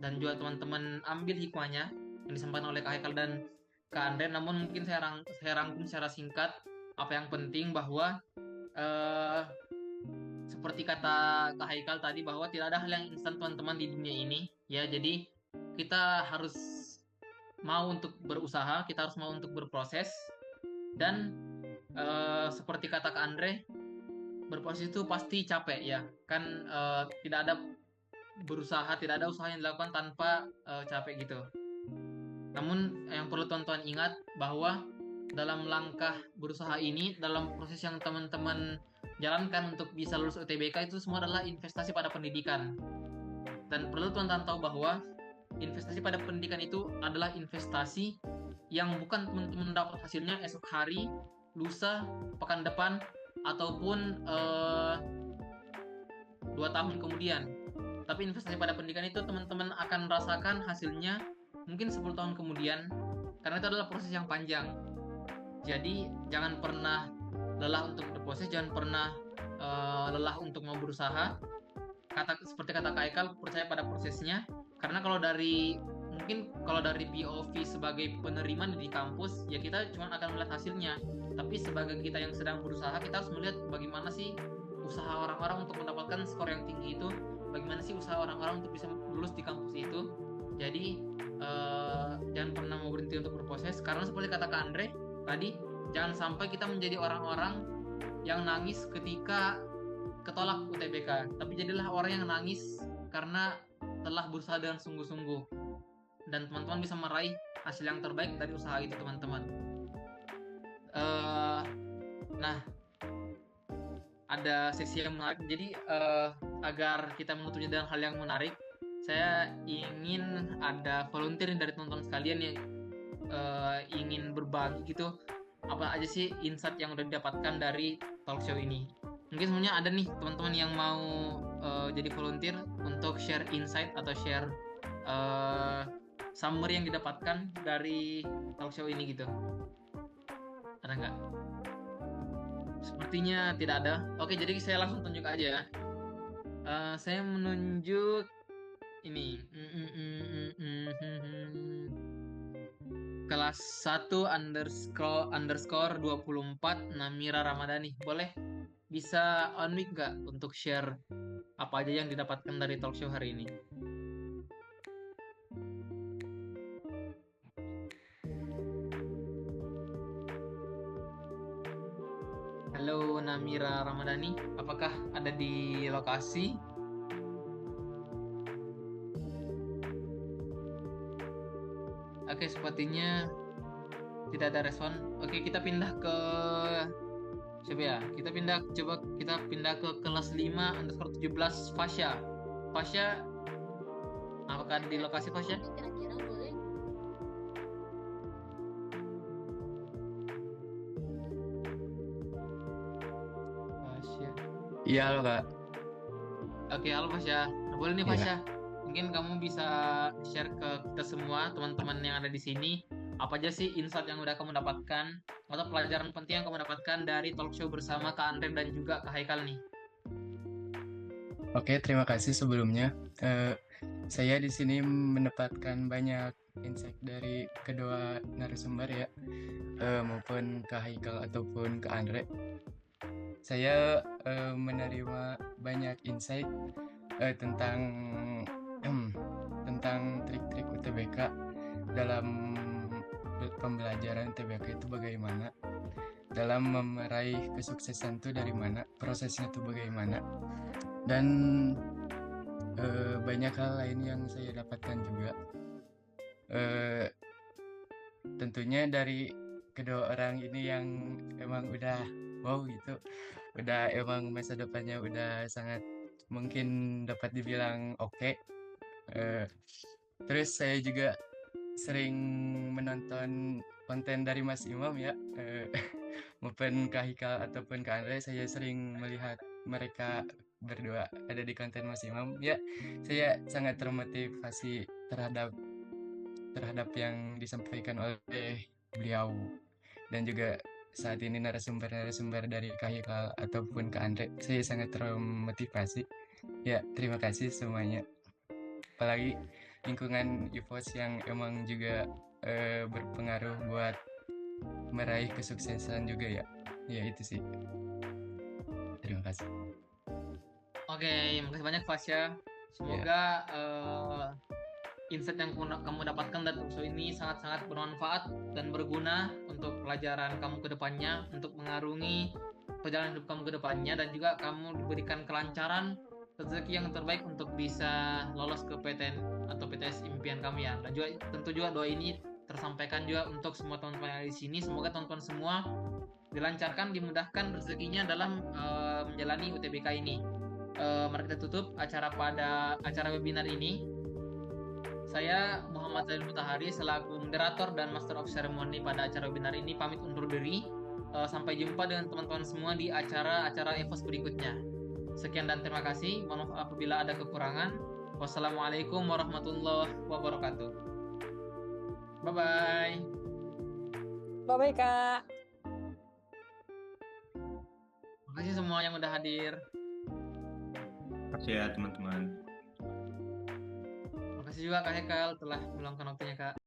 dan juga teman-teman ambil hikmahnya yang disampaikan oleh Kak Haikal dan Kak Andre. Namun mungkin saya rangkum secara singkat apa yang penting, bahwa seperti kata Kak Haikal tadi, bahwa tidak ada hal yang instan teman-teman di dunia ini ya. Jadi kita harus mau untuk berusaha, kita harus mau untuk berproses, dan seperti kata Kak Andre, berproses itu pasti capek ya kan. Tidak ada berusaha, tidak ada usaha yang dilakukan tanpa capek gitu. Namun yang perlu teman-teman ingat bahwa dalam langkah berusaha ini, dalam proses yang teman-teman jalankan untuk bisa lulus UTBK, itu semua adalah investasi pada pendidikan. Dan perlu teman-teman tahu bahwa investasi pada pendidikan itu adalah investasi yang bukan teman-teman dapat hasilnya esok hari, lusa, pekan depan, ataupun 2 tahun kemudian. Tapi investasi pada pendidikan itu teman-teman akan rasakan hasilnya mungkin 10 tahun kemudian, karena itu adalah proses yang panjang. Jadi jangan pernah lelah untuk berproses, jangan pernah lelah untuk mau berusaha. Seperti kata Kak Haikal, percaya pada prosesnya, karena kalau dari mungkin kalau dari POV sebagai penerima di kampus ya kita cuma akan melihat hasilnya, tapi sebagai kita yang sedang berusaha kita harus melihat bagaimana sih usaha orang-orang untuk mendapatkan skor yang tinggi itu, bagaimana sih usaha orang-orang untuk bisa lulus di kampus itu. Jadi jangan pernah mau berhenti untuk berproses, karena seperti kata Kak Andre tadi, jangan sampai kita menjadi orang-orang yang nangis ketika ketolak UTBK, tapi jadilah orang yang nangis karena telah berusaha dengan sungguh-sungguh, dan teman-teman bisa meraih hasil yang terbaik dari usaha itu teman-teman. Nah, ada sesi yang menarik, jadi agar kita menutupnya dengan hal yang menarik, saya ingin ada volunteer dari teman-teman sekalian yang ingin berbagi gitu, apa aja sih insight yang udah didapatkan dari talk show ini. Mungkin semuanya ada nih teman-teman yang mau jadi volunteer untuk share insight atau share summary yang didapatkan dari talk show ini gitu. Ada nggak? Sepertinya tidak ada. Oke, jadi saya langsung tunjuk aja ya. Saya menunjuk ini kelas 1 underscore 24 Namira Ramadhani. Boleh bisa on mic nggak untuk share apa aja yang didapatkan dari talk show hari ini? Halo Namira Ramadhani, apakah ada di lokasi? Oke, sepertinya tidak ada respon. Oke, kita pindah ke siapa ya? Kita pindah ke kelas 5 underscore 17 Fasya. Fasya, apakah ada di lokasi Fasya? Kira-kira boleh Fasya. Iya halo Kak. Oke, halo Fasya. Nah, boleh nih Iya. Fasya. Mungkin kamu bisa share ke kita semua, teman-teman yang ada di sini, apa aja sih insight yang udah kamu dapatkan atau pelajaran penting yang kamu dapatkan dari talk show bersama Kak Andre dan juga Kak Haikal nih. Oke, terima kasih sebelumnya. Saya di sini mendapatkan banyak insight dari kedua narasumber ya, maupun Kak Haikal ataupun Kak Andre. Saya menerima banyak insight tentang trik-trik UTBK dalam pembelajaran UTBK itu bagaimana, dalam meraih kesuksesan itu dari mana, prosesnya itu bagaimana, dan banyak hal lain yang saya dapatkan juga. Tentunya dari kedua orang ini yang emang udah wow gitu, udah emang masa depannya udah sangat mungkin dapat dibilang oke. Terus saya juga sering menonton konten dari Mas Imam ya, maupun Kak Hikal ataupun Kak Andre. Saya sering melihat mereka berdua ada di konten Mas Imam ya. Saya sangat termotivasi terhadap yang disampaikan oleh beliau, dan juga saat ini narasumber dari Kak Hikal ataupun Kak Andre. Saya sangat termotivasi ya. Terima kasih semuanya, apalagi lingkungan UFOS yang emang juga berpengaruh buat meraih kesuksesan juga ya. Ya itu sih. Terima kasih. Oke, makasih banyak Fasya. Semoga insight yang kamu dapatkan dari talk show ini sangat-sangat bermanfaat dan berguna untuk pelajaran kamu ke depannya, untuk mengarungi perjalanan hidup kamu ke depannya, dan juga kamu diberikan kelancaran rezeki yang terbaik untuk bisa lolos ke PTN atau PTS impian kamu ya. Dan juga tentu juga doa ini tersampaikan juga untuk semua teman-teman yang ada di sini. Semoga teman-teman semua dilancarkan, dimudahkan rezekinya dalam menjalani UTBK ini. Mari kita tutup acara webinar ini. Saya Muhammad Zainul Mutahari selaku moderator dan Master of Ceremony pada acara webinar ini pamit undur diri. Sampai jumpa dengan teman-teman semua di acara-acara EVOS berikutnya. Sekian dan terima kasih. Mohon maaf apabila ada kekurangan. Wassalamualaikum warahmatullahi wabarakatuh. Bye-bye. Bye-bye, Kak. Terima kasih semua yang udah hadir. Terima kasih ya teman-teman. Terima kasih Makasih juga Kak Hekal telah meluangkan waktunya Kak.